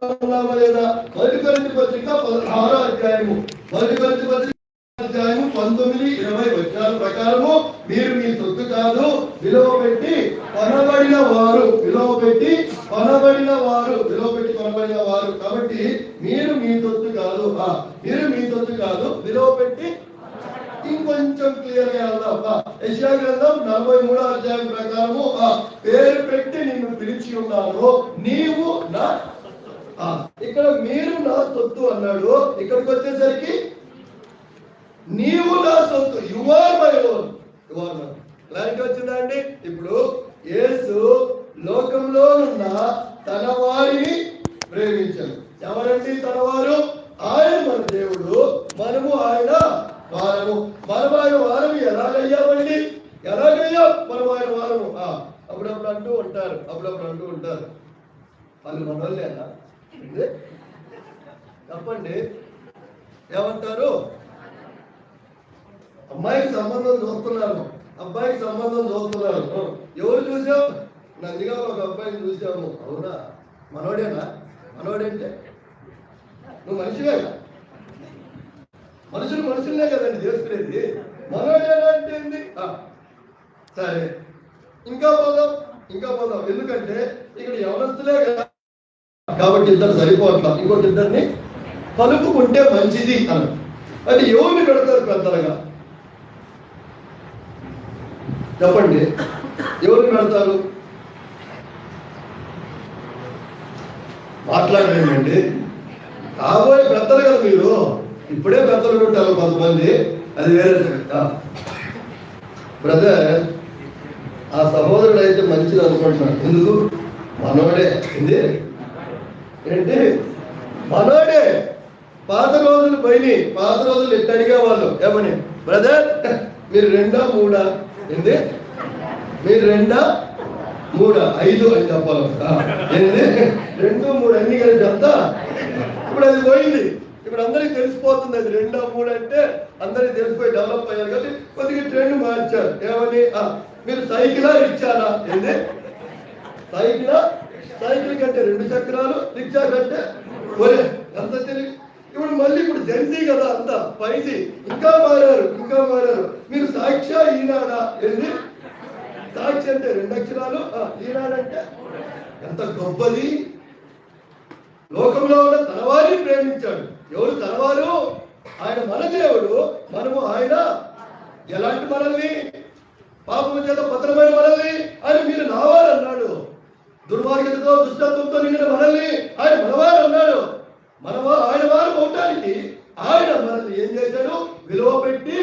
లేదా? మొదటి కొరింథీ పత్రిక 16వ అధ్యాయము, మొదటి కొరింథీ పత్రిక అధ్యాయము 19, 20 వచనాల ప్రకారము మీరు మీ సొత్తు కాదు, విలువ పెట్టి కొనబడిన వారు, విలువ పెట్టి కొనబడిన వారు, విలువ పెట్టి కొనబడిన వారు. కాబట్టి మీరు మీ సొత్తు కాదు, మీరు మీ సొత్తు కాదు, విలువ పెట్టి. ఇంకొంచెం క్లియర్ గా వెళ్దాం. యెషయా గ్రంథం 43వ అధ్యాయం ప్రకారము పేరు పెట్టి నిన్ను పిలిచి ఉన్నాను, నీవు నా. ఇక్కడ మీరు నా సొత్తు అన్నాడు, ఇక్కడికి వచ్చేసరికి నీవు నా సొత్తు, you are my own. Clarity వచ్చిందా అండి? ఇప్పుడు యేసు లోకంలో ఉన్న తన వారిని ప్రేమించాడు. ఎవరండి తన వారు? ఆయన మన దేవుడు, మనము ఆయన వారము. మనం ఆయన వారము ఎలాగయ్యామండి? ఎలాగయ్యాం మనం ఆయన వారము? అప్పుడప్పుడు అంటూ ఉంటారు, వాళ్ళు మన వాళ్ళేనా? చెప్పండి, ఏమంటారు? అమ్మాయికి సంబంధం చూస్తున్నారు, అబ్బాయికి సంబంధం చూస్తున్నారు. ఎవరు చూసావు? నందిగా ఒక అబ్బాయిని చూసాము. అవునా? మనోడేనా? మనోడంటే నువ్వు మనిషివేగా, మనుషులనే కదండి చేసుకునేది. మనోడేనా అంటే ఏంది? సరే, ఇంకా పోదాం. ఎందుకంటే ఇక్కడ యవనస్తులే కదా, కాబట్టి ఇద్దరు సరిపోట్ల, ఇంకొక ఇద్దరిని కలుపుకుంటే మంచిది అని. అంటే ఎవరిని పెడతారు పెద్దలుగా? చెప్పండి, ఎవరిని పెడతారు? మాట్లాడలేమండి. కాబోయే పెద్దలు కదా మీరు, ఇప్పుడే పెద్దలు పెట్టారు కొంతమంది, అది వేరే. బ్రదర్, ఆ సహోదరుడు అయితే మంచిది అనుకుంటున్నాడు. ఎందుకు? మనోడే. ఏంటి? మనోడే. పాత రోజులు పోయినాయి. పాత రోజులు ఎట్టు అడిగేవాళ్ళు, ఏమని? బ్రదర్ మీరు 2, 3? ఏంది? మీరు 2, 3, 5 అని చెప్పాలి. ఏంది? 2, 3 అన్ని కలిసి చెప్తా. ఇప్పుడు అది పోయింది. ఇప్పుడు అందరికి తెలిసిపోతుంది అది 2, 3 అంటే అందరికి తెలిసిపోయి డెవలప్ అయ్యారు కాబట్టి కొద్దిగా ట్రెండ్ మార్చారు. ఏమని? మీరు సైకిలా, రిక్షానా? ఏంది? సైకిల్ కంటే 2 చక్రాలు, రిక్షా కంటే ఒరే ఎంత తెలివి. ఇప్పుడు జెన్సీ కదా, అంతా 5G. ఇంకా మారారు. మీరు సాక్ష్య, ఈనాడా? ఏంది? సాక్షి అంటే 2 అక్షరాలు, ఈనాడంటే ఎంత గొప్పది. లోకంలో ఉన్న తనవారిని ప్రేమించాడు. ఎవరు తనవారు? ఆయన మన దేవుడు, మనము ఆయన. ఎలాంటి మనల్ని? పాపము చేత పత్రమైన మనల్ని ఆయన మీరు నావారు అన్నాడు. దుర్మార్గతతో, దుష్టత్వంతో నిండిన మనల్ని ఆయన మనవారు అన్నాడు. ఆయన వారు అవటానికి ఆయన మనల్ని ఏం చేశాడు? విలువ పెట్టి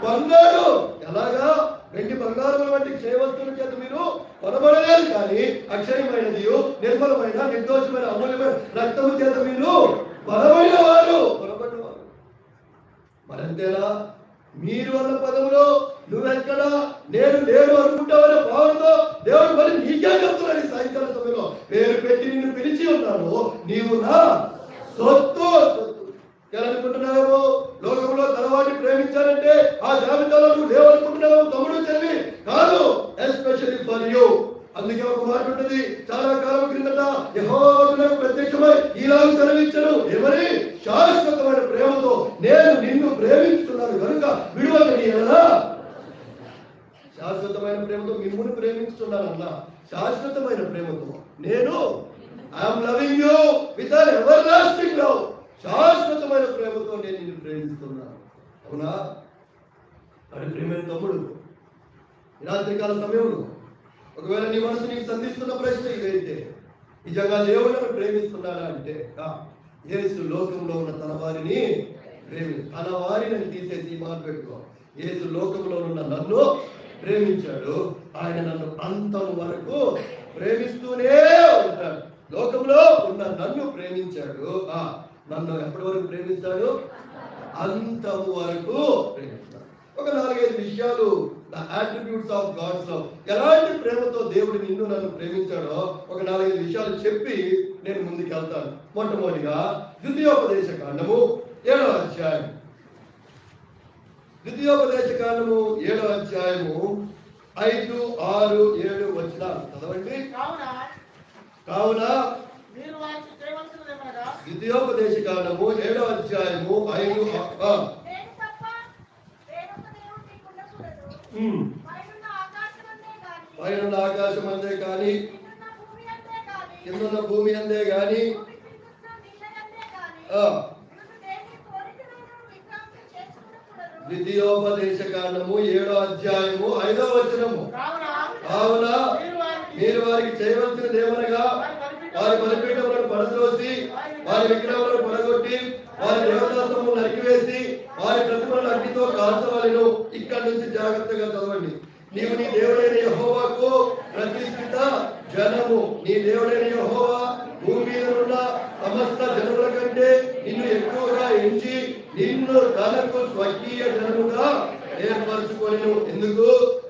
కొన్నాడు. ఎలాగా? వెండి బంగారముల వంటి క్షయ వస్తువుల చేత మీరు కొనబడలేదు, కానీ అక్షయమైనది, నిర్మలమైన, నిర్దోషమైన, అమూల్యమైన రక్తము చేత మీరు కొనబడిన వారు. మరంతేనా? మీరు అన్న పదములో నువ్వెక్కడ, నేను లేడు అనుకుంటావనే భావనతో దేవుడు మరి నీకే చెప్తున్నాడు ఈ సాయంకాల సమయంలో. పేరు పెట్టి నిన్ను పిలిచి ఉన్నాను, నీవు నా సొత్తు. ఎలా అనుకుంటున్నావు? లోకంలో తనవాడిని ప్రేమించాలంటే ఆ జాబితాలో నువ్వు లేవనుకుంటున్నావు తమ్ముడు, చెల్లి కాదు. Especially for you. అందుకే ఒక మాట ఉంటుంది, చాలా కాలం క్రిందట యెహోవా ప్రత్యక్షమై ఇలాగ సెలవిచ్చాను, ఏమని? శాశ్వతమైన ప్రేమతో నేను నిన్ను ప్రేమిస్తున్నాను కనుక విడువని. ఎలా? శాశ్వతమైన ప్రేమతో మిమ్మును ప్రేమిస్తున్నానన్న శాశ్వతమైన ప్రేమతో నేను I'm loving you with an ever lasting love. శాశ్వతమైన ప్రేమతో నేను నిన్ను ప్రేమిస్తున్నాను. అవునా? అది ప్రేమైన తమ్ముడు, ఈ రాత్రికాల సమయంలో ఒకవేళ నీ మనసు నీకు సంధిస్తున్న ప్రశ్న ఇదైతే, నిజంగా దేవుడు నన్ను ప్రేమిస్తున్నాడా అంటే, యేసు లోకంలో ఉన్న తన వారిని తన వారిని తీసేసి మాట పెట్టుకో. యేసు లోకంలో ఉన్న నన్ను ప్రేమించాడు. ఆయన నన్ను అంతం వరకు ప్రేమిస్తూనే ఉంటాడు. లోకంలో ఉన్న నన్ను ప్రేమించాడు. నన్ను ఎప్పటి వరకు ప్రేమిస్తాడు? అంతం వరకు ప్రేమిస్తాడు. ఒక 4-5 విషయాలు, the attributes of God's love. ఎలాంటి ప్రేమతో దేవుడు నిన్ను నన్ను ప్రేమించాడో ఒక 4-5 విషయాలు చెప్పి నేను ముందుకు వెళ్తాను. మొట్టమొదటిగా ద్వితీయోపదేశ కాండము 7వ అధ్యాయం. ద్వితీయోపదేశ కాండము 7వ అధ్యాయము 5, 6, 7 వచనాలు చదవండి. కావున కావున మీరు వారికి చేయవలసినది ద్వితీయోపదేశ కాండము 7వ అధ్యాయము 5. పైన ఆకాశం అందే కానీ కింద భూమి అందే కానీ ద్వితీయోపదేశ కాండము 7వ అధ్యాయము 5వ వచనము. కావున మీరు వారికి చేయవలసినది ఏమనగా వారి బలిపీఠములను పడద్రోసి వారి విగ్రహములను పడగొట్టి వారి దేవతాస్త్రములను నరికివేసి వారి ప్రతిమలను అగ్నితో కాల్చవలెను. ఇక్కడి నుంచి జాగ్రత్తగా చదవండి. నీవు నీ దేవుడైన యెహోవాకు ప్రతిష్ఠిత జనము. నీ దేవుడైన యెహోవా భూమి మీద ఉన్న సమస్త జనముల కంటే నిన్ను ఎక్కువగా ఎంచి నిన్ను తనకు స్వకీయ జనముగా ఏర్పరచుకొనెను. ఎందుకు?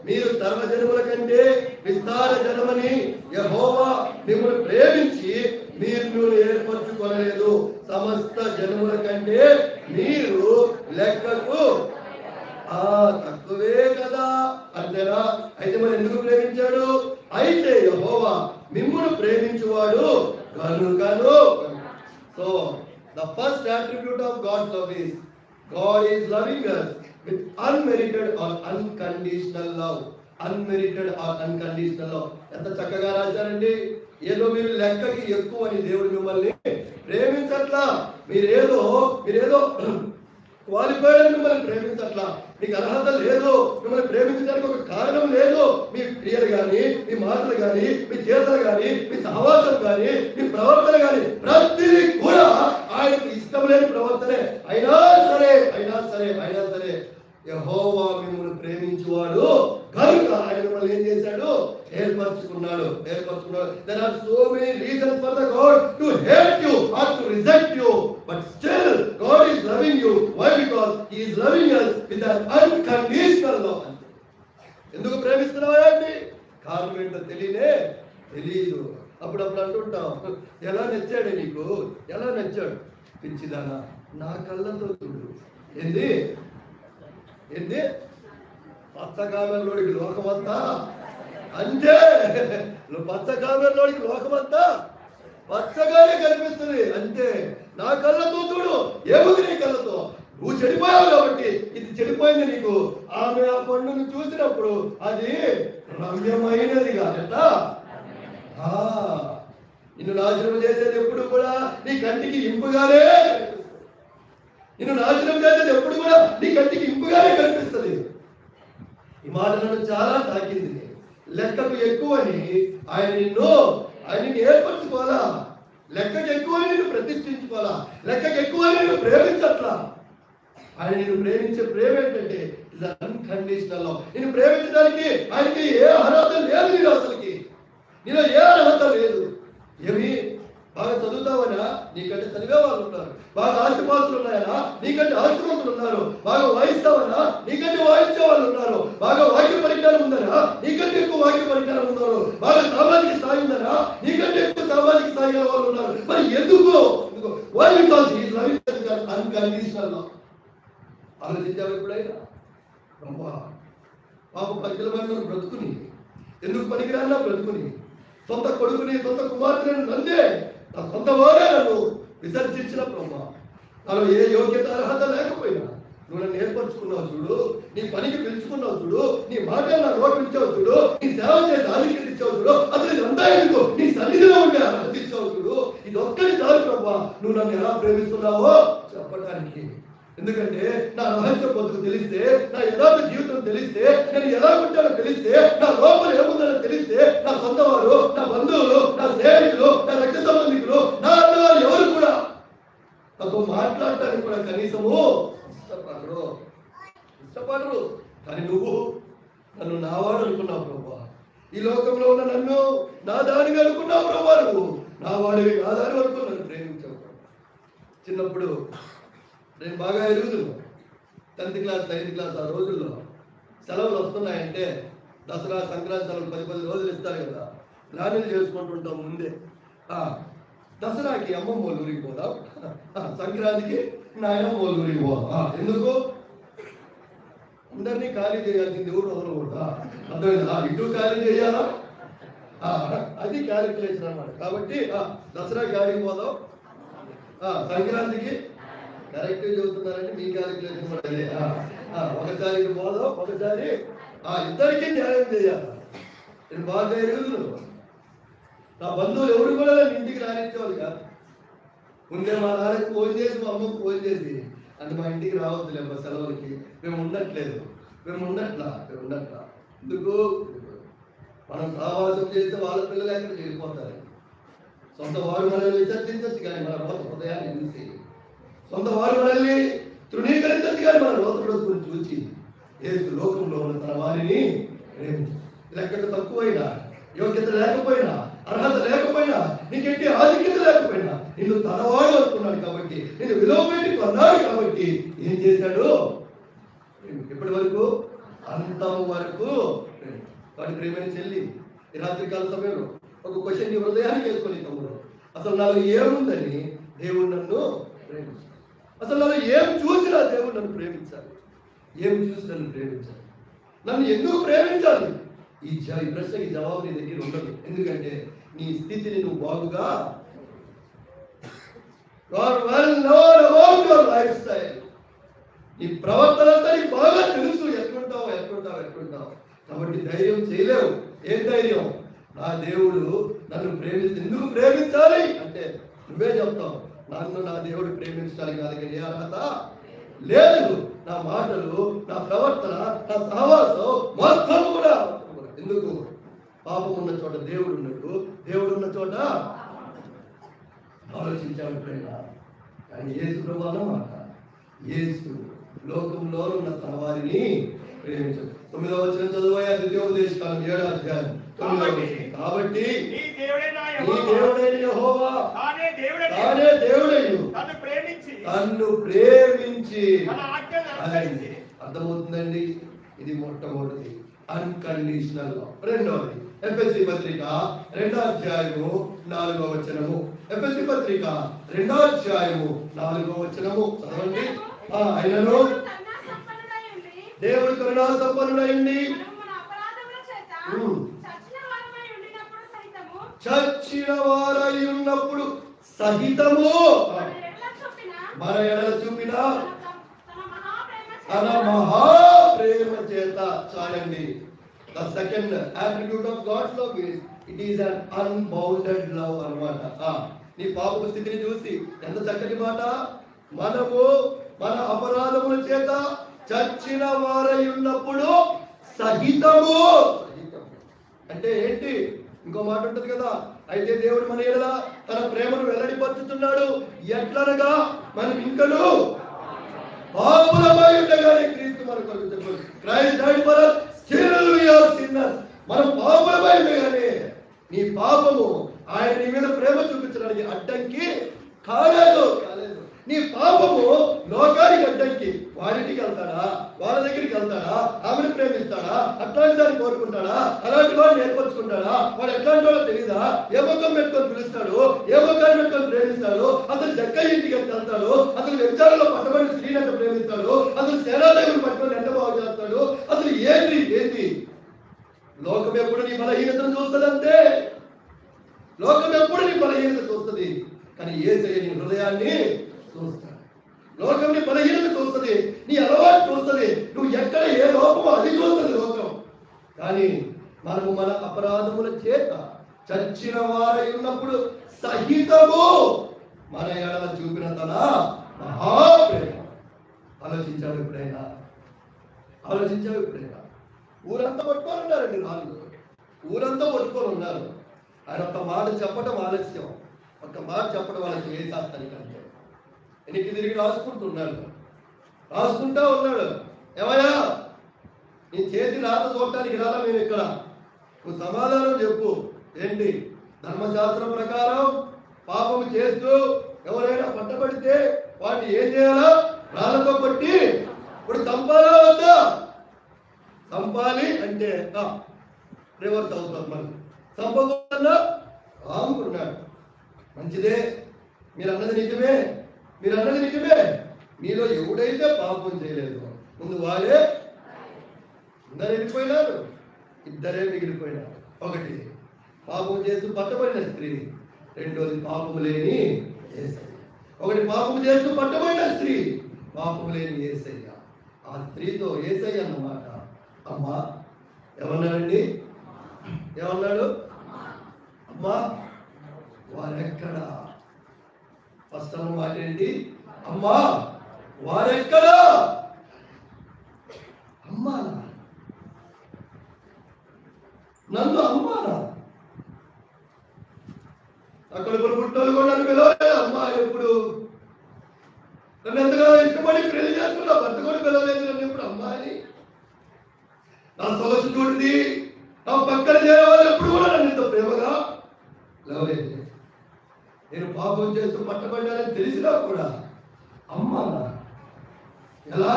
మీరు సర్వజనముల కంటే విస్తార జనమని యెహోవా మిమ్మల్ని ప్రేమించి మీరు ఏర్పరచుకొనలేదు. సమస్త జనముల కంటే మీరు లెక్కకు తక్కువే కదా అంతేనా? అయితే మరి ఎందుకు ప్రేమించాడు? అయితే యెహోవా మిమ్మును ప్రేమించువాడు కనుకను. So the first attribute of God's love is God is loving us with unmerited or unconditional love. Unmerited or unconditional love. ఎంత చక్కగా రాశారండి. ఏదో మీరు లెక్కకి ఎక్కువ అని దేవుడు మిమ్మల్ని ప్రేమించట్లా. మీరేదో క్వాలిఫైడ్ అని మిమ్మల్ని ప్రేమించట్లా. మీకు అర్హత లేదు. మిమ్మల్ని ప్రేమించడానికి ఒక కారణం లేదు. మీ క్రియలు కానీ, మీ మాటలు కానీ, మీ చేతలు కానీ, మీ సహవాసం కానీ, మీ ప్రవర్తన కానీ ప్రతిదీ కూడా ఆయనకు ఇష్టం లేని ప్రవర్తనే. అయినా సరే యెహోవా మిమ్మల్ని ప్రేమించువాడు కనుక ఆయన మిమ్మల్ని ఏం చేశాడు? ఏర్పరచుకున్నాడు. There are so many reasons for the God to hate you or to reject you, but still God is loving you. Why? Because He is loving us with an unconditional love. ఎందుకు ప్రేమిస్తున్నావా అండి? కారణం ఏంటో తెలియదు. అప్పుడప్పుడు అంటుంటాం, ఎలా నచ్చాడు నీకు? ఎలా నచ్చాడు? పిచ్చిదానా, నా కళ్ళతో చూడు. ఏంది పచ్చకామెలోడికి లోకమంతా అంతే. పచ్చకామెలోడికి లోకమంతా పచ్చగానే కనిపిస్తుంది అంతే. నా కళ్ళతో చూడు. ఏముంది నీ కళ్ళతో? నువ్వు చెడిపోయావు కాబట్టి ఇది చెడిపోయింది నీకు. ఆమె ఆ పండును చూసినప్పుడు అది రమ్యమైనది కాదట. నిన్ను నాశనం చేసేది ఎప్పుడు కూడా నీ కంటికి ఇంపుగానే, నిన్ను నాశనం చేసేది ఎప్పుడు కూడా నీ కంటికి ఇంపుగానే కనిపిస్తుంది. ఈ మాట నన్ను చాలా తాకింది. లెక్కకు ఎక్కువని ఆయన నిన్ను ఏర్పరచుకోవాలా. లెక్కకు ఎక్కువని నిన్ను ప్రతిష్ఠించుకోవాలా. లెక్కకు ఎక్కువని నిన్ను ప్రేమించట్లా. ఆయన నిన్ను ప్రేమించే ప్రేమ ఏంటంటే అన్కండిషనల్ లవ్. నిన్ను ప్రేమించడానికి ఆయనకి ఏ అర్హత లేదు. నీలో ఏ అర్హత లేదు. ఏమి బాగా చదువుతావనా? నీకంటే చదివే వాళ్ళు ఉన్నారు. బాగా ఆస్తిపాస్తులు ఉన్నాయనా? నీకంటే ఆస్తిపస్తులు ఉన్నారు. బాగా వాయిస్తావనా? నీకంటే వాయించే వాళ్ళు ఉన్నారు. బాగా వాక్య పరిజ్ఞానం ఉందనా? నీకంటే ఎక్కువ వాక్య పరిజ్ఞానం ఉన్నారు. బాగా సామాజిక స్థాయి ఉందనా? నీకంటే ఎక్కువ సామాజిక స్థాయి గల వాళ్ళు ఉన్నారు. మరి ఎందుకు? Why? Because he is loving unconditional love. ఆలోచించావు ఎప్పుడైనా? పాప పరికలమైన బ్రతుకుని ఎందుకు పనికిరాన్నా బ్రతుకుని సొంత కొడుకుని సొంత కుమార్తెను నందే నా సొంత వారే నన్ను విసర్జించిన బ్రహ్మ. నాలో ఏ యోగ్యత అర్హత లేకపోయినా నువ్వు నన్ను ఏర్పరచుకున్నావు చూడు. నీ పనికి పిలుచుకున్నావు చూడు. నీ మాటలు నా నోటు ఇచ్చావు చూడు. నీ సేవ చేసి ఆధిక్యత ఇచ్చావు చూడు. అసలు ఇదంతా ఎందుకు? నీ సన్నిధిలో ఉండే అర్హత ఇచ్చావు చూడు. ఇది ఒక్కటి చాలు బ్రహ్మ నువ్వు నన్ను ఎలా ప్రేమిస్తున్నావో చెప్పడానికి. ఎందుకంటే నా రహస్య బతుకు తెలిస్తే, నా యథార్థ జీవితం తెలిస్తే, నేను ఎలా ఉంటానో తెలిస్తే, నా లోపల ఏముందో తెలిస్తే, నా సొంత వారు, నా బంధువులు, నా స్నేహితులు, నా రక్త సంబంధికులు, నా అన్నవారు ఎవరు కూడా నాతో మాట్లాడటానికి కూడా కనీసము ఇష్టపడరు. కానీ నువ్వు నన్ను నావాడు అనుకున్నావు ప్రభా. ఈ లోకంలో ఉన్న నన్ను నా దానిగా అనుకున్నావు ప్రభా. నువ్వు నా వాడివి నా దాని వరకు నన్ను ప్రేమించావు. చిన్నప్పుడు నేను బాగా ఎరుగుతున్నాను. 10th క్లాస్ 9th క్లాస్ ఆ రోజుల్లో సెలవులు వస్తున్నాయంటే దసరా సంక్రాంతి సెలవులు 10 రోజులు ఇస్తారు కదా. ప్లాన్లు చేసుకుంటుంటాం ముందే. దసరాకి అమ్మమ్మ వాళ్ళ ఊరికి పోదాం, సంక్రాంతికి నాయనమ్మ వాళ్ళ ఊరికి పోదాం. ఎందుకు? అందరినీ ఖాళీ చేయాల్సింది ఎవరు వదలకూడదా? అర్థమైందా? ఇటు ఖాళీ చేయాలా? అది క్యాలిక్యులేషన్ అన్నమాట. కాబట్టి దసరాకి ఆడికి పోదాం, సంక్రాంతికి కరెక్ట్ చెబుతున్నారంటే మీ క్యాలిక్యులేషన్ కూడా అదే. ఒకసారి పోదాం, ఒకసారి ఇద్దరికి న్యాయం చేయాలి. నేను బాగా ఎరుగుదు. నా బంధువులు ఎవరు కూడా నన్ను ఇంటికి రానిచ్చేవాళ్ళు కాదు. ముందే మా నాన్నకి ఫోన్ చేసి, మా అమ్మకు ఫోన్ చేసి, అంటే మా ఇంటికి రావద్దులే మా సెలవులకి, మేము ఉండట్లేదు, మేము ఉండట్లా. ఎందుకు? మనం సహవాసం చేస్తే వాళ్ళ పిల్లలు ఎక్కడ వెళ్ళిపోతారు. సొంత వారు మనల్ని విసర్జించచ్చు కానీ మన హృదయాన్ని చూసి, సొంత వారు మనల్ని తృణీకరించచ్చు కానీ మన రోజుని చూసి, యేసు లోకంలో ఉన్న తన వారిని లెక్కకు తక్కువైనా, యోగ్యత లేకపోయినా, అర్హత లేకపోయినా, నీకెట్టి ఆధిక్యత లేకపోయినా నిన్ను తనవాడు అనుకున్నాడు కాబట్టి, నేను విలువ పెట్టి కొన్నాడు కాబట్టి ఏం చేశాడు? ఇప్పటి వరకు అంతం వరకు. వాడి ప్రేమైన చెల్లి, ఈ రాత్రికాల సమయంలో ఒక క్వశ్చన్ నీ హృదయానికి వేసుకొని, తమ్ముడు, అసలు నాలో ఏముందని దేవుడు నన్ను ప్రేమించాలి? అసలు నాలో ఏం చూసినా దేవుడు నన్ను ప్రేమించాలి? ఏం చూసి నన్ను ప్రేమించాలి? నన్ను ఎందుకు ప్రేమించాలి? ఈ ప్రశ్నకి జవాబు నీ దగ్గర ఉండదు. ఎందుకంటే నీ స్థితిని నువ్వు బాగుగా నీ ప్రవర్తన అంతా నీకు బాగా తెలుసు. ఎట్లుంటావు. కాబట్టి ధైర్యం చేయలేవు. ఏం ధైర్యం? నా దేవుడు నన్ను ఎందుకు ప్రేమించాలి అంటే నువ్వే చెప్తావు, నన్ను నా దేవుడు ప్రేమించడానికి కాదు ఏ అర్హత లేదు. నా మాటలు, నా ప్రవర్తన, నా సహవాసం మొత్తం కూడా ఎందుకు? పాపం ఉన్న చోట దేవుడు ఉన్నట్టు, దేవుడు ఉన్న చోట ఆలోచించాడు ఎప్పుడైనా? కానీ యేసు ప్రభు అన్నమాట, యేసు లోకంలో ఉన్న తన వారిని ప్రేమించాడు. 9వ వచనం చదువయ్యా, ద్వితీయోపదేశకాండం 7వ అధ్యాయం 9వ వచనం. కాబట్టి నీ దేవుడైన యెహోవా తానే దేవుడయ్యు తన్ను ప్రేమించి అర్థమవుతుందండి. ఇది మొట్టమొదటి అన్కండిషనల్. రెండవది ఎఫెసీ పత్రిక 2వ అధ్యాయము 4వ వచనము. ఎఫెసీ పత్రిక 2వ అధ్యాయము 4వ వచనము చదవండి. ఆయనను దేవుడి కరుణా సంపన్నుడైండి చచ్చిన వారై ఉన్నప్పుడు సహితము మన ఎడల చూపిన తన మహాప్రేమ చేత. చాలండి. The second attribute of God's love is it is an unbounded love అన్నమాట. నీ పాపపు స్థితిని చూసి ఎంత చక్కటి మాట. మనము మన అపరాధముల చేత చచ్చిన వారై ఉన్నప్పుడు సహితము. అంటే ఏంటి? ఇంకో మాట ఉంటుంది కదా, అయితే దేవుడు మన ఎడల తన ప్రేమను వెల్లడిపరుచుతున్నాడు. ఎట్లనగా మనం ఇంకను పాపులమై ఉండగానే క్రీస్తు మన కొరకు చనిపోయాడు. Christ died for us, still we are sinners. మనం పాపులమై ఉండగానే నీ పాపము ఆయన నీ మీద ప్రేమ చూపించడానికి అడ్డంకి కాలేదు. నీ పాపము లోకానికి అడ్డంకి. వాడింటికి వెళ్తాడా? వాళ్ళ దగ్గరికి వెళ్తాడా? ఆమెను ప్రేమిస్తాడా? అట్లాంటి దాన్ని కోరుకుంటాడా? అలాంటి వాడిని ఏర్పరచుకుంటాడా? వాడు ఎట్లాంటి వాడో తెలీదా? ఏ ముఖం పెట్టుకొని పిలుస్తాడు? ఏ ముఖాన్ని పెట్టుకొని ప్రేమిస్తాడు? అసలు జక్క ఇంటికి వెళ్తాడు? అసలు వ్యభిచారంలో పట్టబడిన స్త్రీని ప్రేమిస్తాడు? అసలు సేనాదేవుని పట్టుకొని ఎంత బాగు చేస్తాడు? అసలు ఏంటి? లోకం ఎప్పుడు నీ బలహీనతను చూస్తుంది అంతే. లోకం ఎప్పుడు నీ బలహీనత చూస్తుంది, కానీ యేసయ్య నీ హృదయాన్ని చూస్తాడు. లోకం నీ బలహీనత చూస్తుంది, నీ అలవాటు చూస్తుంది, నువ్వు ఎక్కడ ఏ లోపమో అది చూస్తుంది లోకం. కానీ మనము మన అపరాధముల చేత చచ్చిన వారై ఉన్నప్పుడు సహితము మన ఎడల చూపిన తన మహాప్రేమ. ఆలోచించావు ఎప్పుడైనా? ఊరంతా పట్టుకొని ఉన్నారండి రాళ్ళు, ఊరంతా పట్టుకొని ఉన్నారు. ఆయన ఒక్క మాట చెప్పడం ఆలస్యం, ఒక్క మాట చెప్పడం ఆలస్యం. ఏ శాస్త్రానికి అంటే వెనక్కి తిరిగి రాసుకుంటా ఉన్నాడు. ఏమయ్యా, నీ చేతి రాత చూడటానికి రాలా మేము ఇక్కడ, నువ్వు సమాధానం చెప్పు. ఏంటి? ధర్మశాస్త్రం ప్రకారం పాపం చేస్తూ ఎవరైనా పట్టబడితే వాటిని ఏం చేయాలా? రాళ్ళతో కొట్టి ఇప్పుడు చంపాలా వద్దా? చంపాలి అంటే రివర్స్ అవుతాం. మనం చంపకుండా ఆముకున్నాడు. మంచిదే, మీరు అన్నది నిజమే. మీలో ఎవడైతే పాపం చేయలేదు ముందు వారే అందరు వెళ్ళిపోయినారు, ఇద్దరే మిగిలిపోయినారు. ఒకటి పాపం చేస్తూ పట్టబడిన స్త్రీ, రెండోది పాపము లేని యేసయ్య. ఒకటి పాపము చేస్తూ పట్టబడిన స్త్రీ, పాపము లేని యేసయ్య. ఆ స్త్రీతో యేసయ్య అన్నమాట, అమ్మా ఏమన్నాడండి? ఏమన్నాడు? అమ్మా వారెక్కడా? ఫస్ట్ అన్న మాట ఏంటి? అమ్మా వారెక్కడా? అమ్మానా? నన్ను అమ్మానా? అక్కడ పుట్టోళ్ళు కూడా నన్ను పిలవలేదు. అమ్మా ఎప్పుడు నన్ను ఎంతగా ఇష్టపడి పెళ్లి చేసుకున్నా, భర్త కూడా పిలవలేదు నన్ను ఎప్పుడు అమ్మా అని. నా సొగసు చూడింది, నా పక్కన చేరేవాళ్ళు ఎప్పుడు కూడా నన్ను ఇంత ప్రేమగా పిలవలేదు. నేను పాపం చేస్తూ పట్టబడ్డానని తెలిసినా కూడా అమ్మా ఎలా?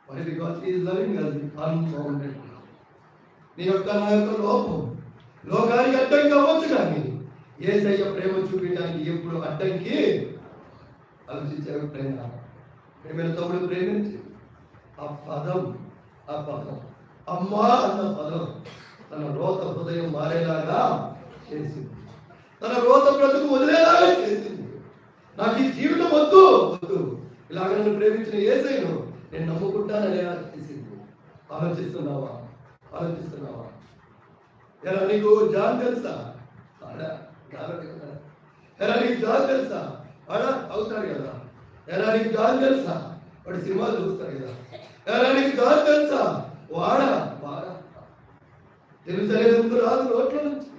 మరి because he is loving us unfounded. నీ యొక్క నా యొక్క లోపం లోకానికి అడ్డంకి అవ్వచ్చు, కానీ యేసయ్య ప్రేమ చూపించడానికి ఎప్పుడు అడ్డంకి ఆలోచించారు. ప్రేమైన తమ్ముడు ప్రేమించి ఆ పదం అమ్మా అన్న పదం తన రోత హృదయం మారేలాగా చేసింది, తన రోత బ్రతుకు వదిలేలాగా చేసింది. నాకు ఈ జీవితం వద్దు, ఇలాగ నన్ను ప్రేమించిన యేసయ్యను నేను నమ్ముకుంటాననేలా చేసింది. ఆలోచిస్తున్నావా? ఎలా నీకు జాన్ తెలుసా? ఎలా నీకు జాన్ తెలుసా? అవుతాడు కదా. ఎలా నీకు జాన్ తెలుసా? వాడు సినిమాలు చూస్తాడు కదా. ఎలా నీకు జాన్ తెలుసా? వాడా తెలుసలేదు రాదు నోట్ల నుంచి.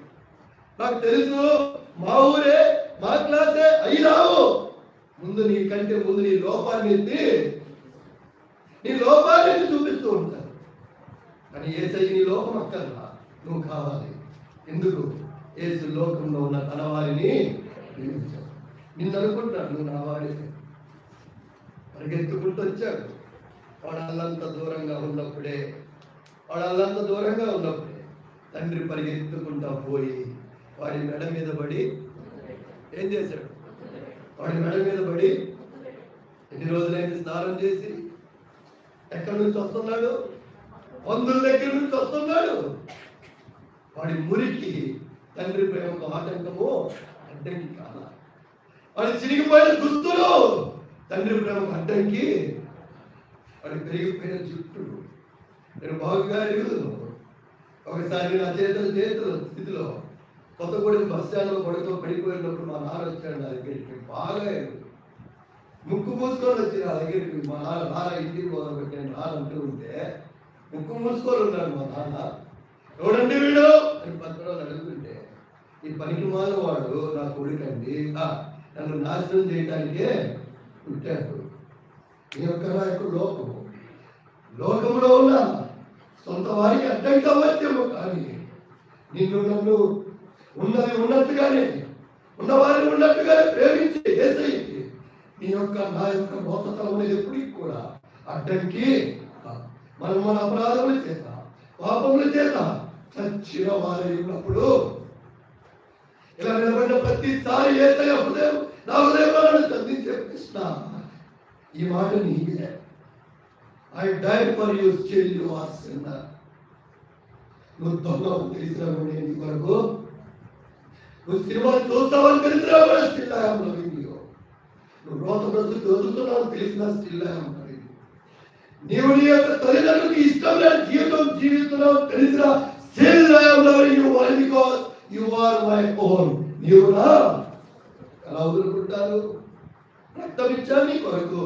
నాకు తెలుసు, మా ఊరే, మా క్లాసే అయి రావు. ముందు నీ కంటే ముందు నీ లోపాన్ని చూపిస్తూ ఉంటారు. కానీ యేసయ్య నీ లోపం అక్కర్లా, నువ్వు కావాలి. ఎందుకు? యేసు లోకంలో ఉన్న తన వారిని ప్రేమించాడు. నిన్ను అనుకుంటాడు నువ్వు నా వాడి. పరిగెత్తుకుంటూ వచ్చాడు. వాడల్లంత దూరంగా ఉన్నప్పుడే తండ్రి పరిగెత్తుకుంటా పోయి వాడి మెడ మీద పడి ఏం చేశాడు? వాడి మెడ మీద పడి ఎన్ని రోజులైంది స్నానం చేసి ఎక్కడి నుంచి వస్తున్నాడు? వందల దగ్గర నుంచి వస్తున్నాడు. వాడి మురికి తండ్రి ప్రేమకు ఆటంకము, అడ్డంకి కాదా? వాడి చిరిగిపోయిన దుస్తులు తండ్రి ప్రేమకు అడ్డంకి, వాడి పెరిగిపోయిన జుట్టు నేను బాగుగా ఎరుగుదును. ఒకసారి నా చేతుల స్థితిలో కొత్తగూడెం బస్ స్టాండ్లో కొడుతో పడిపోయినప్పుడు మా నాన్న వచ్చాడు నా దగ్గరికి. బాగా ముక్కు మూసుకొని వచ్చి నా దగ్గరికి. మా నాన్న ఇంటికి పోదాం అంటూ ఉంటే ముక్కు మూసుకొని ఉన్నాడు మా నాన్న. ఎవడండి వీడు అని పక్కన అడుగుతుంటే, ఈ పనికి మాల వాడు నా కొడుకండి, నన్ను నాశనం చేయడానికే పుట్టాడు. ఈ యొక్క నా యొక్క లోకంలో ఉన్న సొంత వారికి అడ్డంకి అవ్వచ్చేమో, కానీ నిన్ను నన్ను ఉన్నట్టుగానే ఉన్నవారిని ఉన్నట్టుగానే ప్రేమించి యేసయ్యకి నీ యొక్క నా యొక్క లోకతలం అనేది ఎప్పటికి కూడా అడ్డంకి. మనం మన అపరాధముల చేత పాపముల చేత చచ్చిన వారై ఉన్నప్పుడు ఇలా నిలబడిన ప్రతిసారి యేసయ్య హృదయం నా హృదయంలో సంధించే కృష్ణ ఈ మాట నీవే. I died for you, still you are sinner. నువ్వు దొంగవు తెలిసిన నీ కొరకు, నువ్వు సినిమాలు చూస్తావని తెలిసినా కూడా still I am loving you. నువ్వు రోత బ్రతుకు చదువుతున్నావు తెలిసినా still I am loving you. నీవు నీ యొక్క తల్లిదండ్రులకు ఇష్టం లేని జీవితం జీవిస్తున్నావు తెలిసినా still I am loving you. Why? Because you are my own. నీవు నా ఎలా వదులుకుంటారు? రక్తం ఇచ్చాను నీ కొరకు,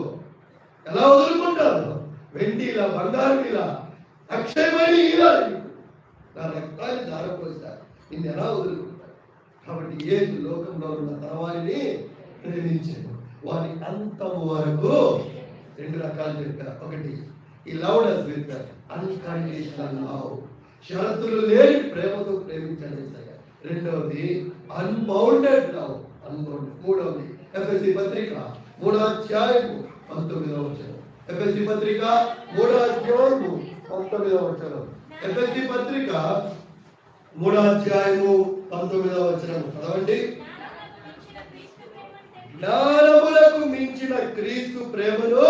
ఎలా వదులుకుంటారు? వెండిలా బంగారులా అక్షయమైన ఇలా నా రక్తాన్ని ధారపోస్తారు, నిన్ను ఎలా వదులుకుంటారు? కాబట్టి యేసు లోకంలో ఉన్న తన వారిని ప్రేమించాడు. వారి అంతం వరకు రెండు రకాలు చెప్పారు. ఒకటి, ఈ loved us with unconditional love, షరతులు లేని ప్రేమతో ప్రేమించాడు. రెండవది అన్బౌండెడ్ లవ్, అన్బౌండెడ్. మూడవది ఎఫెసీ పత్రిక 3వ అధ్యాయము 19వ వచనం. ఎఫెసీ పత్రిక 3వ అధ్యాయము 19వ వచనం. ఎఫెసీ పత్రిక 3వ అధ్యాయము 19వ వచనం చదవండి. జ్ఞానములకు మించిన క్రీస్తు ప్రేమను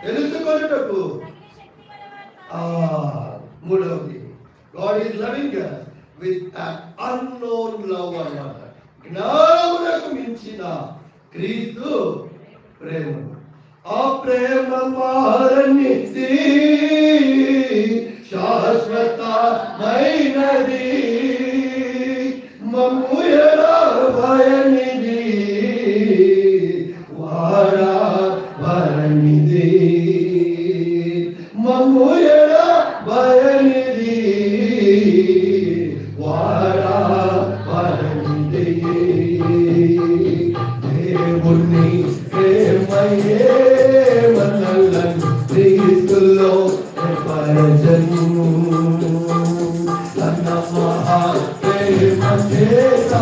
తెలుసుకొనుటకు. మూడవది, God is loving us with an unknown love అన్నమాట. జ్ఞానములకు మించిన క్రీస్తు ప్రేమ. ఆ ప్రేమ మారనిది, శాశ్వతమైనది, మమ్ము ఎడబాయనిది, వాడబడనిది, మమ్ము ఎడబాయనిది, వాడబడనిది. దేవుని ప్రేమయే మనలను క్రీస్తులో పరచను. తన మహా ప్రేమ చేత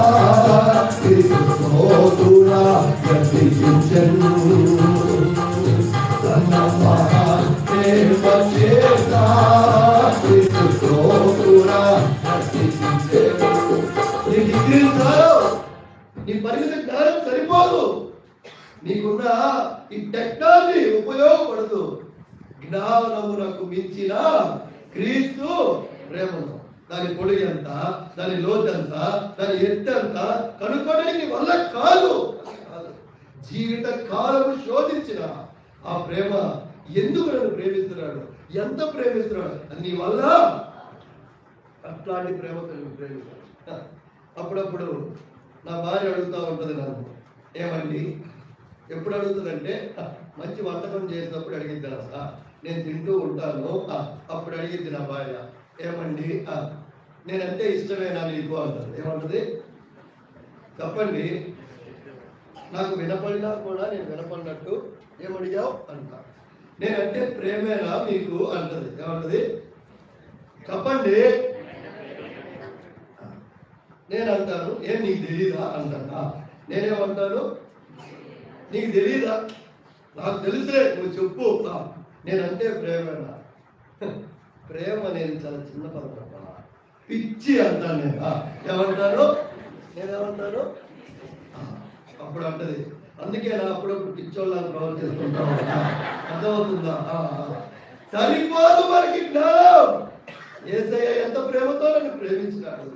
క్రీస్తుతో కూడా ప్రతిష్ఠించను. తన మహా ప్రేమ చేత క్రీస్తుతో కూడా ప్రతిష్ఠించను. నీ డిగ్రీ చాలు, నీ పరిమిత జ్ఞానం సరిపోదు, నీకున్న ఈ టెక్నాలజీ ఉపయోగపడదు. జ్ఞానమునకు మించిన క్రీస్తు ప్రేమను, దాని పొడిగి ఎంత, దాని లోతెంత, దాని ఎత్తెంత కనుక్కోవడానికి వల్ల కాదు. జీవిత కాలము శోధించిన ఆ ప్రేమ ఎందుకు నన్ను ప్రేమిస్తున్నాడు, ఎంత ప్రేమిస్తున్నాడు, అది నీ వల్ల. అట్లాంటి ప్రేమ ప్రేమిస్తాడు. అప్పుడప్పుడు నా భార్య అడుగుతూ ఉంటుంది నన్ను, ఏమండి ఎప్పుడు అడుగుతుందంటే, మంచి వంటకం చేసినప్పుడు అడిగిద్ది. నేను తింటూ ఉంటాను, అప్పుడు అడిగిద్ది నా భార్య, ఏమండి నేనంటే ఇష్టమేనా నీకు అంటారు. ఏమంటుంది చెప్పండి, నాకు వినపడినా కూడా నేను వినపడినట్టు ఏమడిగావు అంట. నేనంటే ప్రేమేనా మీకు అంటది. ఏమంటది చెప్పండి. నేను అంటాను, ఏం నీకు తెలీదా అంటా. నేనేమంటాను, నీకు తెలీదా, నాకు తెలుసులే, నువ్వు చెప్పు. నేనంటే ప్రేమేనా? ప్రేమ అనేది చాలా చిన్న పదం, పిచ్చి అంటాను నేను. ఏమంటాను, నేనేమంటాను అప్పుడు అంటది. అందుకే నా అప్పుడప్పుడు పిచ్చోళ్ళని ప్రవర్తిస్తుంటా. అర్థమవుతుందా? సరిపోదు మనకి జ్ఞానం. యేసయ్య ఎంత ప్రేమతో నన్ను ప్రేమించినాడు,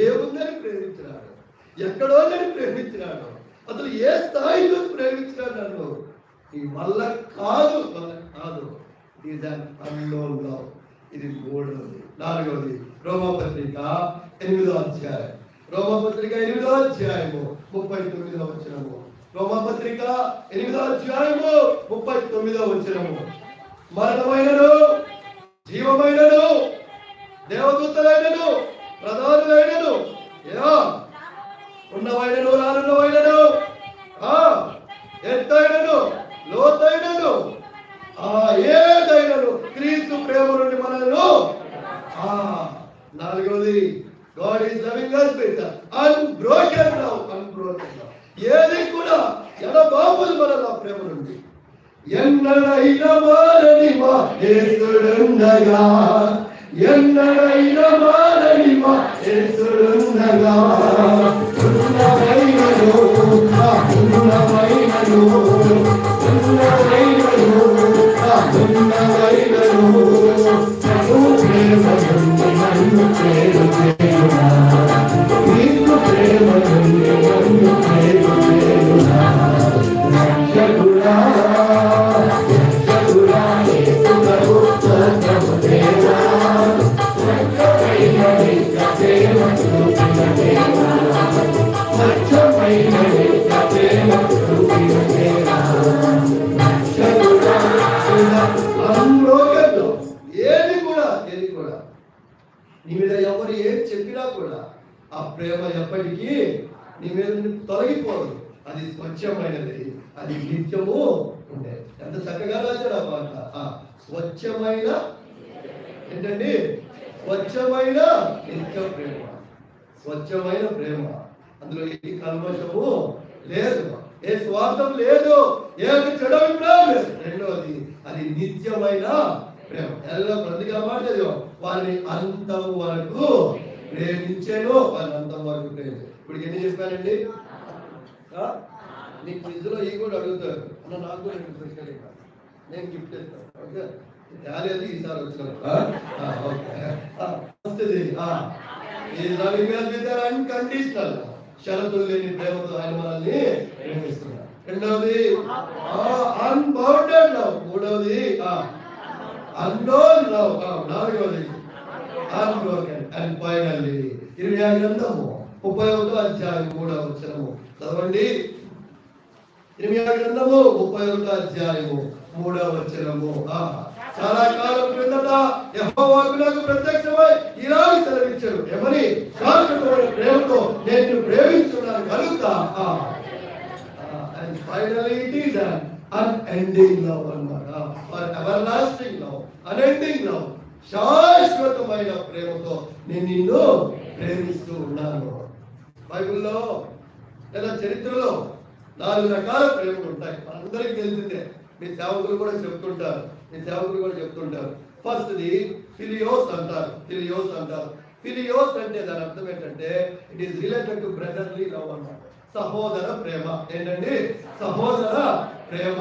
ఏముందని ప్రేమించినాడు, ఎక్కడో నన్ను ప్రేమించినాడు, అసలు ఏ స్థాయిలో ప్రేమించినాడు నన్ను. ఈ వల్ల కాదు, ఇది మూడవది. నాలుగవది రోమపత్రిక 8వ అధ్యాయం. రోమపత్రిక 8వ అధ్యాయము 39వ వచనము. రోమపత్రిక 8వ అధ్యాయము 39వ వచనము. మరణమైనను జీవమైనను దేవదూతలైనను ప్రధానులైనను ఉన్నవైనను రానున్నవైనను ఎత్తైనను లోతైనను ఏదైనను క్రీస్తు ప్రేమ నుండి మనలను. నాలుగవది God is loving us with unbroken love. ఏది కూడా ఎడబాపులు మనల ప్రేమ నుండి. ఎన్నడైనా మారని మా యేసుడుండగా, ఎన్నడైనా మారని మా యేసుడుండగా, ఉన్నవైనను ఉన్నవైనను ఉన్నవైనను ఉన్నవైనను ప్రభు ప్రేమ నుండి నన్ను ప్రేమించేయునా, నీకు ప్రేమ నుండి నన్ను ప్రేమించేయునా. రక్షకుడా రక్షకుడా యేసు ప్రభు స్వర్గము దేవా, స్వర్గమైన నిత్య ప్రేమ చూపిన దేవా, స్వచ్ఛమైన నిత్య ప్రేమ చూపిన దేవా. రక్షకుడా అందులో ఏది కూడా నీ మీద ఎవరు ఏం చెప్పినా కూడా ఆ ప్రేమ ఎప్పటికీ నీ మీద తొలగిపోదు. అది స్వచ్ఛమైనది, అది నిత్యము ఉండే. ఎంత చక్కగా రాశాడు ఆ పాట. స్వచ్ఛమైన ఏంటండి, స్వచ్ఛమైన నిత్య ప్రేమ, స్వచ్ఛమైన ప్రేమ. అందులో ఏ కల్మషము లేదు, ఏ స్వార్థం లేదు, ఏ చెడవిప్రాయం లేదు. రెండవది అది నిత్యమైన ప్రేమ. ఎలా ప్రతిగా మాట వారిని అంతం వరకు ప్రేమించాను, వారిని అంతం వరకు ప్రేమ. ఇప్పుడు ఎన్ని చెప్పానండి? నీ క్విజ్లో ఈ కూడా అడుగుతారు, అన్న నాకు కూడా నేను గిఫ్ట్ ఇస్తాను. ఓకే, రాలేదు ఈసారి వచ్చినప్పుడు. అన్కండిషనల్, షరతులు లేని ప్రేమతో ఆయన మనల్ని రెండవది అన్బౌండెడ్ లవ్, మూడవది అన్నోన్ లవ్, నాలుగవది అన్బ్రోకెన్. అండ్ ఫైనల్లీ ఇర్మియా గ్రంథము 31వ అధ్యాయం 3వ వచనము చదవండి. ఇర్మియా గ్రంథము 31వ అధ్యాయము 3వ వచనము. చాలా కాలం క్రిందట యెహోవా నాకు ప్రత్యక్షమై ఇలాగ సెలవిచ్చాడు, ఏమని? శాశ్వతమైన ప్రేమతో నేను ప్రేమిస్తున్నాను కనుక. And finally it is an unending love అన్నమాట. everlasting love, unending love, శాశ్వతమైన ప్రేమతో నేను నిన్ను ప్రేమిస్తూ ఉన్నాను. బైబిల్లో లేదా చరిత్రలో 4 రకాల ప్రేమలు ఉంటాయి, మనందరికీ తెలిసిందే. మీ సేవకులు కూడా చెప్తుంటారు. ఫస్ట్ది ఫిలియోస్ అంటారు. ఫిలియోస్ అంటే దాని అర్థం ఏంటంటే it is related to brotherly love అన్నమాట. సహోదర ప్రేమ. ఏంటండి? సహోదర ప్రేమ.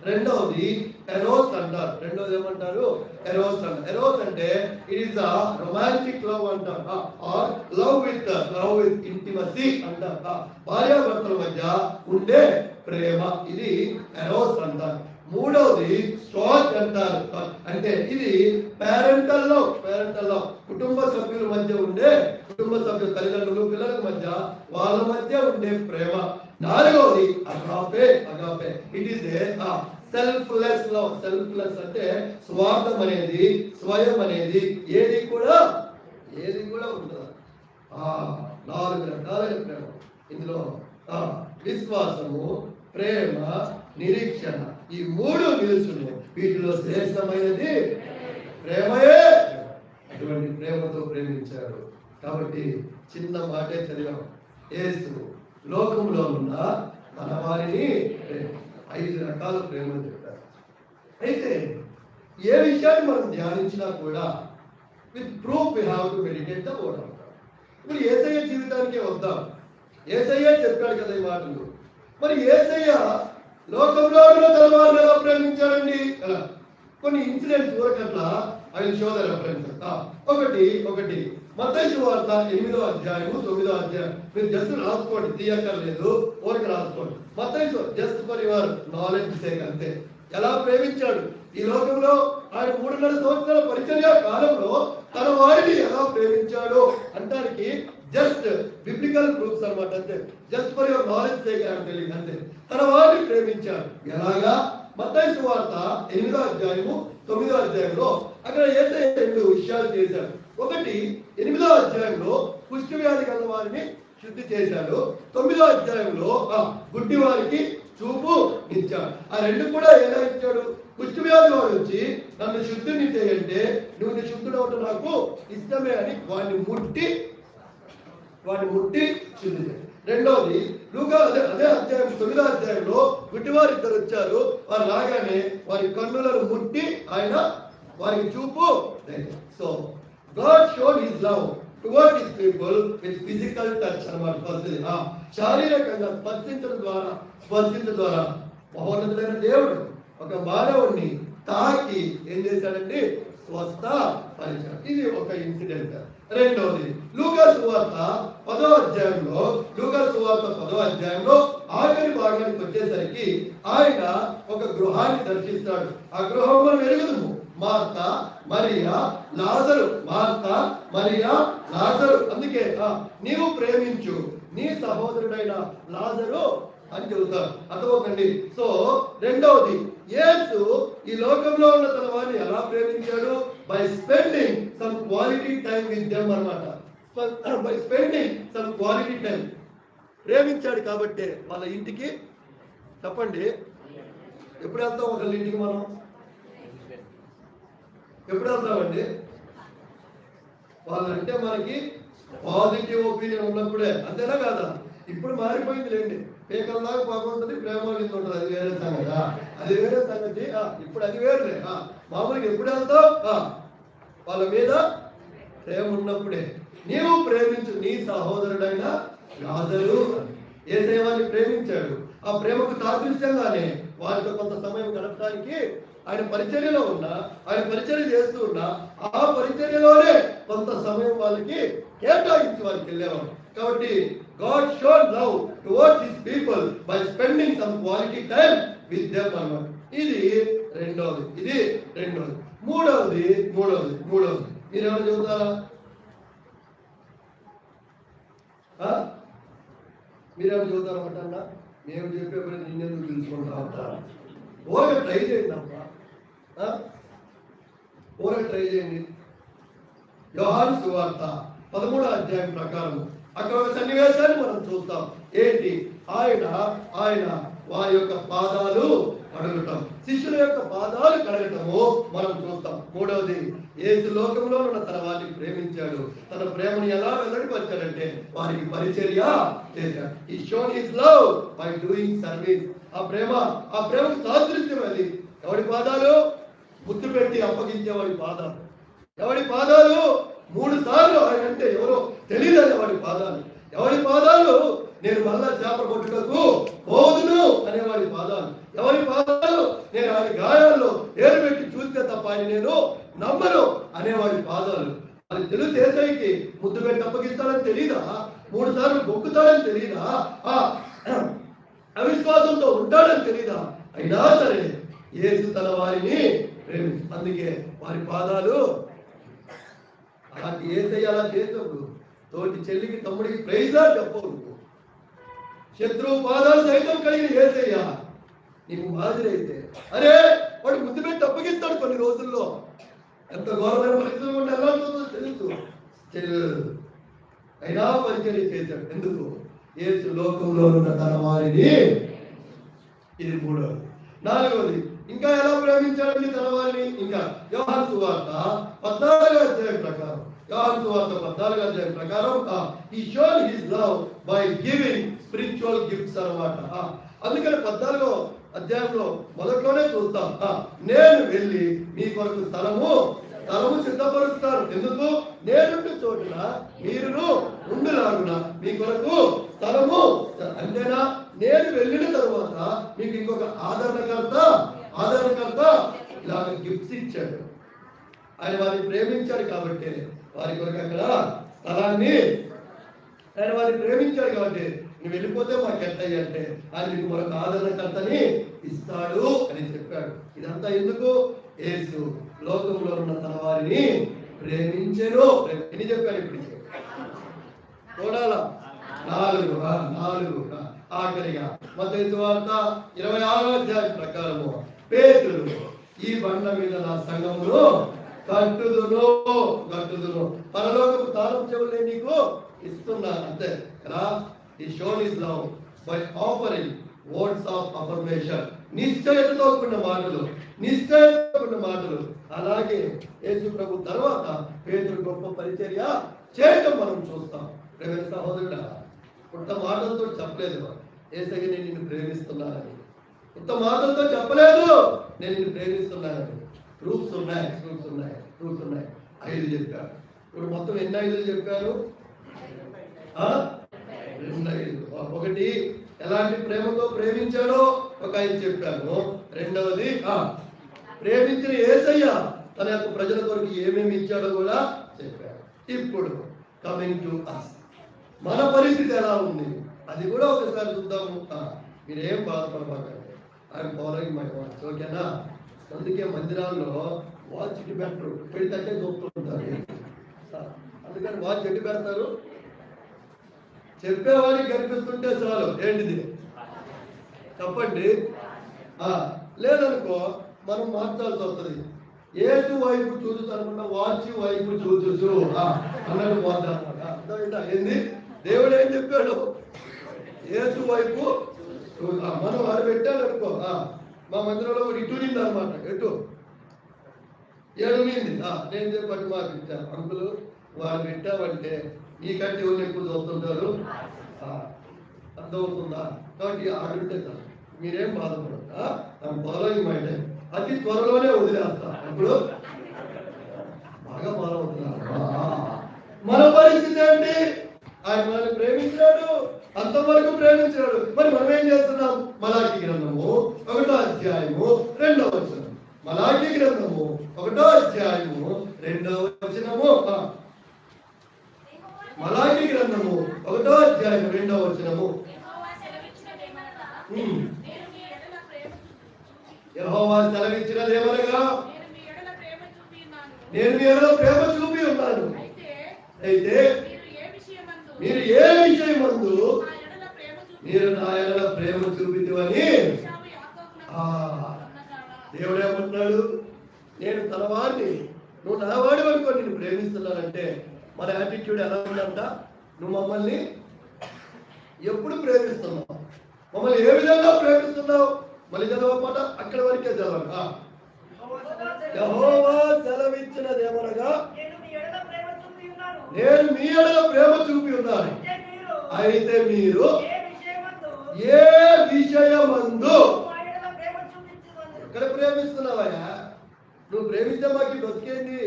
రెండవది ఎరోస్ అంటారు. రెండవది ఏమంటారు? ఎరోస్ అంటారు. ఎరోస్ అంటే it is a romantic love అంటారు, ఆర్ లవ్ విత్ ఇంటిమసీ అంటారు. భార్యాభర్తల మధ్య ఉండే ప్రేమ, ఇది ఎరోస్ అంటారు. మూడవది స్ట్రాక్ అంటారు. అంటే ఇది పేరెంటల్ లవ్, కుటుంబ సభ్యుల మధ్య ఉండే, తల్లిదండ్రులు పిల్లల మధ్య, వాళ్ళ మధ్య ఉండే ప్రేమ. నాలుగవది agape. It is a selfless love. Selfless అంటే స్వార్థం అనేది, స్వయం అనేది ఏది కూడా ఉండదు. 4 రకాలైన ప్రేమ. ఇందులో విశ్వాసము, ప్రేమ, నిరీక్షణ, ఈ 3 నిలుచును. వీటిలో శ్రేష్టమైనది ప్రేమయే. అటువంటి ప్రేమతో ప్రేమించాడు. కాబట్టి చిన్న మాటే చదివాం. యేసు లోకంలో ఉన్న మన వారిని 5 రకాల ప్రేమలు చెప్పారు. అయితే ఏ విషయాన్ని మనం ధ్యానించినా కూడా with proof we have to meditate the word of God. ఇప్పుడు యేసయ్య జీవితానికే వద్దాం. యేసయ్య చెప్పాడు కదా ఈ మాటలు. మరి యేసయ్య లోకంలో తన వారిని ఎలా ప్రేమించాడండి? ఎలా? కొన్ని ఇన్సిడెంట్స్ ఊరకట్లా ఆయన షో ద రెఫరెన్స్. ఒకటి మత్తయి సువార్త 8వ అధ్యాయము 9వ అధ్యాయం. మీరు జస్ట్ రాసుకోండి, తీయక్కర్లేదు, ఊరికి రాసుకోండి. మత్తయి just for your knowledge sake అంతే. ఎలా ప్రేమించాడు ఈ లోకంలో ఆయన 3.5 సంవత్సరాల పరిచర్య కాలంలో తన వారిని ఎలా ప్రేమించాడో అంటానికి జస్ట్ బిబ్లికల్ ప్రూఫ్స్ అన్నమాట. అంతే, just for your knowledge sake తెలియదు అంతే. తన వారిని ప్రేమించాడు ఎలాగా? మత్తయి సువార్త 8వ అధ్యాయము 9వ అధ్యాయంలో అక్కడ యేసయ్య 2 విషయాలు చేశాడు. ఒకటి 8వ అధ్యాయంలో కుష్ఠ వ్యాధి గల వారిని శుద్ధి చేశాడు. 9వ అధ్యాయంలో గుడ్డి వారికి చూపు ఇచ్చాడు. ఆ 2 కూడా ఎలా ఇచ్చాడు? కుష్ఠ వ్యాధి వాడు వచ్చి నన్ను శుద్ధిని చేయంటే నువ్వు నీ శుద్ధుడవటం నాకు ఇష్టమే అని వాడిని ముట్టి శుద్ధి చేయాలి. రెండవది లూకా అదే అధ్యాయం 9వ అధ్యాయంలో గుడ్డివారు 2 వచ్చారు. వారు రాగానే వారి కన్నులను ముట్టి ఆయన వారికి చూపు. So God showed his love towards his people with physical touch అన్నమాట. శారీరకంగా స్పర్శించడం ద్వారా మహోన్నతుడైన దేవుడు ఒక మానవుడిని తాకి ఏం చేశాడండి? స్వస్థపరిచాడు. ఇది ఒక ఇన్సిడెంట్. రెండవది లూకా సువార్త 10వ అధ్యాయంలో ఆఖరి భాగానికి వచ్చేసరికి ఆయన ఒక గృహాన్ని దర్శిస్తాడు. ఆ గృహం మనం ఎరుగుదము. మార్తా మరియా లాజరు. అందుకే నీవు ప్రేమించు నీ సహోదరుడైన లాజరు అని చెబుతారు. అర్థమవుతండి. సో రెండవది యేసు ఈ లోకంలో ఉన్న తన వారిని ఎలా ప్రేమించాడు? By spending some quality time with them అన్నమాట. By spending some quality time ప్రేమించాడు. కాబట్టి వాళ్ళ ఇంటికి చెప్పండి, ఎప్పుడు వెళ్తాం ఒకళ్ళ ఇంటికి? మనం ఎప్పుడు వెళ్తామండి? వాళ్ళంటే మనకి పాజిటివ్ ఒపీనియన్ ఉన్నప్పుడే, అంతేనా కాదా? ఇప్పుడు మారిపోయింది లేండి. పేకల్లాగా పాపం ఉంటుంది, ప్రేమ ఉంటుంది, అది వేరే సంగతి. ఇప్పుడు అది వేరే. మామూలుగా ఎప్పుడు వెళ్తావు? వాళ్ళ మీద ప్రేమ ఉన్నప్పుడే. నీవు ప్రేమించు నీ సహోదరుడైన లాజరు. యేసయ్య వారిని ప్రేమించాడు. ఆ ప్రేమకు సాదృశ్యంగానే వారితో కొంత సమయం గడపడానికి ఆయన పరిచర్యలో ఉన్నా, ఆయన పరిచర్య చేస్తూ ఉన్నా, ఆ పరిచర్యలోనే కొంత సమయం వాళ్ళకి కేటాయించి వాళ్ళకి వెళ్ళేవాడు. కాబట్టి God showed love towards his people people by spending some quality time with them అన్నమాట. ఇది రెండవది. మూడవది మీరేమైనా చెబుతారా? మీరేమైనా చెబుతారన్నమాట అన్న. మేము చెప్పేప్పుడు నిన్నెందుకు తెలుసుకుంటా ఉంటారా? ఓరగా ట్రై చేయండి అమ్మా, ఓరగా ట్రై చేయండి. యోహాను సువార్త 13వ అధ్యాయం ప్రకారం అక్కడ ఒక సన్నివేశాన్ని మనం చూస్తాం. ఏంటి? ఆయన వారి యొక్క పాదాలు కడగటం, శిష్యుల యొక్క పాదాలు కడగటము మనం చూస్తాం. మూడవది, యేసు లోకంలో ఉన్న తన వారిని ప్రేమించాడు. తన ప్రేమను ఎలా వెల్లడిపరిచాడంటే వారికి పరిచర్య చేశాడు. ఈ shown his love by doing service. ఆ ప్రేమకు సాదృశ్యం అది. ఎవడి పాదాలు? ముద్దు పెట్టి అప్పగించేవాడి పాదాలు. ఎవడి పాదాలు? 3 సార్లు ఆయన అంటే ఎవరో తెలియదు వాడి పాదాలు. ఎవరి పాదాలు? నేను మళ్ళా చేప కొట్టుటకు పోదును అనేవాడి పాదాలు. ఎవరి పాదాలు? నేను ఆయన గాయాల్లో ఏరు పెట్టి చూస్తే తప్ప ఆయన నేను నమ్మను అనేవాడి పాదాలు. అది తెలుసు. యేసయ్యకి ముద్దు పెట్టి అప్పగిస్తాడని తెలీదా? 3 సార్లు మొక్కుతాడని తెలీదా? అవిశ్వాసంతో ఉంటాడని తెలీదా? అయినా సరే యేసు తన వారిని ప్రేమించు. అందుకే వారి పాదాలు. అలాంటి యేసయ్య అలా చేసినప్పుడు తోటి చెల్లికి తమ్ముడికి ప్రైజ్లా చెప్పవు. శత్రువు పాదాలు సైతం కలిగిన యేసయ్య నీకు మాదిరి అయితే, అరే వాడు ముద్దు పెట్టి అప్పగిస్తాడు కొన్ని రోజుల్లో. ఎంత ఘోరమైన పరిస్థితులు ఉంటే ఎలా తెలుసు. అయినా పరిచర్య చేశాడు. ఎందుకు? యేసు లోకంలో ఉన్న తన వారిని. ఇది మూడవది. నాలుగవది, ఇంకా ఎలా ప్రేమించాడండి తన వారిని? ఇంకా యోహాను సువార్త 14వ అధ్యాయం ప్రకారం he showed his love by giving spiritual gifts అన్నమాట. అందుకని 14వ అధ్యాయంలో మొదట్లోనే చూస్తాం, నేను వెళ్ళి మీ కొరకు స్థలము సిద్ధపరుస్తాను. ఎందుకు? నేనుండే చోటున మీరును ఉండులాగున మీ కొరకు స్థలము. అంతేనా? నేను వెళ్ళిన తరువాత మీకు ఇంకొక ఆదరణకర్త ఇలాగ గిఫ్ట్స్ ఇచ్చాడు. ఆయన వారిని ప్రేమించాడు కాబట్టి వారి కొరకు అక్కడ స్థలాన్ని ఆయన వారిని ప్రేమించాడు కాబట్టి నువ్వు వెళ్ళిపోతే మాకు ఎట్టయ్య అంటే ఆయన నీకు మరొక ఆదరణకర్తని ఇస్తాడు అని చెప్పాడు. ఇదంతా ఎందుకు? యేసు లోకంలో ఉన్న తన వారిని ప్రేమించెను. ఎన్ని చెప్పాడు ఇప్పుడు? చూడాలా? 4. ఆఖరిగా మత్తయి సువార్త 26వ అధ్యాయం ప్రకారము పేతురు, ఈ బండ మీద నా సంఘమును కట్టుదును. పరలోకపు తాళం చెవులే నీకు ఇస్తున్నా. అంతే కదా. ఈ shown is love by offering words of affirmation. నిశ్చయతతో కూడిన మాటలు. అలాగే యేసు ప్రభు తర్వాత పేతురు గొప్ప పరిచర్య చేయటం మనం చూస్తాం. ప్రేమ సహోదరుడా, పుట్ట మాటలతో చెప్పలేదు యేసయ్య నేను నిన్ను ప్రేమిస్తున్నానని. పుట్ట మాటలతో చెప్పలేదు నేను నిన్ను ప్రేమిస్తున్నానని. ప్రూఫ్స్ ఉన్నాయి. 5 చెప్పారు. ఇప్పుడు మొత్తం ఎన్ని 5 చెప్పారు? 2 5. ఒకటి, ఎలాంటి ప్రేమతో ప్రేమించాడో ఒక 5 చెప్పాను. రెండవది, ప్రేమించిన యేసయ్య తన యొక్క ప్రజల కొరకు ఏమేమి ఇచ్చాడో కూడా చెప్పాడు. ఇప్పుడు కమింగ్ టు అస్, మన పరిస్థితి ఎలా ఉంది అది కూడా ఒకసారి చూద్దాము. మీరేం బాధపడబాకండి. I'm following my watch. ఓకేనా? అందుకే మందిరాల్లో వాచ్ ఎటు పెట్టరు, పెడితే చూపుతుంటారు. అందుకని వాచ్ ఎటు పెడతారు? చెప్పేవాడికి కనిపిస్తుంటే చాలు. ఏంటిది చెప్పండి. లేదనుకో మనం మార్చాల్సి వస్తుంది. యేసు వైపు చూచుతనుకున్న వాచ్ వైపు చూచు అన్నట్టు పోతాం. ఏంది? దేవుడు ఏం చెప్పాడు? యేసు వైపు మనం వాడు పెట్టాడు అనుకో. మా మందిరంలో ఒకటి ఇటు నింది అనమాట. ఎటు 7 నింది. నేను చెప్పండి మాకు ఇచ్చాను అంకులు, వాడు పెట్టామంటే నీకంటే ఎవరు ఎక్కువ చదువుతుంటారు. అర్థమవుతుందా? కాబట్టి ఆడుంటే చాలు, మీరేం బాధపడదు. ఫాలోయింగ్ మై టైం అతి త్వరలోనే వదిలేస్తా. ఇప్పుడు బాగా ఫాలో అవుతున్నారు. మన పరిస్థితి ఏంటి? ఆయన మనల్ని ప్రేమించాడు, అంతవరకు ప్రేమించాడు. మరి మనం ఏం చేస్తున్నాం? మలాకి గ్రంథము 1వ అధ్యాయము 2వ వచనం. మలాకి గ్రంథము 1వ అధ్యాయము 2వ వచనము. మలాకి గ్రంథము 1వ అధ్యాయం 2వ వచనము. యెహోవా సెలవిచ్చినదేమనగా నేను మీ ఎడల ప్రేమ చూపి ఉన్నాను. అయితే మీరు ఏ విషయమందు మీరు నా ఎడల ప్రేమ చూపిద్దువని దేవుడు ఏమంటున్నాడు? నేను తన వాడిని, నువ్వు నా వాడి అనుకో, నేను ప్రేమిస్తున్నానంటే మన యాటిట్యూడ్ ఎలా ఉందంట? నువ్వు మమ్మల్ని ఎప్పుడు ప్రేమిస్తున్నావు, మమ్మల్ని ఏ విధంగా ప్రేమిస్తున్నావు? మళ్ళీ చదవమాట, అక్కడి వరకే చదవండి. యెహోవా సెలవిచ్చినదేమనగా నేను మీ ఎడల ప్రేమ చూపి ఉన్నాను. అయితే మీరు ఏ విషయమందు ఎక్కడ ప్రేమిస్తున్నావయ్యా? నువ్వు ప్రేమిస్తే మాకు బతికేంది?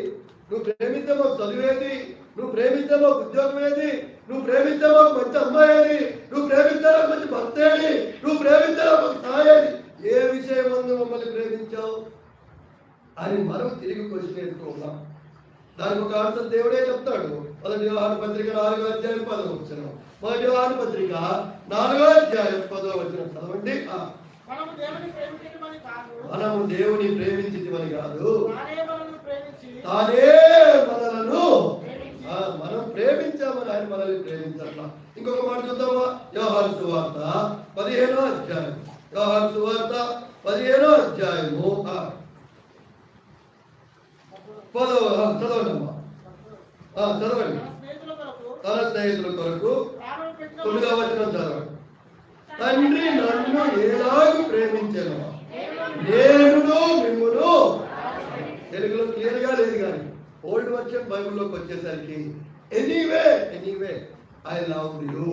నువ్వు ప్రేమిస్తే మాకు చదివేది? నువ్వు ప్రేమిస్తే మాకు ఉద్యోగం ఏది? నువ్వు ప్రేమిస్తే మాకు మంచి అమ్మాయి ఏది? నువ్వు ప్రేమిస్తే నాకు మంచి భర్త ఏది? నువ్వు ప్రేమిస్తే మాకు స్థాయేది? ఏ విషయం ముందు మమ్మల్ని ప్రేమించావు అని మనం తిరిగి క్వశ్చన్ వేసుకున్నాం. దానికి ఒక ఆన్సర్ దేవుడే చెప్తాడు. 1 యోహాను పత్రిక 4వ అధ్యాయం 10వ వచనం. 1 యోహాను పత్రిక 4వ అధ్యాయం 10వ వచనం చదవండి. మనము దేవుని ప్రేమించితిమని కాదు, తానే మనలను మనం ప్రేమించామని ఆయన మనల్ని ప్రేమించాల. ఇంకొక మాట చూద్దామా? యోహాను సువార్త 15వ అధ్యాయం. యోహాను సువార్త 15వ అధ్యాయము 10వ చదవండమ్మా. చదవండి. తన స్నేహితుల కొరకు 9వ వచనం చదవండి. తండ్రి నన్ను ఎలాగూ ప్రేమించాను, నేను మిమ్మును. తెలుగులో క్లియర్ గా లేదు కానీ ఓల్డ్ వర్షన్ బైబిల్లోకి వచ్చేసరికి anyway I love you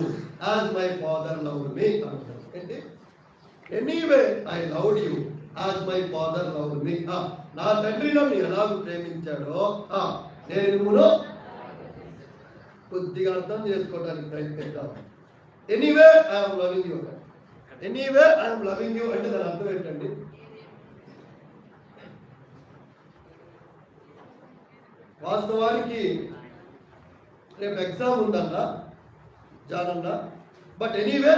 as my father loved మీ అంటారు. ఏంటి? Anyway I loved you as my father loved మీ. నా తండ్రి నన్ను ఎలాగూ ప్రేమించాడో నేను మిమ్మును. కొద్దిగా అర్థం చేసుకోవడానికి ప్రయత్నిద్దాం. Anyway I'm loving you, anyway I'm loving you అంటే దాని అర్థం ఏంటండి? వాస్తవానికి రేపు ఎగ్జామ్ ఉందన్నా జానన్నా, but anyway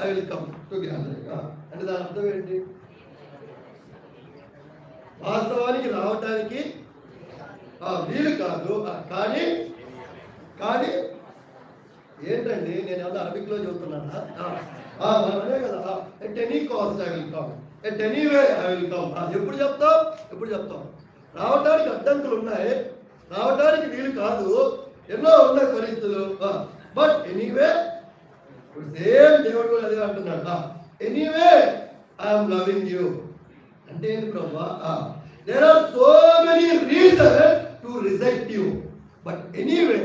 I will come to gathering అంటే దాని అర్థం ఏంటి? వాస్తవానికి రావటానికి వీలు కాదు, కానీ ఏంటండి నేను ఏమన్నా అరబిక్లో చెబుతున్నానా? మనమే కదా, at any cost I will come, at anyway I will come. ఎప్పుడు చెప్తాం? రావడానికి అడ్డంకులు ఉన్నాయి, రావడానికి వీలు కాదు, ఎన్నో ఉన్నాయి పరిస్థితులు. బట్ ఎనీవే సేమ్ దేవుడు కూడా అదే అంటున్నాడు. ఎనీవే ఐఎమ్ లవింగ్ యూ అంటే ఏంటి Prabha? There are so many reasons to reject you, but anyway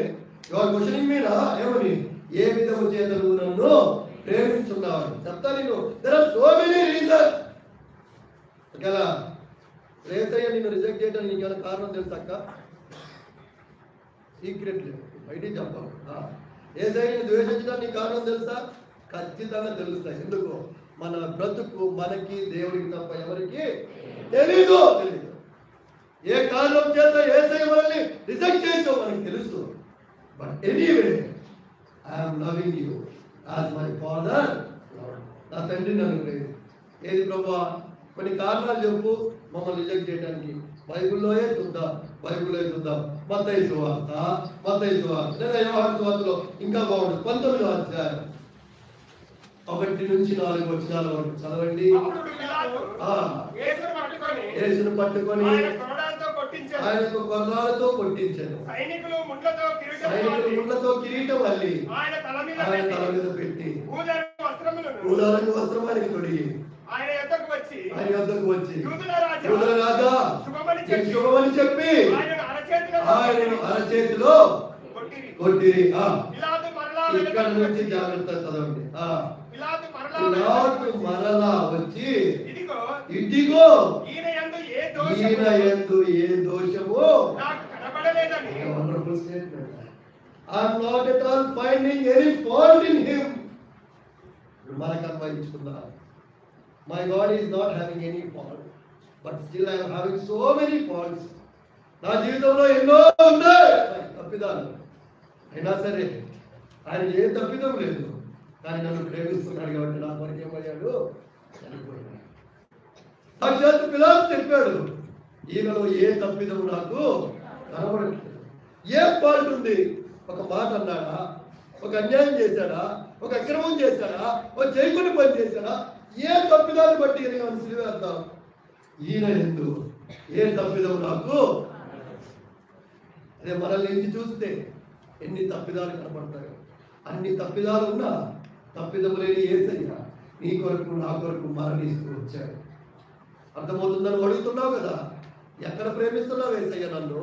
you are questioning me నా ఏమని? ఏ విధము చేత నువ్వు నన్ను ప్రేమించున్నావు చెప్తా నేను. There are so many reasons. ఓకేలా? రేసయ్య నిన్ను రిజెక్ట్ చేయడానికి నీకు ఏమైనా కారణం తెలుసా అక్క? సీక్రెట్ లేదు, బయటికి చెప్పాలి. ఏసయ్య నిన్ను ద్వేషించడానికి నీకు కారణం తెలుసా? ఖచ్చితంగా తెలుస్తాయి. ఎందుకు? మన బ్రతుకు మనకి దేవుడికి తప్ప ఎవరికి తెలీదు. ఏ కారణం చేత ఏసయ్య మనల్ని రిజెక్ట్ చేయొచ్చో మనకి తెలుసు. But anyway I'm loving you as my father. నా తండ్రి నన్ను ప్రేమించాడు. ఏది ప్రభా? కొన్ని కారణాలు చెప్పు మమ్మల్ని రిజెక్ట్ చేయడానికి. బైబిల్లోనే చూద్దాం. మత్తయి సువార్త లేదా యోహాను సువార్తలో ఇంకా బాగుంటుంది. 19వ అధ్యాయం 1 నుంచి 4 వచనాల వరకు చదవండి. యేసును పట్టుకొని ఆయనకు కొరడాలతో కొట్టించారు. సైనికులు ముళ్ళతో కిరీటం అల్లి ఆయన తల మీద పెట్టి ఊదారంగు వస్త్రం ఆయనకు తొడిగి ఆయన యొద్దకు వచ్చి యూదుల రాజా శుభమని చెప్పి ఆయన అరచేతిలో కొట్టిరి. ఇక్కడ నుంచి జాగ్రత్త చదవండి. పిలాతు మరలా వచ్చి ఇదిగో ఈయన యందు ఏ దోషము wonderful statement. I'm not at all finding any fault in him. మనకు అన్వయించుకుందాం. My God is not having any fault, but still I am having so many faults. నా జీవితంలో ఎన్నో ఉన్నాయి తప్పిదాలు, అయినా సరే ఆయన ఏ తప్పిదం లేదు. కానీ నన్ను ప్రేమిస్తున్నాడు కాబట్టి నా కొరకు ఏమయ్యాడు, చనిపోయాడు. సాక్షాత్ పిలాతు చెప్పాడు, ఈయనలో ఏ తప్పిదము నాకు కనబడట్లేదు. ఏ ఫాల్ట్ ఉంది? ఒక మాట అన్నాడా, ఒక అన్యాయం చేశాడా, ఒక అక్రమం చేశాడా, ఒక చేయకుని పని చేశాడా? ఏ తప్పిదాన్ని బట్టి ఈయన సిలివేద్దాం? ఈయన ఎందు ఏ తప్పిదం నాకు? అదే మనల్ని నుంచి చూస్తే ఎన్ని తప్పిదాలు కనపడతాయో. అన్ని తప్పిదాలు ఉన్నా తప్పిదం లేని యేసయ్య నీ కొరకు నా కొరకు మరణిస్తూ వచ్చాడు. అర్థమవుతుందని అడుగుతున్నావు కదా, ఎక్కడ ప్రేమిస్తున్నావు యేసయ్య నన్ను?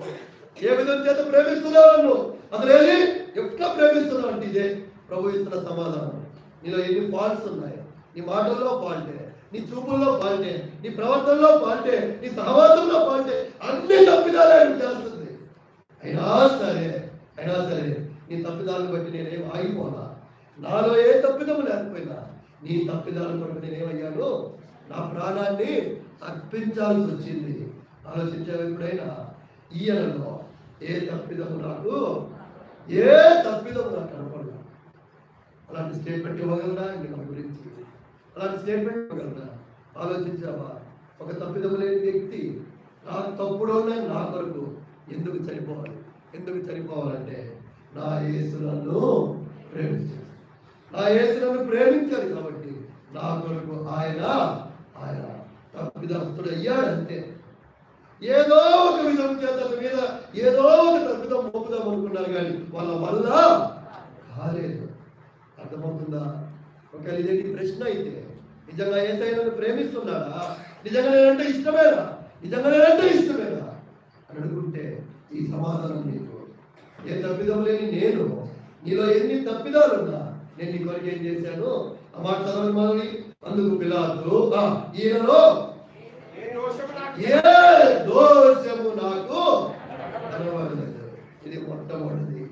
ఏ విధం చేత ప్రేమిస్తున్నావు నన్ను? అసలు ఏది ఎట్లా ప్రేమిస్తున్నావు అంటే ఇదే ప్రభు ఇస్తున్న సమాధానం. నీలో ఎన్ని ఫాల్ట్స్ ఉన్నాయి? నీ మాటల్లో ఫాల్టే, నీ చూపుల్లో ఫాల్టే, నీ ప్రవర్తనలో ఫాల్టే, నీ సహవాసంలో ఫాల్టే, అన్ని తప్పిదాలే చేస్తుంది. అయినా సరే నీ తప్పిదాలను బట్టి నేనేం ఆగిపోనా? నాలో ఏ తప్పిదము లేకపోయినా నీ తప్పిదాలను బట్టి నేనేమయ్యాను? నా ప్రాణాన్ని అర్పించాల్సి వచ్చింది. ఆలోచించావు ఎప్పుడైనా? ఈయనలో ఏ తప్పిదము నాకు కనపడదు. అలాంటి స్టేట్మెంట్ ఇవ్వగలరా? నా గురించి అలాంటి స్టేట్మెంట్ ఇవ్వగలరా? ఆలోచించావా? ఒక తప్పిదము లేని వ్యక్తి నా తప్పుడునే నా కొరకు ఎందుకు చనిపోవాలంటే నా యేసు నన్ను ప్రేమించాడు. నా యేసు నన్ను ప్రేమించాడు కాబట్టి నా కొరకు ఆయన తప్పిదస్తుడు అయ్యాడంతే. ఏదో ఒక విధం చేత మీద ఏదో ఒక తప్పిదం మోపుదాం అనుకున్నారు కానీ వాళ్ళ వల్ల కాలేదు. అర్థమవుతుందా? ఒకవేళ ఇదేంటి ప్రశ్న అయితే, నిజంగా యేసయ్య నన్ను ప్రేమిస్తున్నాడా? నిజంగా నేనంటే ఇష్టమేనా అని అనుకుంటే ఈ సమాధానం నీకు. ఏ తప్పిదం లేని నేను, నీలో ఎన్ని తప్పిదాలున్నా నేను నీ కొరకు ఏం చేశాను? ఆ మాట చదవని మనవి. అందుకు పిలాతు, ఈయనలో ఏ దోషము నాకు కనబడలేదు. ఇది మొట్టమొదటిది.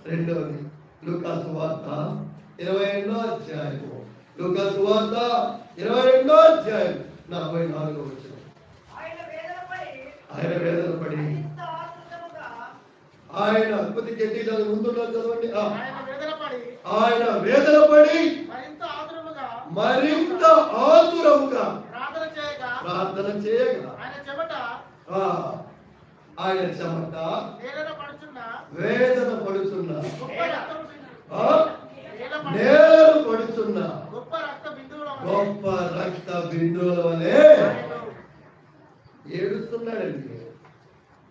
రెండవది లూకా సువార్త 22వ అధ్యాయము. లూకా సువార్త 22వ అధ్యాయం 44వ వచనం. ఆయన వేదనపడి ఆయన కొద్ది గట్టిగా ముందులో చదవండి. ఆయన వేదనపడి మరింత ఆతురముగా ప్రార్థన చేయగా ఆయన చెమట వేదన పడుచున్న నేలను పడుచున్న గొప్ప రక్త బిందువుల వలె ఏడుస్తున్నాడండి.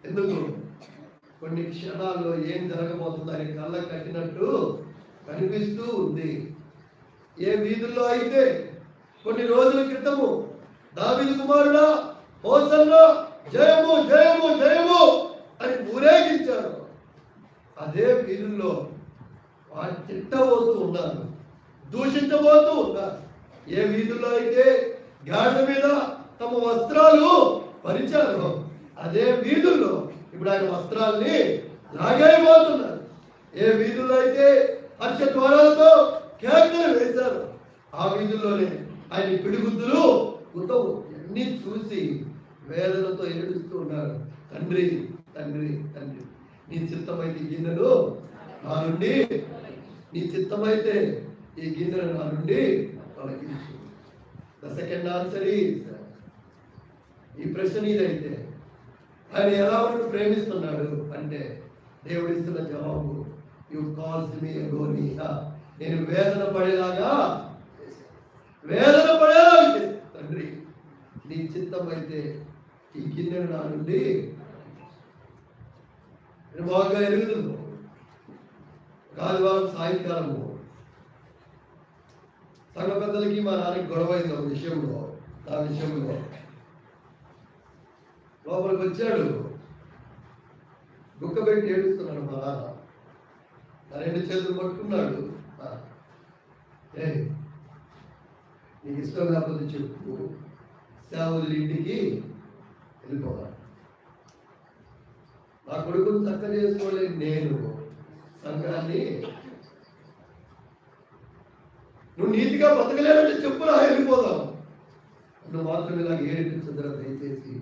ఎందుకు? కొన్ని క్షణాల్లో ఏం జరగబోతుందని కళ్ళ కట్టినట్టు కనిపిస్తూ ఉంది. ఏ వీధుల్లో అయితే కొన్ని రోజుల క్రితము దావీదు కుమారుడా హోసన్నా జయము జయము జయము అని ఊరేగించారు, అదే వీధుల్లో వాళ్ళు తిట్టబోతూ ఉన్నారు, దూషించబోతూ ఉన్నారు. ఏ వీధుల్లో అయితే గాడిద మీద తమ వస్త్రాలు పరిచారు, అదే వీధుల్లో ఇప్పుడు ఆయన వస్త్రాల్ని లాగైపోతున్నారు. ఏ వీధుల్లో అయితే హర్షధ్వారాలతో కేకలు వేశారు, ఆ వీధుల్లోనే ఆయన పిడిగుద్దులు గుద్దవు అన్ని చూసి వేదనతో ఏడుస్తూ ఉన్నారు. తండ్రి తండ్రి తండ్రి, నీ చిత్తమైతే ఈ గిన్నెను నా నుండి, నీ చిత్తమైతే ఈ గిన్నెను నా నుండి తొలగించు. ద సెకండ్ ఆన్సర్ ఈజ్, ఈ ప్రశ్న ఇదైతే ఆయన ఎలా ఉంటూ ప్రేమిస్తున్నాడు అంటే దేవుడు ఇస్తున్న జవాబు, యు కాల్స్ మీ అగోనియా, నేను వేదన పడేలాగా తండ్రి నీ చిత్తం అయితే ఈ గిన్నెను నా నుండి. నేను బాగా ఎరుగుతుంది. ఆదివారం సాయంకాలము సంఘ పెద్దలకి మా నాన్నకి గొడవ అయింది ఒక విషయంలో. నా విషయంలో లోపలికి వచ్చాడు, గుక్క పెట్టి ఏడుస్తున్నాడు మా నాన్న. నా రెండు చేతులు పట్టుకున్నాడు, నీకు ఇష్టం లేకపోతే చెప్పు, సేవలు ఇంటికి వెళ్ళిపోవాలి. నా కొడుకుని చక్క చేసుకోలేదు నేను, సంఘాన్ని నువ్వు నీతిగా బతకలేదంటే చెప్పురా వెళ్ళిపోదాం. నువ్వు మాత్రం ఇలాగ ఏడిపించదురా దయచేసి,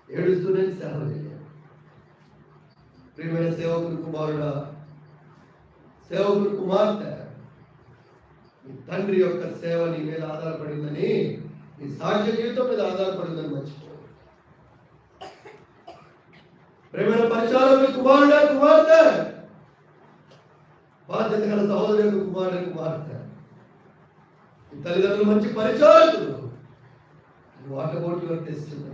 ఏడుస్తూనే సేవ చేయాలి. ప్రియమైన సేవకుని కుమారుడా, సేవకుని కుమార్తె, నీ తండ్రి యొక్క సేవ నీ మీద ఆధారపడిందని, నీ సాక్ష్య జీవితం మీద ఆధారపడిందని మర్చిపో. ప్రేమైన పరిచారకులు, కుమారుడే కుమార్తె, బాధ్యత గల సహోదరుడు కుమారుడే కుమార్తె, తల్లిదండ్రులు మంచి పరిచారకులు, వాటబోట్లు తెస్తుంది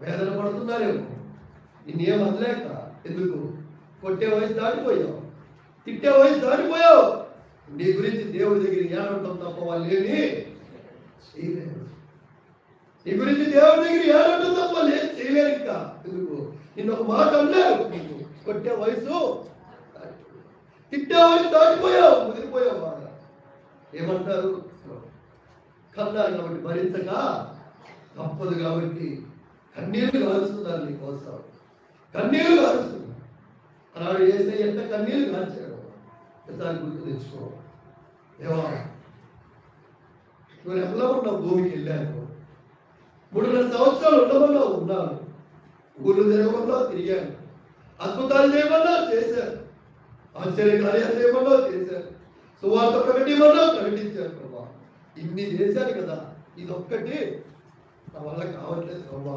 వేదన పడుతున్నారేమో. నిన్నేం అనలేక, ఎందుకు కొట్టే వయసు దాటిపోయావు, తిట్టే వయసు దాటిపోయావు. నీ గురించి దేవుడి దగ్గర ఏమంటాం తప్ప వాళ్ళు ఏమి చేయలేరు. నీ గురించి దేవుడి దగ్గర ఏమంటాం తప్ప వాళ్ళు ఏం చేయలేరు. ఇంకా ఎందుకు నిన్న ఒక మాట అనలేరు. కొట్టే వయసు, తిట్టే వయసు దాటిపోయావు, ముదిరిపోయావు. బాగా ఏమంటారు, కన్నారు కాబట్టి భరించక తప్పదు కాబట్టి కన్నీళ్లు కారుస్తున్నారు నీ కోసం, కన్నీళ్లు కారుస్తున్నారు. అలాడు చేస్తే ఎంత కన్నీళ్లు కాల్చాడు ఒకసారి గుర్తు తెచ్చుకో. ఏవా నువ్వు ఎలా ఉన్నావు? భూమికి వెళ్ళాను, 3.5 సంవత్సరాలు ఉండమన్నావు, ఉన్నాను. ఊళ్ళు తిరగమన్నా తిరిగాను, అద్భుతాలు చేయమన్నా చేశారు, ఆశ్చర్య కార్యాలు చేయమన్నా చేశారు, సువార్త ప్రకటిమన్నా ప్రకటించారు. ప్రభా ఇన్ని చేశాను కదా, ఇదొక్కటి నా వల్ల కావట్లేదు ప్రభా.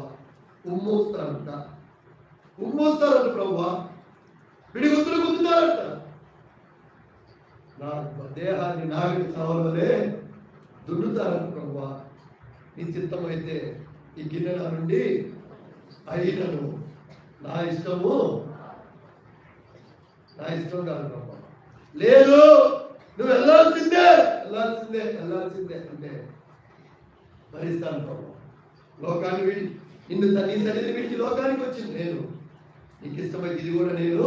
ఉమ్మోస్తారంట ప్రభా, పిడిగుత్తులు గుద్దుతారంట. నా దేహాన్ని నాగడి కావాలనే దున్నుతారంట ప్రభా. నీ చిత్తమైతే ఈ గిన్నెల నుండి అయినను నా ఇష్టం కాదు ప్రభా. లేదు నువ్వు వెళ్ళాల్సిందే అంటే భరిస్తాను ప్రభా. లోకాన్ని విడి నిన్ను నీ సన్నిధిని విడిచి లోకానికి వచ్చింది నేను, నీకు ఇష్టమైతే ఇది కూడా నేను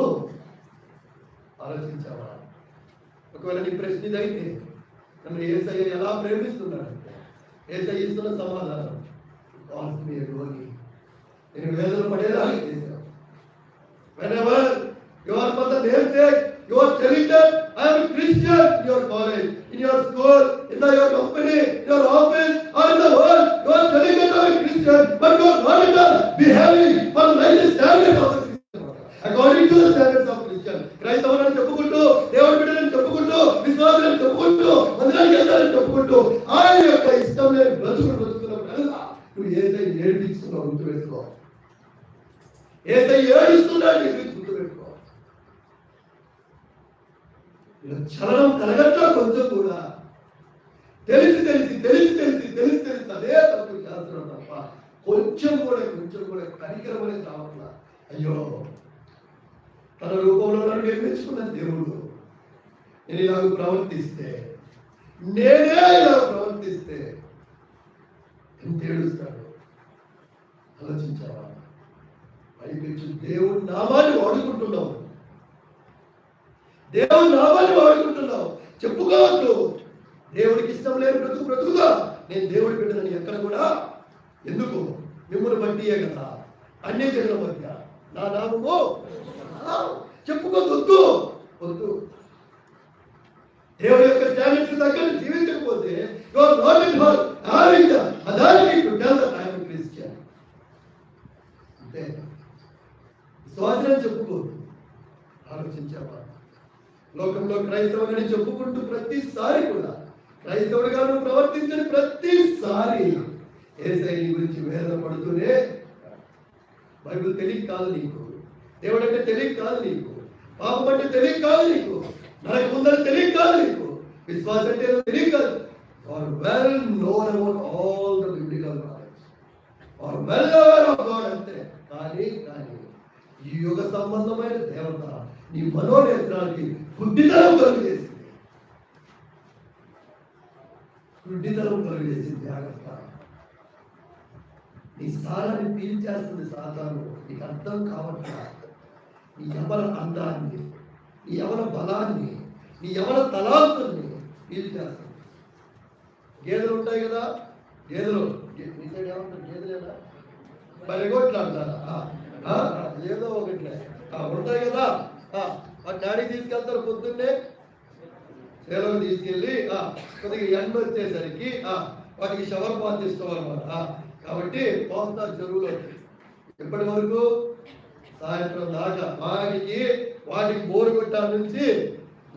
ఆలోచించావా? ఒకవేళ నీ ప్రశ్న ఇదైతే నన్ను యేసయ్య ఎలా ప్రేమిస్తున్నాడంటే, యేసయ్య ఇస్తున్న సమాధానం రోగి నేను వేదన పడేలాగా చేశాను. Whenever your mother namesake, you are telling them, I am a Christian in your college, in your school, in your company, in your office, or in the world. You are telling them I am a Christian, but you are not at all behaving for the standards of the Christian. According to the standards of Christian. క్రైస్తవులను చెప్పుకుంటూ, దేవుడి బిడ్డలను చెప్పుకుంటూ, విశ్వాసాలను చెప్పుకుంటూ, మందిరానికి వెళ్తారని చెప్పుకుంటూ, ఆయన యొక్క ఇష్టం లేని బ్రతుకుతున్నప్పుడు నువ్వు ఏదైనా ఏడిపిస్తున్నావు గుర్తుపెట్టుకో. ఏదైనా ఏడుస్తున్నాడు గుర్తుపెట్టుకో. చలనం కలగట్లా కొంచెం కూడా తెలిసి అదే తప్పు చేస్తున్నాం తప్ప కొంచెం కూడా కనికరం అనేది రావట్లా. అయ్యో తన రూపంలో నన్ను నిర్మించుకున్న దేవుడు నేను ఇలాగ ప్రవర్తిస్తే ఎంత ఏడుస్తాడు ఆలోచించావా? పైపెచ్చు దేవుడి నామాన్ని వాడుకుంటున్నావు, చెప్పుకోవద్దు. దేవుడికి ఇష్టం లేని బ్రతుకుగా నేను దేవుడి బిడ్డని ఎక్కడ కూడా, ఎందుకు మిమ్మల్ని బట్టియే కదా అన్ని జనుల మధ్య నా నామము చెప్పుకోవద్దు. వద్దు. దేవుడి యొక్క స్టాండర్డ్స్ తగ్గట్టు జీవించకపోతే అంటే స్వాతంత్రం చెప్పుకోవద్దు. ఆలోచించావా? లోకంలో క్రైస్తవుని చెప్పుకుంటూ ప్రతిసారి కూడా క్రైస్తవుడిగా నువ్వు ప్రవర్తించిన ప్రతిసారి యేసయ్య గురించి వేదన పడుతూనే, బైబిల్ తెలియక కాదు నీకు, దేవుడు అంటే తెలియక కాదు నీకు, పాపం అంటే తెలియక కాదు నీకు, నరక ముందని తెలియక కాదు నీకు, విశ్వాసం అంటే తెలియక కాదు. Are well known about all the biblical knowledge, are well aware of God అంతే. కానీ ఈ యుగ సంబంధమైన దేవత నీ మనోనేత్రానికి గుడ్డితనం కలుగజేసింది. జాగ్రత్త. నీ స్థానాన్ని పీల్చేస్తుంది సాతాను. నీకు అర్థం కావట్లా. నీ యవన అందాన్ని, నీ యవన బలాన్ని, నీ యవన తలాంతుల్ని పీల్చేస్తుంది. గేదెలు ఉంటాయి కదా, గేదెలు మీ సైడ్ ఏమంటారు? గేదెలేనా బరిగొట్లు అంటారా? ఏదో ఒకట్లే ఉంటాయి కదా. డాడీకి తీసుకెళ్తారు, పొద్దున్నే సేలకు తీసుకెళ్ళి కొద్దిగా ఎండ వచ్చేసరికి వాటికి షవర్ బాత్ తీసుకోవాలన్నమాట. కాబట్టి పోస్తారు చెరువులో. ఎప్పటి వరకు? సాయంత్రం దాకా. వాటికి బోరు కొట్టాల నుంచి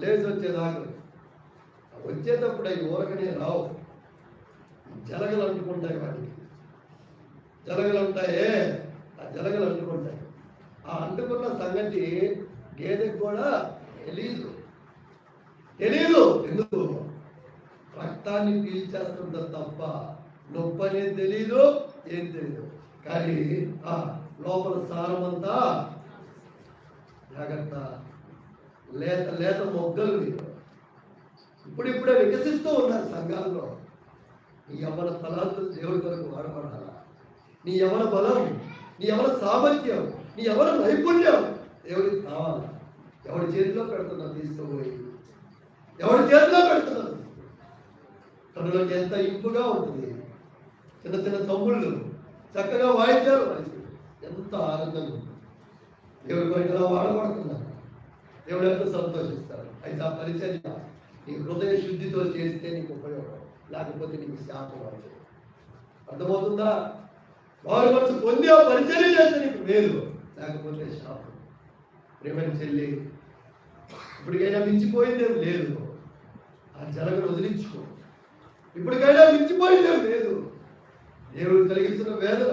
లేచి వచ్చేదాకా. వచ్చేటప్పుడు అవి ఊరకనే రావు, జలగలు అంటుకుంటాయి. వాటికి జలగలు ఉంటాయే, ఆ జలగలు అంటుకుంటాయి. ఆ అంటుకున్న సంగతి గేదెకి కూడా తెలీదు. ఎందుకు? రక్తాన్ని పీల్చేస్తుందా తప్ప నొప్పి అనేది తెలీదు, ఏం తెలీదు. కానీ ఆ లోపల సారమంతా జాగ్రత్త. లేత లేత మొగ్గలు ఇప్పుడిప్పుడే వికసిస్తూ ఉన్నారు సంఘాల్లో. నీ యవ్వన ఫలాలు దేవుడి కొరకు వాడబడాలా. నీ యవ్వన బలం, నీ యవ్వన సామర్థ్యం, నీ యవ్వన నైపుణ్యం దేవుడికి కావాలా. ఎవడి చేతిలో పెడుతున్నావు తీసుకోబోయి, ఎవడి చేతిలో పెడుతున్నావు. కనులకి ఎంత ఇంపుగా ఉంటుంది. చిన్న చిన్న తమ్ముళ్ళు చక్కగా వాయిద్యాలు ఎంత ఆనందంగా ఉంటుంది. దేవుడి కొరకు ఎలా వాడబడుతున్నారు, దేవుడు ఎంతో సంతోషిస్తారు. అయితే ఆ పరిచర్య నీ హృదయ శుద్ధితో చేస్తే నీకు ఉపయోగం, లేకపోతే నీకు శాపం అవుతుంది. అర్థమవుతుందా? వారు మనసు పొంది ఆ పరిచర్య చేస్తే నీకు మేలు, లేకపోతే శాపం. ప్రేమని చెల్లి, ఇప్పటికైనా మించిపోయిందేం లేదు. ఆ జలగను వదిలించుకో. ఇప్పటికైనా మించిపోయిందేం లేదు. దేవుడు కలిగిస్తున్న వేదన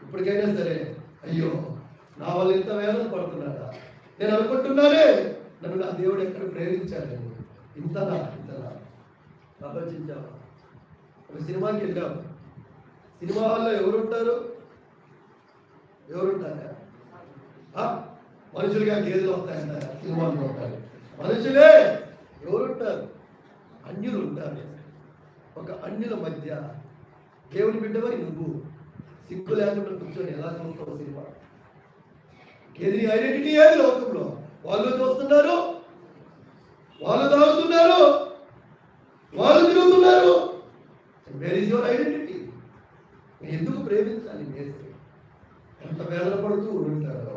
ఇప్పటికైనా సరే, అయ్యో నా వల్ల ఇంత వేదన పడుతున్నాడా, నేను అనుకుంటున్నానే నన్ను నా దేవుడు ఎక్కడ ప్రేమించాలని. ఇంతలా ఆలోచించావా? ఒక సినిమాకి వెళ్ళాము. సినిమా హాల్లో ఎవరుంటారా? మనుషులుగా గేదెలు వస్తాయంటారా? సినిమాల్లో ఉంటారు మనుషులే. ఎవరుంటారు? అన్యులు ఉంటారు. ఒక అన్యుల మధ్య దేవుని బిడ్డవై నువ్వు సిగ్గు లేకుండా కూర్చొని ఎలా చూస్తావు సినిమా? ఏది ఐడెంటిటీ ఏది లోకంలో? వాళ్ళు చూస్తున్నారు, వాళ్ళు తాగుతున్నారు, వాళ్ళు తిరుగుతున్నారు. Where is your identity? ఎందుకు ప్రేమించాలి? ఎంత వేదన పడుతూ ఉంటారు.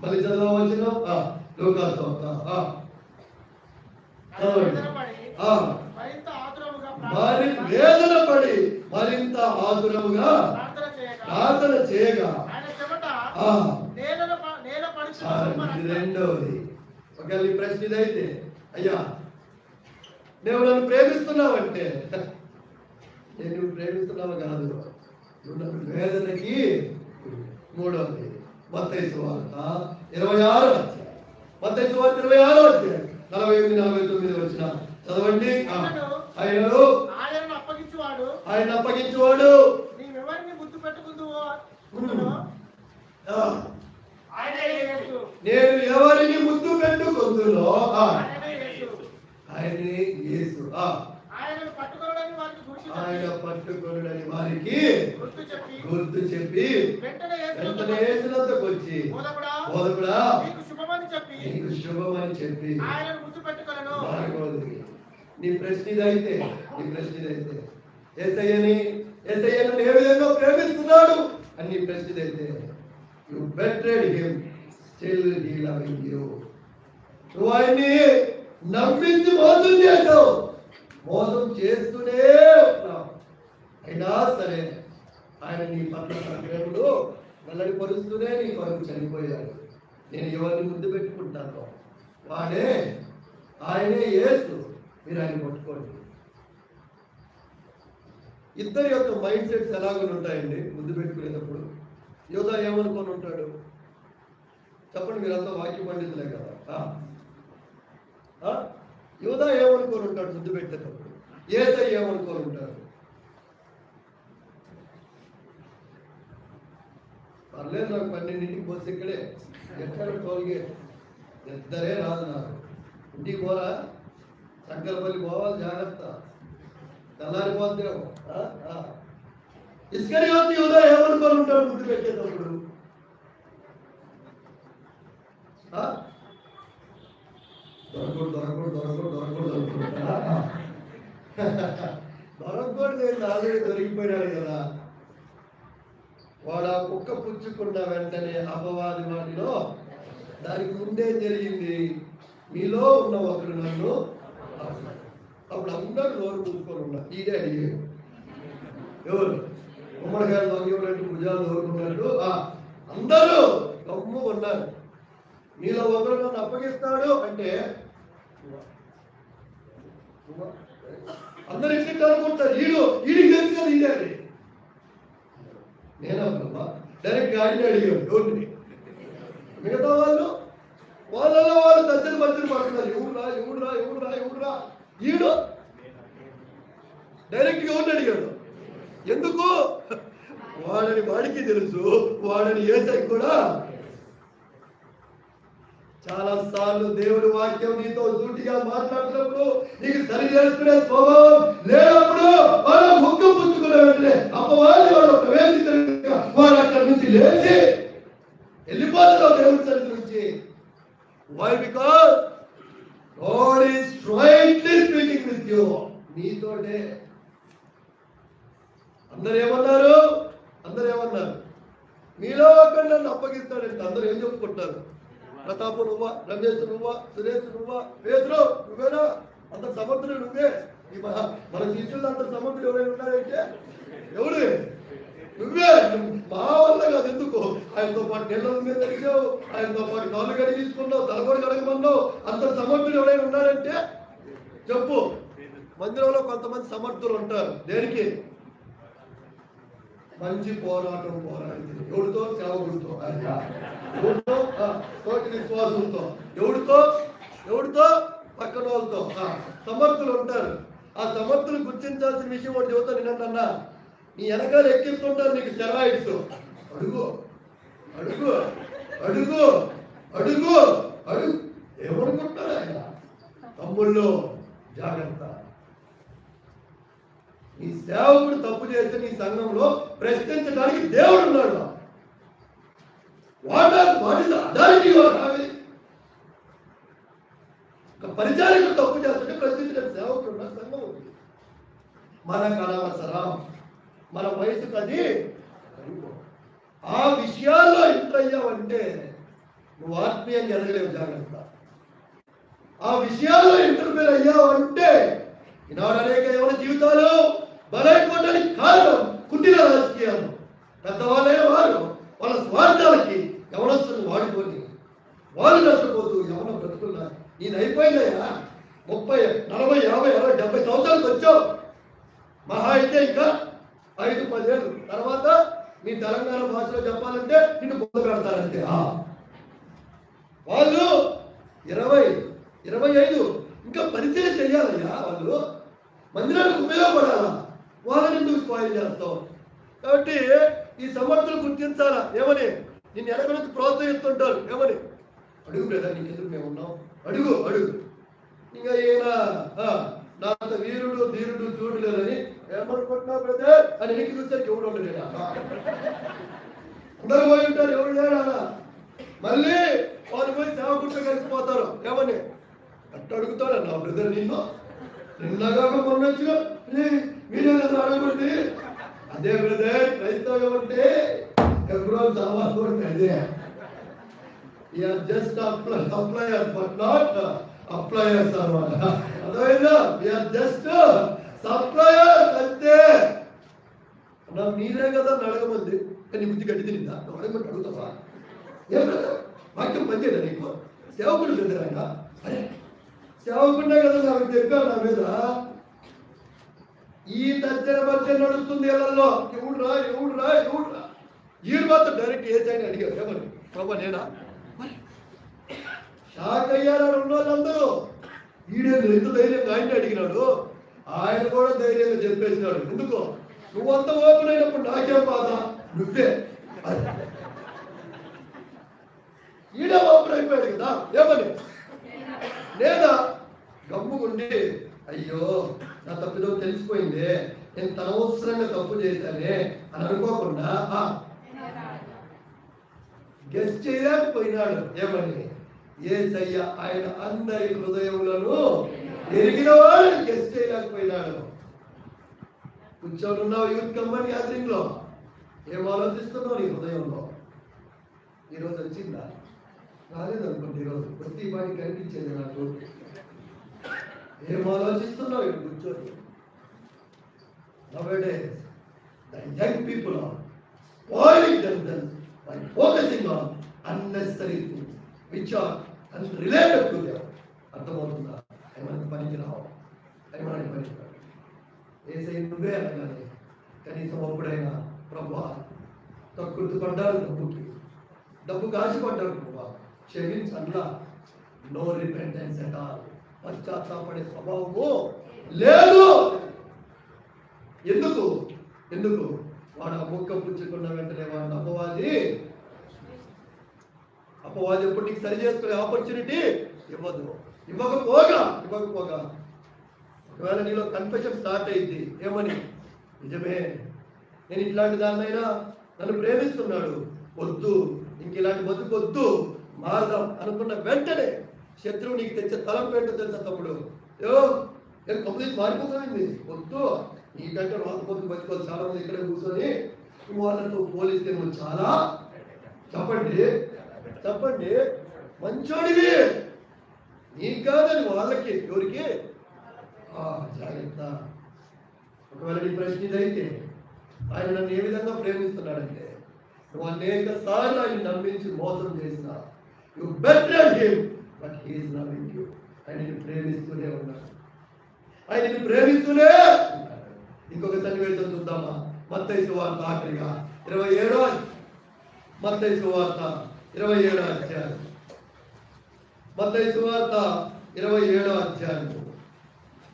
మళ్ళీ చదవచ్చిన వేదన పడి మరింత ఆతురముగా ప్రార్థన చేయగా. రెండవది, ఒకవేళ ఈ ప్రశ్న ఇదైతే, అయ్యా నువ్వు నన్ను ప్రేమిస్తున్నావంటే, నేను నువ్వు ప్రేమిస్తున్నావు కాదు, నువ్వు నన్ను వేదనకి. మూడవది మత్తయి సువార్త 26వ అధ్యాయం, మత్తయి సువార్త 26వ అధ్యాయం 48-49 వచ్చిన చదవండి. ఆయనను అప్పగించువాడు నీవెవరిని ముద్దు పెట్టుకుందువో నేను ఎవరిని ముద్దు పెట్టుకుందునో ఆయనే యేసు. ఆయన పట్టుకొనుడని వారికి గుర్తు చెప్పి వెంటనే యేసునొద్దకు వచ్చి, బోధకుడా నీకు శుభమని చెప్పి నీ ప్రశ్న ఇదైతే యేసయ్యను ఏ విధంగా ప్రేమిస్తున్నాడు అని నీ ప్రశ్న ఇదైతే, you betrayed him, still he loving you. నువ్వు ఆయన్ని నమ్మించి మోసం చేసావు, మోసం చేస్తూనే ఉన్నావు. అయినా సరే ఆయన నీ పట్ల ప్రేమలో వెల్లడి పరుస్తూనే నీ కొరకు చనిపోయాడు. నేను ఎవరిని ముద్దు పెట్టుకుంటాను వాడే, ఆయనే యేసు. మీరు ఆయన పట్టుకోండి. ఇద్దరి యొక్క మైండ్ సెట్స్ ఎలాగో ఉంటాయండి ముద్దు పెట్టుకునేటప్పుడు. యోధా ఏమనుకొని ఉంటాడు చెప్పండి, మీరంతా వాక్య పండితులే కదా. యోధా ఏమనుకొని ఉంటాడు ముద్దు పెట్టేటప్పుడు? యేసయ్య ఏమనుకొని ఉంటాడు? పర్లేదు, నాకు 12ంటికి బస్సు ఇక్కడే, ఎక్కడ టోల్గేట్ ఇద్దరే రాదు నాకు. ఇంటికి పోరా, సంకల్పల్లి పోవాలి, జాగ్రత్త, తెల్లారిపోద్దేమో. ఇస్కరియోతు యూదా ఏమనుకొని ఉంటాడు ముద్దు పెట్టేటప్పుడు? దొరకకూడదు, ఆల్రెడీ దొరికిపోయినాడు కదా. వాడు ఆ కుక్క పుచ్చుకున్న వెంటనే అపవాది వాటిలో దానికి ముందే జరిగింది, మీలో ఉన్న ఒకరు నన్ను. అప్పుడు అందరూ నోరు పూసుకొని ఉన్నారు. ఈడే అడిగాడు, ఎవరు గుమ్మడికాయలు దొంగ భుజాలు దొరుకున్నట్టు అందరూ గమ్ము ఉన్నారు. మీలో ఒకరు నన్ను అప్పగిస్తాడు అంటే అందరు ఎట్లా అనుకుంటారు, ఈడికి తెలుసు కదా ఇదే అని. నేనా డైరెక్ట్ గాడిని అడిగాడు ఎవరిని. మిగతా వాళ్ళలో వాళ్ళు దచ్చలు మధ్యలు పడుతున్నారు. ఎవడురా ఈడు డైరెక్ట్ ఎవరిని అడిగాడు. ఎందుకు? వాడికి తెలుసు, వాడని ఏసై కూడా. చాలా సార్లు దేవుడి వాక్యం నీతో సూటిగా మాట్లాడుతున్నప్పుడు నీకు సరి చేసుకునే స్వభావం లేనప్పుడు వాళ్ళ ముక్కు పుచ్చుకునే వెంటనే అపవాది ప్రవేశించ వాడు అక్కడి నుంచి లేచి వెళ్ళిపోతారు దేవుడి సరి నుంచి. Why? Because God is straightly speaking with you. నీతోటే. అందరు ఏమన్నారు? మీలో ఒకటి నన్ను అప్పగిస్తాడంటే అందరూ ఏం చెప్పుకుంటారు? ప్రతాపు నువ్వా, రమేష్ నువ్వా, సురేష్ నువ్వా, పేతురు నువ్వేనా? అంత సమర్థుడు నువ్వే. మన శిష్యులు అంత సమర్థులు ఎవరైనా ఉన్నారంటే ఎవరు? నువ్వే. మా వల్ల కాదు. ఎందుకు? ఆయనతో పాటు నెలల మీద తెలిసావు, ఆయనతో పాటు కాళ్ళు కడిగించుకున్నావు, తలకొడి కడగమన్నావు. అంత సమర్థులు ఎవరైనా ఉన్నారంటే చెప్పు. మందిరంలో కొంతమంది సమర్థులు ఉంటారు. దేనికి? మంచి పోరాటం పోరాడింది. ఎవరితో? సేవకుడితో. ఎవరితో? తోటి విశ్వాసంతో. ఎవరితో? పక్కన వాళ్ళతో. సమర్థులు ఉంటారు. ఆ సమర్థులు గుర్తించాల్సిన విషయం ఒకటి చెబుతాను. నిన్నన్నా నీ వెనకాల ఎక్కిస్తుంటారు నీకు స్టెరాయిడ్స్. అడుగు ఏమనుకుంటారు ఆయన? తమ్ముళ్ళు జాగ్రత్త. నీ సేవకుడు తప్పు చేస్తే నీ సంఘంలో ప్రశ్నించడానికి దేవుడు ఉన్నాడు. పరిచారికుడు తప్పు చేస్తుంటే ప్రశ్నించిన సేవకుడు ఉన్నాడు. సంఘం ఉంది. మనకు అనవసరం. మన వయసుకు అది. ఆ విషయాల్లో ఎంటర్ అయ్యావంటే నువ్వు ఆత్మీయంగా ఎదగలేవు. జాగ్రత్త. ఆ విషయాల్లో ఇంటర్ఫేర్ అయ్యావంటే ఈనాడు అనేక ఎవరి జీవితాలు బలైపోవడానికి కారణం కుట్టిన రాజకీయాలు. పెద్దవాళ్ళైన వారు వాళ్ళ స్వార్థాలకి యవనస్తులను వాడుకొని వాళ్ళు నష్టపోతూ యవన బ్రతుకున్నారు. నేను అయిపోయిందయ్యా 30, 40, 50, 60, 70 సంవత్సరాలకు వచ్చావు. మహా అయితే ఇంకా 5-10 ఏళ్ళు తర్వాత మీ తెలంగాణ భాషలో చెప్పాలంటే నిన్ను పొందు పెడతారంటే. వాళ్ళు 20, 25 ఇంకా పరిచయం చేయాలయ్యా. వాళ్ళు మందిరానికి ఉపయోగపడాలా. వాళ్ళని ఎందుకు స్పాయిల్ చేస్తావు? కాబట్టి ఈ సమర్థులు గుర్తించాలా. ఏమని? నిన్ను వెనక నుంచి ప్రోత్సహిస్తుంటారు. ఏమని? అడుగు బ్రదర్, నీకెందుకు మేము ఉన్నాం, అడుగు. ఇంకా ఈయన నాతో వీరుడు ధీరుడు చూడలేదని ఏమనుకుంటున్నావు బ్రదర్ అని వెనక్కి చూసరికి ఎవడు ఉండలేదా? అందరూ పోయి ఉంటారు. ఎవరు లేడా? మళ్ళీ వాళ్ళు పోయి సేవకుడితో కలిసిపోతారు. ఏమని? అట్ట అడుగుతాడు నా బ్రదర్. నిన్నగా మొన్నచ్చుగా మీరే కదా అడగండి. అదే బ్రదర్, క్రైస్తవం అంటే ఎబ్రోన్ సామాన్ అదే. జస్ట్ సప్లయర్స్ బట్ నాట్ అప్లయర్స్ అన్నమాట. అర్థమైందా? జస్ట్ సప్లయర్స్ అంతే. అన్నా మీరే కదా అడగమంది. కానీ బుద్ధి గడ్డి తిందా? అడగమంటే అడుగుతావా? ఏం బ్రదర్ వాక్యం పనిచేయదా నీకు? సేవకుడు బ్రదర్ ఆయన. అరే సేవకుండే కదా నాకు చెప్పారు నా మీద. ఈ తచ్చన మధ్య నడుస్తుంది ఇళ్లలో. ఎవడురా ఈడు మాత్రం డైరెక్ట్ ఏ సైడ్ అడిగారు. ఏమని? ప్రభా నేనా? షాక్ అయ్యారు ఉన్న వాళ్ళందరూ. ఈడే ఎంత ధైర్యంగా ఆయన అడిగినాడు. ఆయన కూడా ధైర్యంగా చెప్పేసినాడు. ఎందుకో? నువ్వంత ఓపెన్ అయినప్పుడు నాకేం బాధ? నువ్వే ఈడే ఓపెన్ అయిపోయాడు కదా. ఏమని? లేదా గమ్ముకుండి అయ్యో నా తప్పుదో తెలిసిపోయింది, నేను తనవసరంగా తప్పు చేశానే అని అనుకోకుండా గెస్ట్ చేయలేకపోయినాడు. ఏమని? యేసయ్య ఆయన అందరి హృదయములను ఎరిగిన వాడు గెస్ట్ చేయలేకపోయినాడు. కూర్చొని ఉన్నావు యూత్ కంపెనీ గ్యాదరింగ్ లో. ఏం ఆలోచిస్తున్నావు నీ హృదయంలో? ఈరోజు వచ్చిందా? రాలేదనుకోండి. ఈరోజు ప్రతి వాడికి కనిపించేది నాకు. ఏం ఆలోచిస్తున్నావు ఇక్కడ కూర్చొని? Nowadays, the young people are spoiling themselves by focusing on unnecessary things which are unrelated to them. అర్థమవుతుందా? పనికిరావు అని మనకి పనికిరావు. ఏసై నువ్వే అనగానే కనీసం అప్పుడైనా ప్రభువా గుర్తుపడ్డారు, డబ్బుకి ఆశపడ్డారు, ప్రభువా క్షమించట్లా. నో రిపెంటెన్స్ అట్ ఆల్, పశ్చాత్తాపడే స్వభావము లేదు. ఎందుకు ఎందుకు వాడు ఆ మొక్క పుచ్చుకున్న వెంటనే వాడు అపవాది ఎప్పుడు నీకు సరి చేసుకునే ఆపర్చునిటీ ఇవ్వకపోగా ఒకవేళ నీలో కన్ఫెషన్ స్టార్ట్ అయింది ఏమని, నిజమే నేను ఇట్లాంటి దాన్నైనా నన్ను ప్రేమిస్తున్నాడు, వద్దు ఇంక ఇలాంటి బతుకొద్దు, మారదాం అనుకున్న వెంటనే శత్రువు నీకు తెచ్చే తలంపు ఏంటో తెలుసా తమ్ముడు, నేను కంప్లీట్ మారిపోతుంది, వద్దు నీకంటే రాత బతుకు బతుకోవాలి. చాలా మంది ఇక్కడే కూర్చొని వాళ్ళతో పోలిస్తే నువ్వు చాలా చెప్పండి మంచోడివి, నీకు కాదని వాళ్ళకి ఎవరికి జాగ్రత్త. ఒకవేళ నీ ప్రశ్న ఇదైతే ఆయన నన్ను ఏ విధంగా ప్రేమిస్తున్నాడంటే, నువ్వు అనేక సార్లు ఆయన నమ్మించి మోసం చేసిన, you betrayed him but he is loving you. ఆయన నిన్ను ప్రేమిస్తూనే ఉన్నాడు, ఆయన నిన్ను ప్రేమిస్తూనే ఉన్నాడు. ఇంకొక సన్నివేశం చూద్దామా? మత్తయి సువార్త ఆఖరిగా 27వ మత్తయి సువార్త 27వ అధ్యాయం, మత్తయి సువార్త 27వ అధ్యాయం,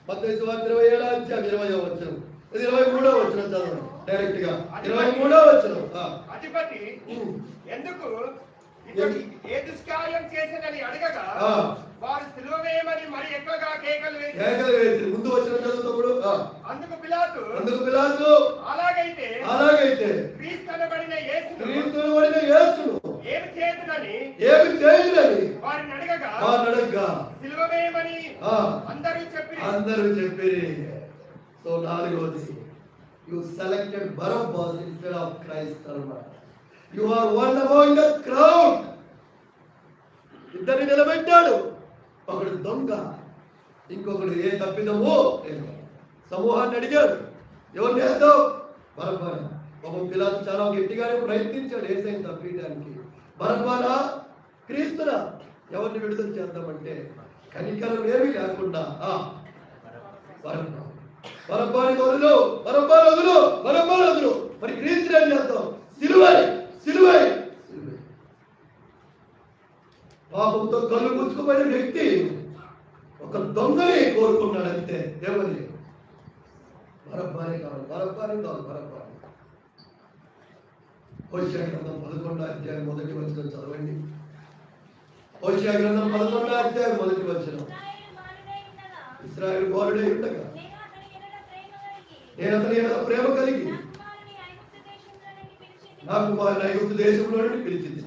మత్తయి సువార్త 27వ అధ్యాయం 20వ వచనం, 23వ వచనం చదవండి డైరెక్ట్ గా. 23వ వచనం, అధిపతి ఎందుకు ఏ దుష్కార్యం చేసేదని అడగగా వారు సిలువ వేయమని మరి ఎక్కువగా కేకలు వేసి ముందు వచ్చిన చదువుతప్పుడు అందుకు పిలాతు అలాగైతే క్రీస్తు అనబడిన యేసును ఏమి చేయుదునని వారిని అడగగా సిలువ వేయమని అందరూ చెప్పిరి. సో నాలుగోది, you selected Barabbas instead of Christ అన్నమాట. You are one among the crowd. ఇద్దరిని నిలబెట్టాడు, ఒకడు దొంగ, ఇంకొకడు ఏ తప్పిదము. సమూహాన్ని అడిగాడు, ఎవరిని వేద్దాం? బరబ్బాని. ఒక పిల్లలు చాలా గట్టిగానే ప్రయత్నించాడు యేసయ్యని తప్పించడానికి. బరబ్బానా క్రీస్తునా ఎవరిని విడుదల చేద్దామంటే కనికరం ఏమీ లేకుండా బరబ్బాని వదులు, మరి క్రీస్తుని ఏం చేద్దాం? సిలువై. పాపంతో కళ్ళు మూసుకుపోయిన వ్యక్తి ఒక దొంగని కోరుకున్నాడు అంతే. ఏమని? బరబ్బాని కావాలి. హోషేయ గ్రంథం 11వ అధ్యాయం 1వ వచనం చదవండి. హోషేయ గ్రంథం 11వ అధ్యాయం 1వ వచనం. ఇశ్రాయేలు బాలుడై ఉండగా నేను అతని ఎడల ప్రేమ కలిగి నా కుమారుని ఐగుప్తు దేశంలో నుండి పిలిచింది,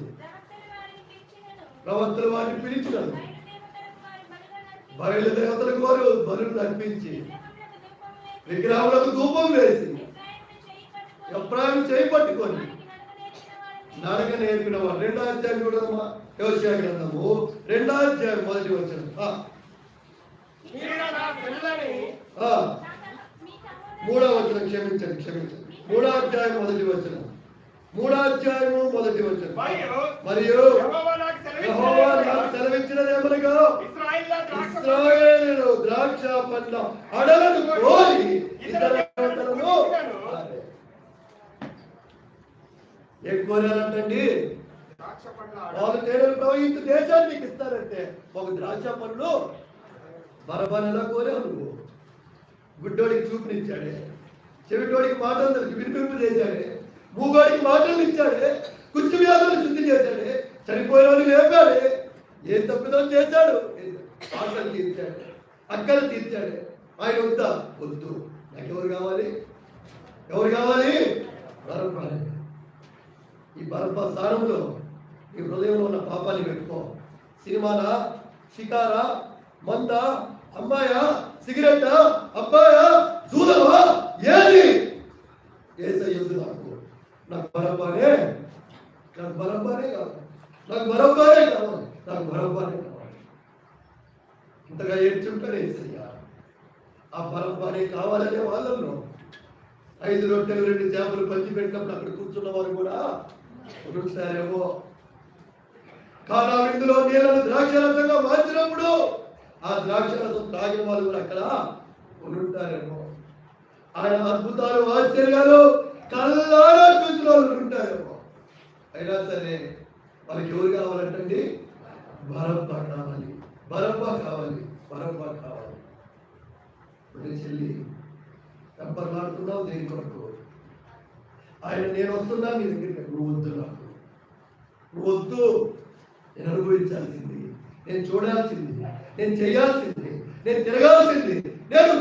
ప్రవక్తలు వారిని పిలిచినారు, బయలు దేవతలకు వారు బలులు అర్పించి విగ్రహములకు ధూపం వేసి ఎఫ్రాయిము చేయి పట్టుకొని నడక నేర్పిన వారు. 2వ అధ్యాయం చూడమ్మా, హోషేయ గ్రంథము 2వ అధ్యాయం 1వ వచనం. 3వ వచనం క్షమించండి 3వ అధ్యాయం 1వ వచనం. 3వ అధ్యాయము 1వ వచనం. మరియు యెహోవా నాకు సెలవిచ్చినదేమనగా ఇశ్రాయేలు ద్రాక్ష పండ్ల అడలను కోరి ఇతర దేవతలను ఏం కోరారంటండి? వాళ్ళు తేనెలు ప్రవహించు దేశాన్ని నీకు ఇస్తారంటే ఒక ద్రాక్ష పండ్లు. బరబ్బాని ఎలా కోరావు నువ్వు? గుడ్డోడికి చూపునిచ్చాడే, చెవిటోడికి మాటలు వినిపింపు చేశాడే, మూగోడికి మాటలు ఇచ్చాడే, కుచ్చు వ్యాధులు శుద్ధి చేశాడే, చనిపోయిన వాళ్ళు లేపాడే, ఏం తప్పిదం చేశాడు? ఆటలు తీర్చాడు, అక్కలు తీర్చాడు. ఆయన వద్దు నాకు ఎవరు కావాలి? బరబ్బాని. ఈ బరబ్బా స్థానంలో ఈ హృదయంలో ఉన్న పాపాన్ని పెట్టుకో. సినిమానా, షికారా, మందా, అమ్మాయా, సిగరెట్టా, అబ్బాయా, జూదమా, ఏది? యేసయ్య వద్దు నాకు బరబ్బానే కావాలి. ఇంతగా ఏడ్చుంటాడు యేసయ్య. ఆ బరబ్బానే కావాలనే వాళ్ళలో 5 రొట్టెలు 2 చేపలు పంచి పెట్టినప్పుడు అక్కడ కూర్చున్న వారు కూడా వృక్షారేమో. కానా విందులో నీళ్ళను ద్రాక్షరసంగా మార్చినప్పుడు ఆ ద్రాక్షరసం త్రాగిన వాళ్ళు కూడా అక్కడ ఉంటారేమో. ఆయన అద్భుతాలు ఆశ్చర్యాలు కళ్ళారా చూసిన వాళ్ళు ఉంటారేమో. అయినా సరే వాళ్ళకి ఎవరు కావాలంటండి? బరబ్బా కావాలి, బరబ్బా కావాలి, బరబ్బా కావాలి. మరి చెల్లి ఎంపర్లాడుతున్నావు దేని కొరకు? ఆయన నేను వస్తున్నా నీ దగ్గరికి, నువ్వు వద్దు, నాకు నువ్వు వద్దు. నేను అనుభవించాల్సింది, నేను చూడాల్సింది, నేను చేయాల్సింది, నేను తిరగాల్సింది, నేను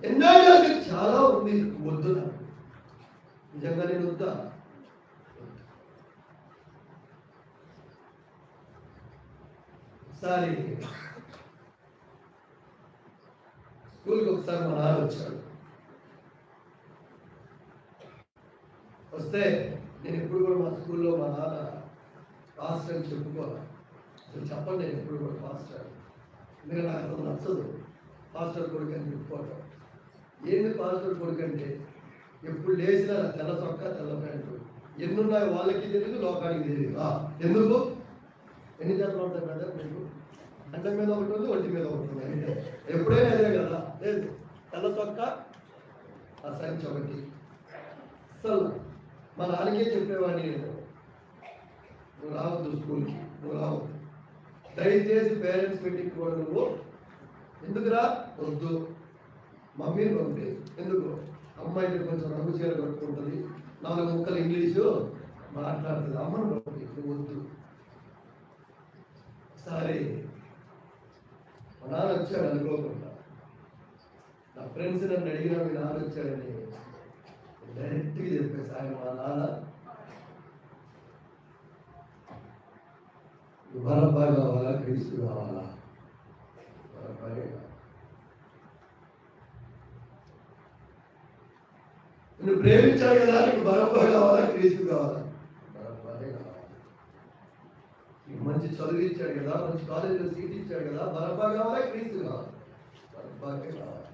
ఎంజాయ్ చేయాల్సింది చాలా ఉంది. వద్దు నాకు. నిజంగా నేను వద్దా? ఒకసారి స్కూల్కి ఒకసారి మా నాన్న వచ్చాడు. వస్తే నేను ఎప్పుడు కూడా మా స్కూల్లో మా నాన్న పాస్టర్ అని చెప్పుకోవాలి. అసలు చెప్పండి, నేను ఎప్పుడు కూడా పాస్టర్, ఎందుకంటే నాకు అసలు నచ్చదు పాస్టర్ కొడుకు అని చెప్పుకోవటం. ఏంది పాస్టర్ కొడుకు అంటే ఎప్పుడు లేచినా తెల్ల చొక్కా తెల్ల ప్యాంటు, ఎన్నున్నాయో వాళ్ళకి తెలియదు, లోకానికి తెలియదు. ఎందుకు? ఎన్ని జతలు ఉంటాయి కదా మీకు? అండ మీద ఒకటి ఉంది, ఒంటి మీద ఒకటి ఉంది. ఎప్పుడైనా అదే కదా. లేదు, తెల్ల చొక్కా, ఆ సంచి ఒకటి. అసలు మా నాన్నకే చెప్పేవాడిని నేను, నువ్వు రావద్దు స్కూల్కి, నువ్వు రావద్దు, దయచేసి పేరెంట్స్ మీటింగ్ కూడా నువ్వు ఎందుకురా? వద్దు. మమ్మీని పంపి. ఎందుకు? అమ్మాయి కొంచెం రంగు చీర కట్టుకుంటుంది, 4 ముక్కలు ఇంగ్లీషు మాట్లాడుతుంది, అమ్మను పంపి, నువ్వు వద్దు. సరే మా నాన్న వచ్చాడు అనుకోకుండా. నా ఫ్రెండ్స్ నన్ను అడిగినా మీ నాన్న వచ్చాడని డైరెక్ట్గా చెప్పేసి, ఆయన మా నాన్న బరబ్బా కావాలా, క్రీస్తు కావాలా? బరబ్బాయే కావాలి. నువ్వు ప్రేమించాడు కదా, నీకు బరబ్బా కావాలా, క్రీస్తు కావాలా? బరబ్బాయే కావాలి. నీకు మంచి చదువు ఇచ్చాడు కదా, మంచి కాలేజీలో సీట్ ఇచ్చాడు కదా, బరబ్బా కావాలా, క్రీస్తు కావాలి? బరబ్బాయే కావాలి.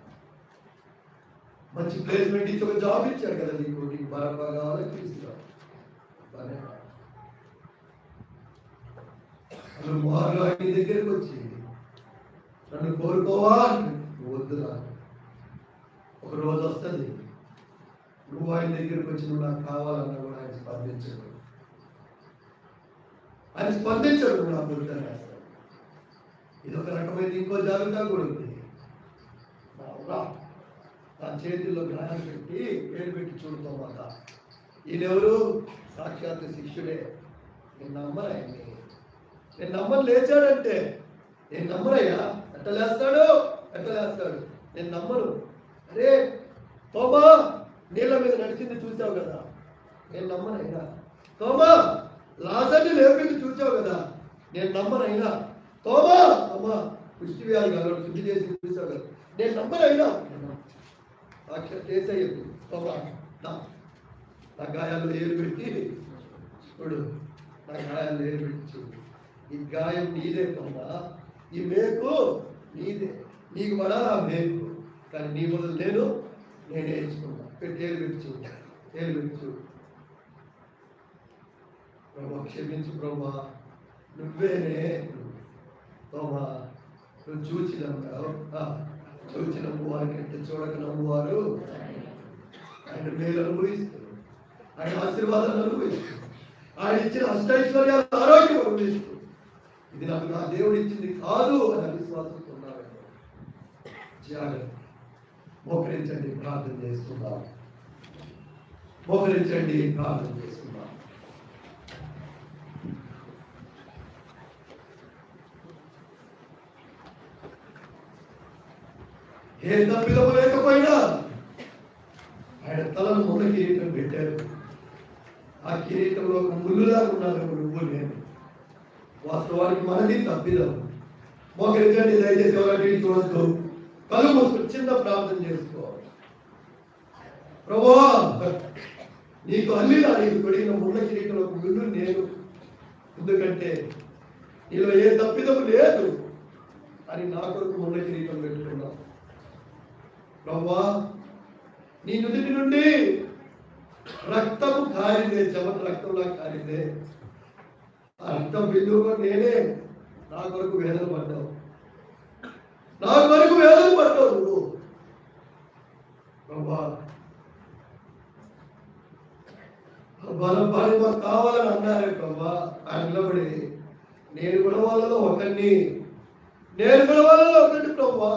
మంచి ప్లేస్మెంట్ ఇచ్చి ఒక జాబ్ ఇచ్చాడు కదా నీకు, నీకు బరబ్బా కావాలా, క్రీస్తు కావాలి? బరబ్బా కావాలి. నువ్వు మారు ఆయన దగ్గరికి వచ్చి నన్ను కోరుకోవా, నువ్వు వద్దు. ఒక రోజు వస్తుంది నువ్వు ఆయన దగ్గరికి వచ్చి నువ్వు నాకు కావాలన్నా కూడా ఆయన స్పందించడు. ఆయన స్పందించడు, నువ్వు నాకు వద్దని వేస్తాడు. ఇది ఒక రకమైన ఇంకో జాగ్రత్త కూడా ఉంది. నా చేతుల్లో గ్రహం పెట్టి పేరు పెట్టి చూడతాం మాట. ఈయనెవరు? సాక్షాత్ శిష్యుడే. నేను నమ్మను ఆయన్ని. నేను నమ్మను. లేచాడంటే నేను నమ్మనయ్యా. ఎట్లా లేస్తాడు, ఎట్లా లేస్తాడు? నేను నమ్మను. అరే తోమా, నీళ్ళ మీద నడిచింది చూసావు కదా, నేను నమ్మనైనా. తోమా, లాజర్ని లేపింది చూసావు కదా, నేను నమ్మనైనా. తోమా అమ్మా, పుష్టి వ్యాధి కాదు శుద్ధి చేసి చూసావు కదా, నేను నమ్మనైనా. సాక్షాత్ చేసేయద్దు. తోమా, నా గాయాలు ఏరు పెట్టి చూడు, నా గాయాలు ఏరు పెట్టి చూడు. ఈ గాయం నీదే తోమా, ఈ మేకు నీదే, నీకు పడాలా మేకు, కానీ నీ మొదలు నేనే ఇచ్చుకున్నా. ఏలు పెట్టి చూడు, ఏలు పెట్టి చూడు. ప్రభా క్షమించు ప్రభా, నువ్వేనే. తోమా, నువ్వు చూచి నమ్మావు. చూచి నమ్మువారి కంటే చూడక నమ్మువారు ఆయన మేలు అనుభవిస్తారు, ఆయన ఆశీర్వాదాలు అనుభవిస్తారు, ఆయన ఇచ్చిన అష్టైశ్వర్యాలు ఆరోగ్యం అనుభవిస్తారు. ఇది నాకు నా దేవుడు ఇచ్చింది కాదు అని అవిశ్వాసంతో ఉన్నారు. జాగ్రత్త. మోకరించండి, ప్రార్థన చేస్తున్నాం. మోకరించండి, ప్రార్థన చేస్తున్నాం. ఏ తప్పిదము లేకపోయినా ఆయన తలను మొన్న కిరీటం పెట్టారు. ఆ కిరీటంలో ఒక ముళ్ళులాగా ఉన్నారు నువ్వు నేను. వాస్తవానికి మనది తప్పిదం. మోకరించండి, దయచేసి ఎవరైనా చూడద్దు. కళ్ళు మూసుకొని చిన్న ప్రార్థన చేసుకోవాలి. ప్రభువా, నీకు అల్లిలా నీకు తొడిగిన ముళ్ళ కిరీటంలో ఒక ముళ్ళు నేను, ఎందుకంటే నీలో ఏ తప్పిదము లేదు అని నా కొరకు ముళ్ళ కిరీటం పెట్టుకున్నావు. ప్రభువా, నీ నుదిటి నుండి రక్తము కారిందే, చెమట రక్తంలా కారిందే. ఆ రక్తం బిందువుగా నేనే నా కొరకు వేదన పడ్డావు. నా కొరకు వేదన పడ్డావు నువ్వు ప్రభా. బలపాలి మాకు కావాలని అన్నారే ప్రభా. ఆయన నిలబడి నేను కూడా వాళ్ళలో ఒకరిని ప్రభా.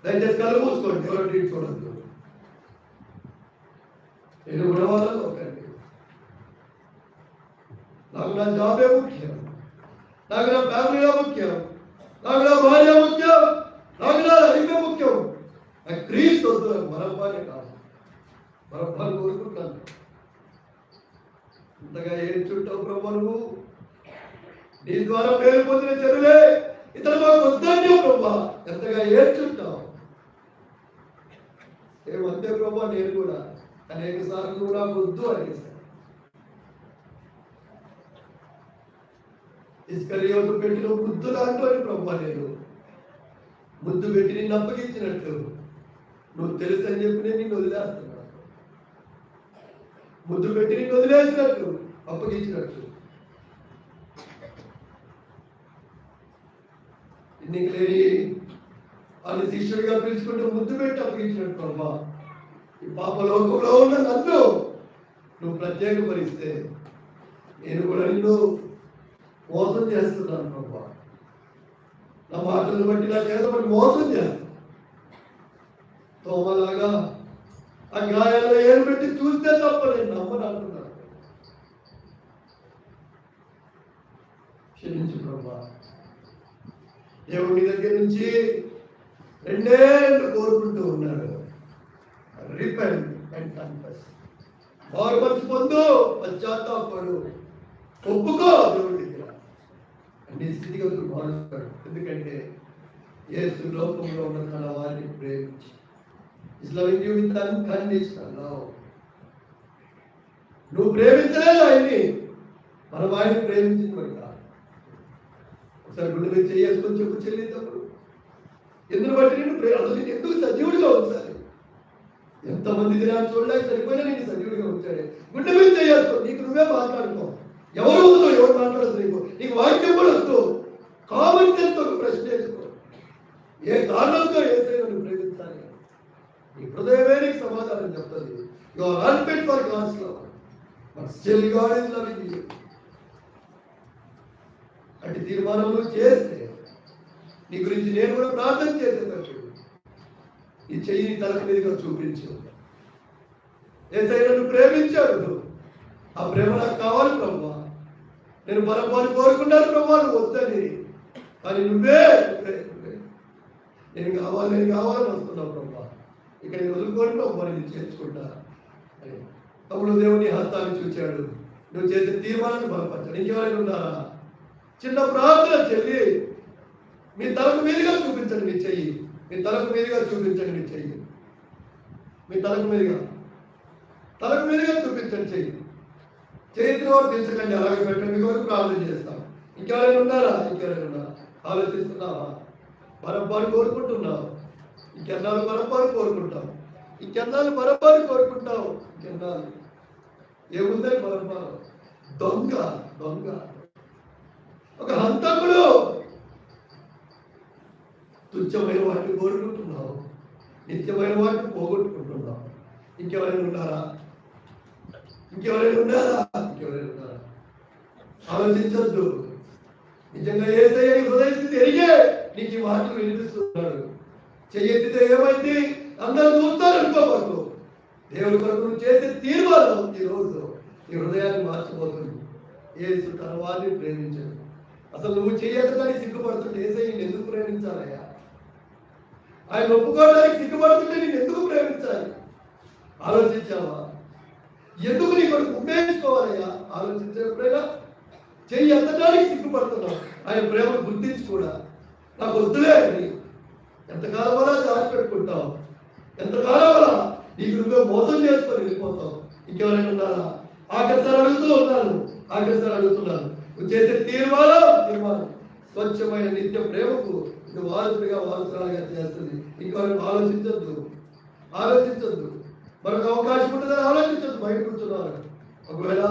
దయచేసి కళ్ళు మూసుకోండి, ఎవరో టీవీ చూడద్దు. నేను కూడా వాళ్ళలో ఒకరిని. నాకు నా జాబే ముఖ్యం, నాకు నా ఫ్యామిలీలో ముఖ్యం, నాకు నా భార్య ముఖ్యం, నాకు నా లైఫ్ ముఖ్యం. నాకు క్రీస్తు వద్దు, నాకు బలపాలి కాదు. బలపాలు కోరుకుంటాను. ఇంతగా ఏడ్చుంటావు ప్రభు నువ్వు. నీ ద్వారా పేరు పొందిన చెరువులే ఇతను మాకు వద్దంటే ప్రభా ఎంతగా ఏడ్చుంటావు. ఏమంతే ప్రభా, నేను కూడా అనేక సార్లు కూడా వద్దు అనేసాను. ఇస్కరియోతు పెట్టిన ముద్దు దాంట్లో ప్రభా నేను ముద్దు పెట్టి నిన్ను అప్పగించినట్టు నువ్వు తెలుసు అని చెప్పి నేను నిన్ను వదిలేస్తున్నాను. ముద్దు పెట్టి నిన్ను వదిలేసినట్టు అప్పగించినట్టు నీకు లేని వాళ్ళు శిష్యుడిగా పిలుచుకుంటూ ముద్దు పెట్టి అప్పగించినట్టు ప్రభా ఈ పాప లోకంలో ఉన్న నన్ను నువ్వు ప్రత్యేకపరిస్తే నేను కూడా నిన్ను మోసం చేస్తున్నాను ప్రభా. నా మాటలను బట్టి నా చేత బట్టి మోసం చేస్తాను. తోమలాగా ఆ గాయాల్లో ఏం పెట్టి చూస్తే తప్ప నేను నమ్మను అంటున్నాను. క్షమించు ప్రభా. దేవుడి దగ్గర నుంచి రెండే కోరుకుంటూ ఉన్నాడు. Repent and confess. మారు మనసు పొందు, పశ్చాత్తాపడు, ఒప్పుకో దేవుడి దగ్గర. అన్ని స్థితిగతులు మారుస్తాడు. ఎందుకంటే యేసు లోకంలో ఉన్న తన వారిని ప్రేమించి He's loving you with unconditional love. నువ్వు ప్రేమించలేదు ఆయన్ని, మనం ఆయన్ని ప్రేమించింది మరి కాదు. ఒకసారి గుండె మీద చేసుకొని చెప్పు చెల్లిందప్పుడు ఎందుకు బట్టి నేను అసలు నేను ఎందుకు సజీవుడిగా ఉంచాలి. ఎంతమంది దినాన్ని చూడలేక సరిపోయినా నేను సజీవుడిగా ఉంచాడు. గుండె మీద చేసుకో, నీకు నువ్వే మాట్లాడుకో. ఎవరు వద్దు, ఎవరు మాట్లాడదు, నీకు వాక్యం కూడా వద్దు. కామన్ సెన్స్ ఒక ప్రశ్న వేసుకో. ఏ కారణంతో ఏసైనా నువ్వు ప్రేమించాలి? నీ హృదయమే నీకు సమాధానం చెప్తుంది. You are unfit for God's love, but still God is loving you. అంటే తీర్మానంలో చేస్తే నీ గురించి నేను కూడా ప్రార్థన చేసేటట్టు ఈ చెయ్యి తలకు మీదుగా చూపించు. ఏసైనా నువ్వు ప్రేమించాడు, ఆ ప్రేమ నాకు కావాలి ప్రభా. నేను బలపాలు కోరుకున్నాను ప్రభా, నువ్వు వద్దని. కానీ నువ్వే నేను కావాలని వస్తున్నావు ప్రభా. ఇక్కడ నేను వదులుకొని ప్రభా నేను చేర్చుకుంటా అని అప్పుడు దేవుని హస్తాన్ని చూచాడు. నువ్వు చేసే తీర్మానాన్ని బలపరచాడు. ఇంకెవరైనా ఉన్నారా? చిన్న ప్రార్థన చెల్లి, మీ తలకు మీదుగా చూపించండి మీ చెయ్యి. మీ తలకు మీదుగా చూపించండి మీ చెయ్యి. మీ తలకు మీదుగా చూపించండి చెయ్యి. చేతిలో తీర్చకండి, అలాగే పెట్టండి. మీ వరకు ప్రార్థన చేస్తాం. ఇంకెవరైనా ఉన్నారా? ఆలోచిస్తున్నావా? బరబ్బారు కోరుకుంటున్నావు. ఇంకెన్నాళ్ళు బరబ్బారు కోరుకుంటావు. ఇంకెన్నాళ్ళు ఏముందని బరబ్బారు? దొంగ ఒక హంతకుడు. తుచ్చమైన వాటిని కోరుకుంటున్నావు, నిత్యమైన వాటిని పోగొట్టుకుంటున్నావు. ఇంకెవరైనా ఉన్నారా? ఆలోచించద్దు. నిజంగా ఏసయ్య నీ హృదయ స్థితి ఎరిగే నీకు ఈ మాటలు వినిపిస్తున్నాడు. చెయ్యెత్తితే ఏమైంది? అందరూ చూస్తారు అనుకోవద్దు. దేవుడి కొరకు నువ్వు చేసే తీర్మానం ఈరోజు నీ హృదయాన్ని మార్చిపోతుంది. యేసు తన వారిని ప్రేమించాడు. అసలు నువ్వు చెయ్యకదని సిగ్గుపడుతుంటే ఏసయ్యని ఎందుకు ప్రేమించాలయ్యా? ఆయన ఒప్పుకోవడానికి సిగ్గుపడుతుంటే నేను ఎందుకు ప్రేమించాలి? ఆలోచించావా? ఎందుకు నీ కొడుకు ఉపయోగించుకోవాలయ్యా? ఆలోచించే ఎప్పుడైనా చెయ్యి ఎత్తడానికి సిగ్గుపడుతున్నావు. ఆయన ప్రేమను గుర్తించి కూడా నాకు వద్దులే అని ఎంతకాలం అలా దాచిపెట్టుకుంటావు? ఎంతకాలం అలా నీకు నువ్వే మోసం చేసుకొని వెళ్ళిపోతావు. ఇంకెవరైనా ఉన్నారా? ఆఖరిసారి అడుగుతున్నాను. నువ్వు చేసే తీర్మానం స్వచ్ఛమైన నిత్య ప్రేమకు నువ్వు వారసురాలుగా చేస్తుంది. ఇంకెవరైనా ఆలోచించద్దు. మరొక అవకాశం ఉంటుందని ఆలోచించద్దు. బయట కూర్చున్నారు. ఒకవేళ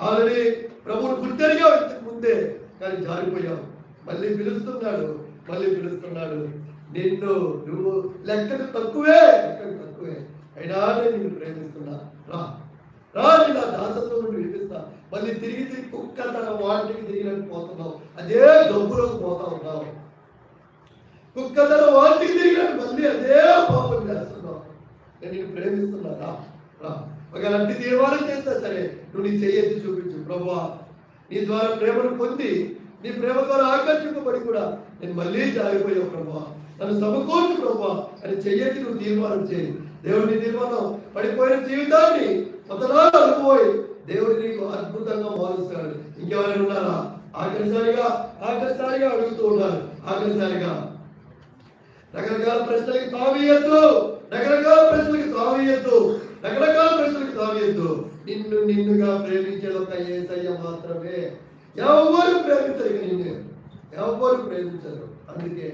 ఆల్రెడీ ప్రభువును గుర్తెరిగా ముందే కానీ జారిపోయావు. మళ్ళీ పిలుస్తున్నాడు. నిన్ను నువ్వు లెక్కకు తక్కువే అయినా నేను ప్రేమిస్తున్నా, రా నా దాసత్వం నుండి విడిపిస్తా. మళ్ళీ తిరిగి కుక్క తన వాటికి తిరిగినట్టు పోతున్నావు, అదే డబ్బులకు పోతా ఉన్నావు. కుక్క తన వాటికి తిరిగినట్టు మళ్ళీ అదే పాపం చేస్తున్నావు. నేను నిన్ను ప్రేమిస్తున్నా, రా. ఒకవేళ అట్టి తీర్మానం చేస్తా సరే, నువ్వు నీ చెయ్యెత్తి చూపించు. ప్రభువా, నీ ద్వారా ప్రేమను పొంది, నీ ప్రేమ ద్వారా ఆకర్షింపబడి కూడా నేను మళ్ళీ జారిపోయావు ప్రభువా, నన్ను సమకూర్చు ప్రభువా అని చెయ్యెత్తి నువ్వు తీర్మానం చేయి. దేవుడి తీర్మానం పడిపోయిన జీవితాన్ని కొత్తనాలు అనుకోయి దేవుడు నీకు అద్భుతంగా మారుస్తాడు. ఇంకెవరైనా ఉన్నారా? ఆఖరిసారిగా అడుగుతూ ఉన్నారు. ఆఖరిసారిగా రకరకాల ప్రశ్నలకు తావీయద్దు, నిన్నుగా ప్రేమించేది ఒక యేసయ్య మాత్రమే. ఎవరు ప్రేమించరు. అందుకే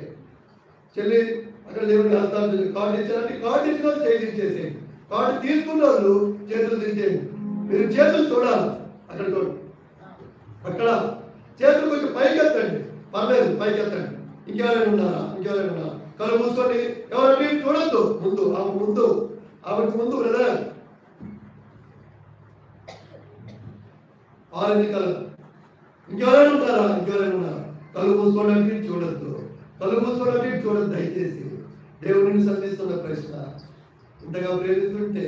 చెల్లి అక్కడ దేవుడిని హస్తాలు కార్డు ఇచ్చారంటే కార్డు ఇచ్చిన వాళ్ళు చేసేసి, కార్డు తీసుకున్న వాళ్ళు చేతులు దించేయండి. మీరు చేతులు చూడాలి. అక్కడ చూడండి, అక్కడ చేతులు కొంచెం పైకెత్తండి, పర్లేదు పైకెత్తండి. ఇంకెవరైనా ఉన్నారా? కళ్ళు మూసుకోండి. ఎవరంటే చూడొద్దు. ఆవిడకి ముందు బ్రదర్ ఆరెంజ్ కలర్. ఇంకెవరైనా ఉన్నారా? కళ్ళు మూసుకోవడానికి చూడొద్దు. దయచేసి దేవుడిని సంధిస్తున్న ప్రశ్న, ఇంతగా ప్రేమిస్తుంటే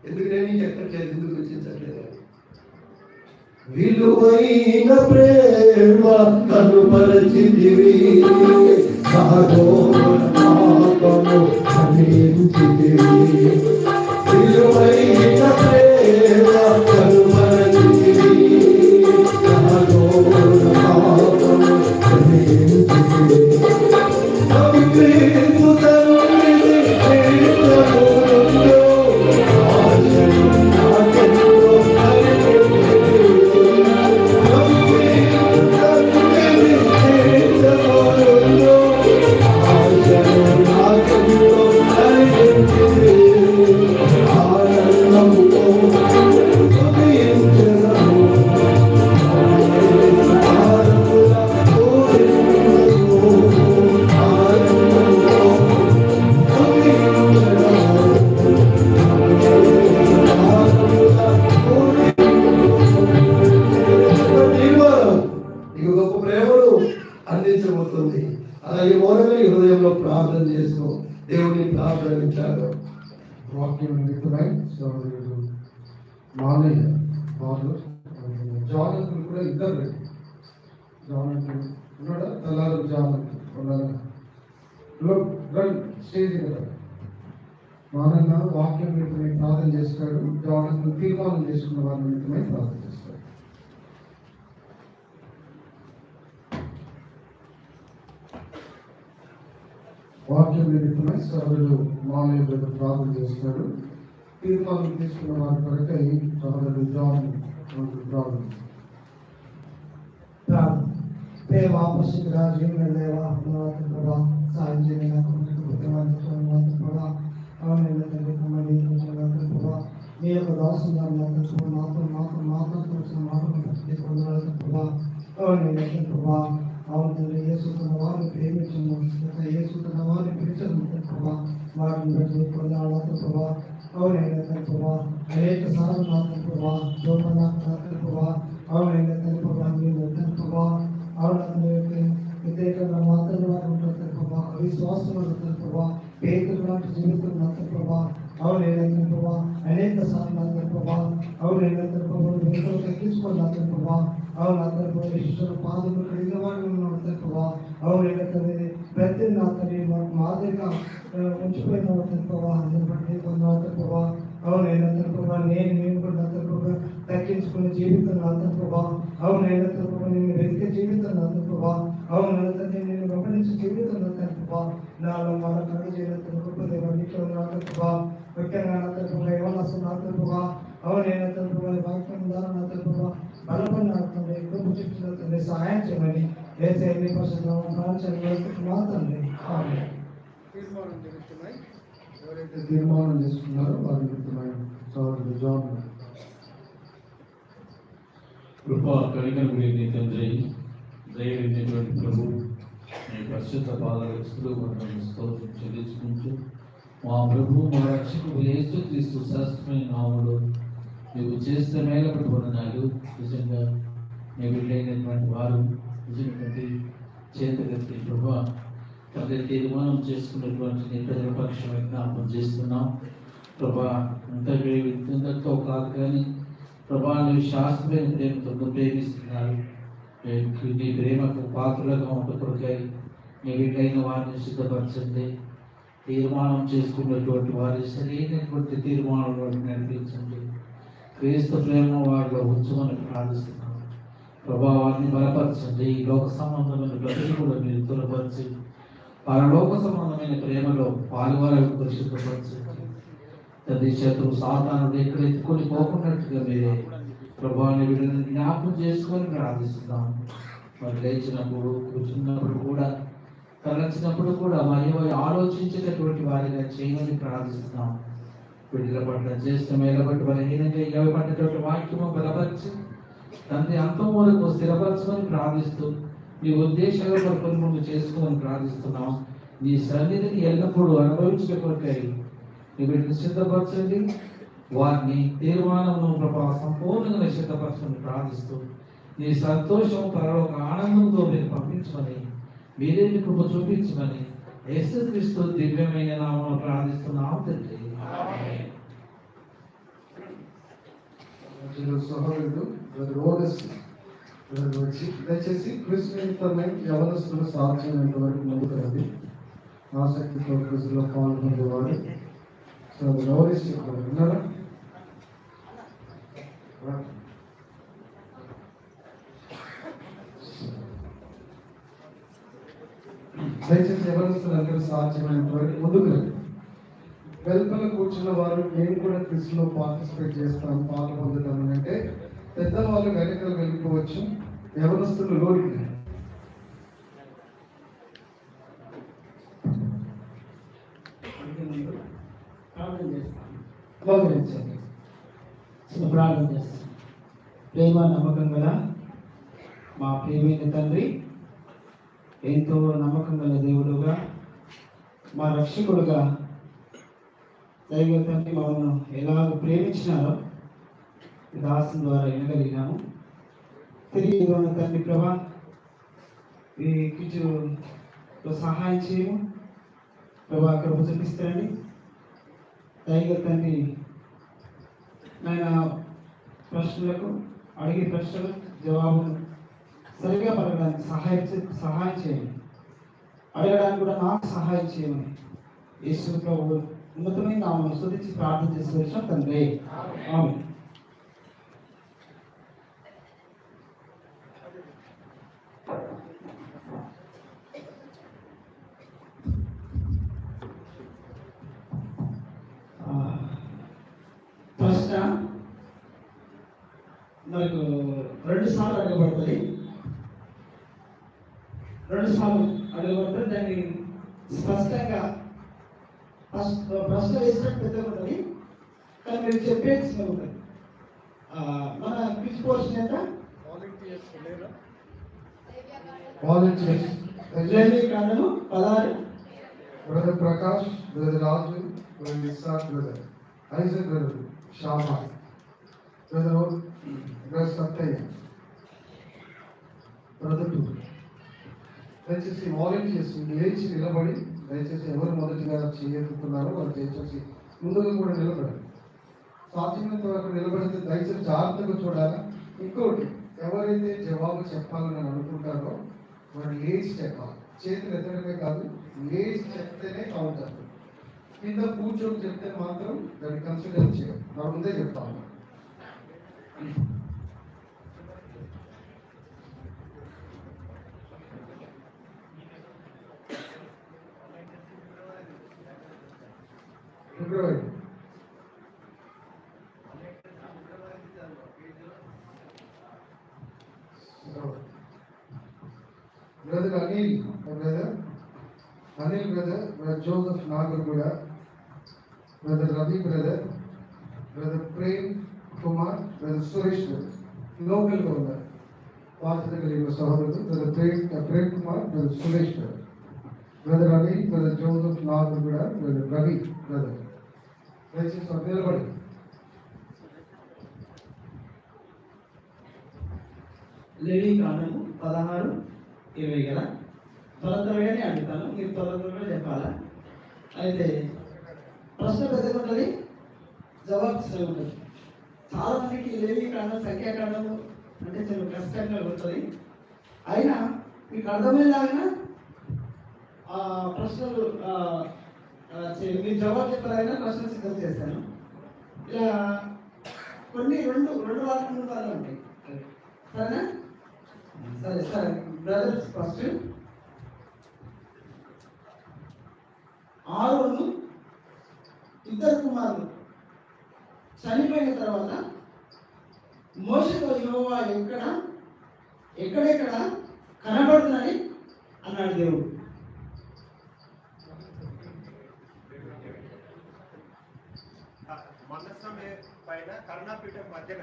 ఎందుకు నేను నీకు ఎక్కట్లేదు, ఎందుకు రుచించట్లేదు? విలువైన ప్రేమ కనుపరచితివి, విలువైన ప్రేమ కనుపరచితివి, అందించబోతుంది. అలాగే మౌనంగా ఈ హృదయంలో ప్రార్థన చేసుకో. దేవుడిని ప్రార్థించాడు. వాక్యం వ్యక్తమై మామయ్య ఫాదర్ జాన్ అంకుల్ కూడా ఇద్దరు. జాన్ అంకుల్ ఉన్నాడా? తెల్లారు జాన్ అంకుల్ స్టేజ్ కదా. మానన్న వాక్యం వ్యక్తమై ప్రార్థన చేస్తాడు. జాన్ అంకుల్ తీర్మానం చేసుకున్న వారి వ్యక్తమై ప్రార్థన చేస్తాడు. వాక్యం నిమిత్తమై సభ్యులు మామయ్య ప్రార్థన చేస్తాడు. తీర్మానం తీసుకున్న వారి కొరకై సభ్యులు జాన్ ప్రార్థన. దేవా పరిశుద్ధ రాజ్యంలో దేవా ప్రభా సాయం చేయని ప్రభా అవునైనా తండ్రి ప్రభా మీ యొక్క దాసులు ప్రభా అవునైనా ప్రభా అవును తండ్రి యేసుకున్న వారిని ప్రేమించము, యేసుకున్న వారిని పిలిచము ప్రభా, వారిని బట్టి పొందాలి ప్రభా. అవునైనా తండ్రి ప్రభా అనేక సార్లు నాకు ప్రభా ప్రభా అవునైనా తండ్రి ప్రభా మీరు వద్దని ప్రభా అవునందరి వ్యతిరేకంగా మాత్రమే వారు ఉంటారు ప్రభా, అవిశ్వాసం ఉంటారు ప్రభా, పేదలు లాంటి జీవితం నాకు ప్రభా. అవునైనా తండ్రి ప్రభా అనేక సార్లు నాకు ప్రభా అవునైనా తండ్రి ప్రభా వ్యక్తులు తగ్గించుకొని నాకు ప్రభా అవును అందరి ప్రభా శిష్యుల పాదములు కడిగిన వాడిని ఉంటారు ప్రభా. అవునైనా తండ్రి ప్రతి నా తండ్రి మాదిరిగా ఉంచిపోయిన ప్రభా అందరి బట్టి పొందాలి ప్రభా. అవునైనా తండ్రి ప్రభా నేను కూడా నా ప్రభా తగ్గించుకునే జీవితం నా ప్రభా. అవునైనా తండ్రి ప్రభా నేను వెతికే జీవితం నా ప్రభా. అవునైనా తండ్రి నేను గమనించే జీవితం నా ప్రభా. నాలో మన కళ్ళు చేయడం గొప్ప దేవానికి నా ప్రభా. ముఖ్యంగా నా ప్రభా ఏమన్నా నా ప్రభా అవునైనా తండ్రి ప్రభా వాక్యం ద్వారా నా ప్రభా బలపడిన ఎక్కువ తండ్రి సహాయం చేయమని వేసే ఎన్ని పరిస్థితుల్లో మాత్రండి. ఎవరైతే తీర్మానం చేసుకున్నారో వారి నిమిత్తమై సోదరుడు జాన్. కృపా కనికరం తండ్రి దైవమైనటువంటి ప్రభు మీ పరిశుద్ధ పాదాలకు వందనాలు స్తోత్రం చెల్లించుకుంటూ మా ప్రభు మా రక్షకుడు యేసుక్రీస్తు శ్రేష్టమైన నామములో నీవు చేసిన మేలపడి వందనాలు. నిజంగా నీ బిడ్డైనటువంటి వారు నిజంగా చేతగట్టి ప్రభా తండ్రి తీర్మానం చేసుకున్నటువంటి నీ ప్రజల పక్షం జ్ఞాపం చేస్తున్నాం ప్రభా. ఇంతతో కాదు కానీ ప్రభా నువ్వు శాస్త్రమైన ప్రేమతో ప్రేమిస్తున్నారు. నీ ప్రేమకు పాత్రలుగా ఉండకొరకై నీ బిడ్డైన వారిని సిద్ధపరచండి. తీర్మానం చేసుకున్నటువంటి వారి సరైనటువంటి తీర్మానాలు నడిపించండి. క్రీస్తు ప్రేమ వారిలో ఉంచమని ప్రార్థిస్తున్నాం ప్రభా. వారిని బలపరచండి. ఈ లోక సంబంధమైన బ్రతులు కూడా మీరు తులపరిచి పరలోక సంబంధమైన ప్రేమలో పాలువారికి పరిశుద్ధపరచండి. తండ్రి శత్రువు సాతానుడు ఎక్కడ ఎత్తుకొని పోకున్నట్టుగా మీరే ప్రభావాన్ని వీళ్ళని జ్ఞాపకం చేసుకొని ప్రార్థిస్తున్నాం. మరి లేచినప్పుడు కూర్చున్నప్పుడు కూడా తలచినప్పుడు కూడా మరి ఆలోచించేటటువంటి వారిగా చేయమని ప్రార్థిస్తున్నాం. బిడ్డల పట్ల జ్యేష్ఠ మేల బట్టి బలహీనంగా ఇవ్వబడ్డటువంటి వాక్యము బలపరిచి తండ్రి అంతం వరకు స్థిరపరచమని ప్రార్థిస్తూ నీ ఉద్దేశాల కొరకు ముందు చేసుకోమని ప్రార్థిస్తున్నాం. నీ సన్నిధిని ఎల్లప్పుడూ అనుభవించకపోతే నీ బిడ్డను సిద్ధపరచండి. వారిని తీర్మానమును ప్రభావ సంపూర్ణంగా సిద్ధపరచమని ప్రార్థిస్తూ నీ సంతోషం పరలోక ఆనందంతో మీరు పంపించమని మీరే మీ కృప చూపించమని యేసుక్రీస్తు దివ్యమైన నామమున ప్రార్థిస్తున్నాం తండ్రి. సహోదరుడు వచ్చి దయచేసి క్రిస్టియన్ యవనస్తులు సాధ్యమైనంత వరకు ముందుకు రండి. ఆసక్తితో క్రిస్లో పాల్గొనేవాడు రోడెస్ విన్నారా? దయచేసి యవనస్తులందరూ సాధ్యమైనంత వరకు ముందుకు రండి. వెల్పల కూర్చున్న వారు మేము కూడా క్విజ్లో పార్టిసిపేట్ చేస్తాం, పాలు పొందుతాం అంటే పెద్దవాళ్ళు వెనకలు వెళ్ళిపోవచ్చు. యవనస్తులు లోనికి ప్రార్థన చేస్తాం. ప్రేమ నమ్మకం గల మా ప్రియమైన తండ్రి, ఎంతో నమ్మకం గల దేవుడుగా మా రక్షకుడుగా దైవ తండ్రి మమ్మల్ని ఎలాగ ప్రేమించినారో దాసం ద్వారా వినగలిగినాము. తిరిగి తండ్రి ప్రభా ఈ కిచులో సహాయం చేయము ప్రభా, కృప చూపిస్తారండి. దైవ తండ్రి నాయన ప్రశ్నలకు అడిగే ప్రశ్నలకు జవాబును సరిగా పడగడానికి సహాయం చేయండి. అడగడానికి కూడా నాకు సహాయం చేయమని యేసు ప్రభు ఉన్నతమైన నామమున స్తుతించి ప్రార్థన చేసి తండ్రి ఆమేన్. ప్రశ్న మనకు 2 సార్లు అడగబడుతుంది. 2 సార్లు అడగబడుతుంది. దాన్ని స్పష్టంగా ప్రశ్న వేసినట్టు పెద్దగా ఉంటుంది, కానీ మీరు చెప్పేది చిన్నగా ఉంటుంది. మన క్విజ్ పోర్షన్ ఎంత? వాలంటీర్స్ కారణము 16. Brother Prakash, brother Raju, brother Isaac, brother Isaac, brother Shama, brother Sattayya, brother 2. దయచేసి వాలంటీర్స్ లేచి నిలబడి దయచేసి ఎవరు మొదటిగా చేయగలుగుతున్నారో వాళ్ళు దయచేసి ముందుగా కూడా నిలబడాలి. సాధ్యమైనంత వరకు నిలబడితే దయచేసి జాగ్రత్తగా చూడాలి. ఇంకోటి, ఎవరైతే జవాబు చెప్పాలని అనుకుంటారో వాళ్ళు లేచి చెప్పాలి. చేతులు ఎత్తడమే కాదు, లేచి చెప్తేనే కౌంట్ అవుతుంది. కింద కూర్చొని చెప్తే మాత్రం దాన్ని కన్సిడర్ చేయాలి. నా ముందే చెప్తాను. February brother Anil, brother Joseph Nagarguda, brother Ravi, brother Prem Kumar, brother Suresh, లోకల్గా ఉన్నారు. బాధ్యత కలిగిన సహోదరులు బ్రదర్ ప్రేమ్ కుమార్, బ్రదర్ సురేష్ గారు, brother Anil, brother Joseph Nag కూడా, బ్రదర్ రవి బ్రదర్. దయచేసి వారు నిలబడి. లేవి కాండము 16:20 కదా, త్వరగానే అడుగుతాను, మీరు త్వరగా చెప్పాలా. అయితే ప్రశ్న పెద్దగా ఉంటుంది, జవాబు చిన్నగా ఉంటుంది. చాలా మందికి లేవి కాండం, సంఖ్యాకాండము అంటే చాలా కష్టంగా ఉంటుంది. అయినా మీకు అర్థమయ్యేలాగా ప్రశ్నలు మీరు జవాబు చెప్పాలైనా ప్రశ్నలు సిద్ధం చేస్తాను. ఇలా కొన్ని రెండు వాక్యాలు ఉంటాయి, సరేనా? సరే బ్రదర్స్ ఫస్ట్. ఆరోను ఇద్దరు కుమారులు చనిపోయిన తర్వాత మోషేతో యెహోవా ఎక్కడెక్కడ కనబడుతుందని అన్నాడు దేవుడు. మనస్సు పైన కరుణాపీఠం మధ్యన,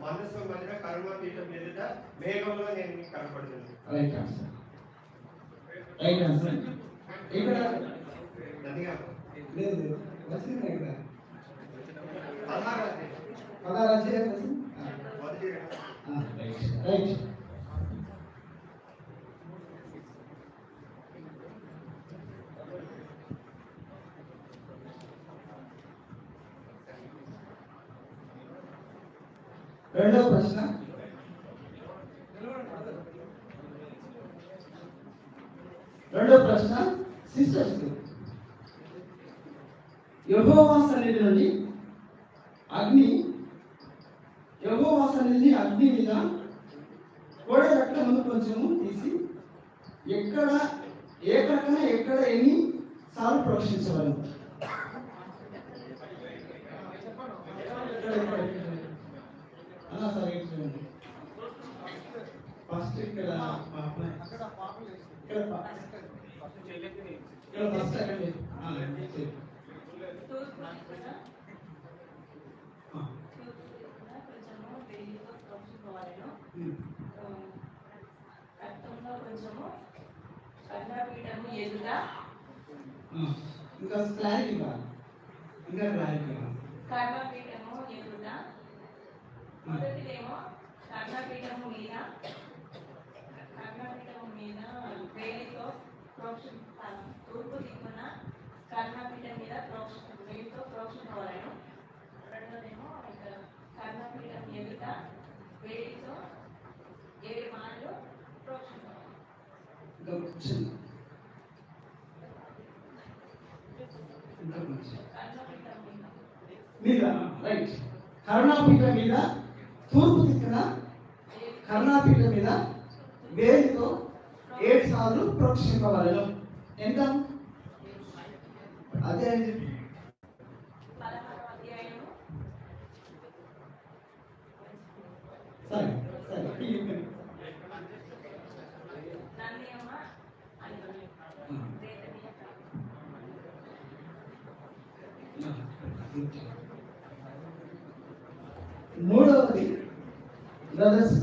మనస్సు మధ్యన కరుణాపీఠం ఎదుట మేఘంలో నేను నీకు కనపడుతుంది. Right answer. ఇక్కడ లేదు వచ్చింది ఇక్కడ 16 రైట్. రెండవ ప్రశ్న, సిస్టర్స్. యెహోవా సన్నిధి నుండి అగ్ని మీద కోడె రక్తమును కొంచెము తీసి ఏ ప్రక్కన ఎక్కడ ఎన్ని సార్లు ప్రోక్షించవలను? సరే ఫస్ట్ ఇక్కడ ఫస్ట్ అక్కడ ఇంకా క్లారిటీ కర్మపీఠము ఎదుట మొదటిదేమో కర్మపీఠము మీద వేలితో తూర్పు దిక్కున కర్మపీఠం మీద వేలితో ప్రోక్షించవలను. రెండోదేమో ఇక్కడ కర్మపీఠం ఎదుట వేలితో 7 మార్లు ప్రోక్షించవలను. మీద రైట్. కరుణాపీఠం మీద తూర్పు దిక్కున కరుణాపీఠం మీద వేలితో 7 సార్లు ప్రోక్షింపవలను. ఎంత? అదే 16వ అధ్యాయము. సరే నన్నేమ అని మూడవది బ్రదర్స్.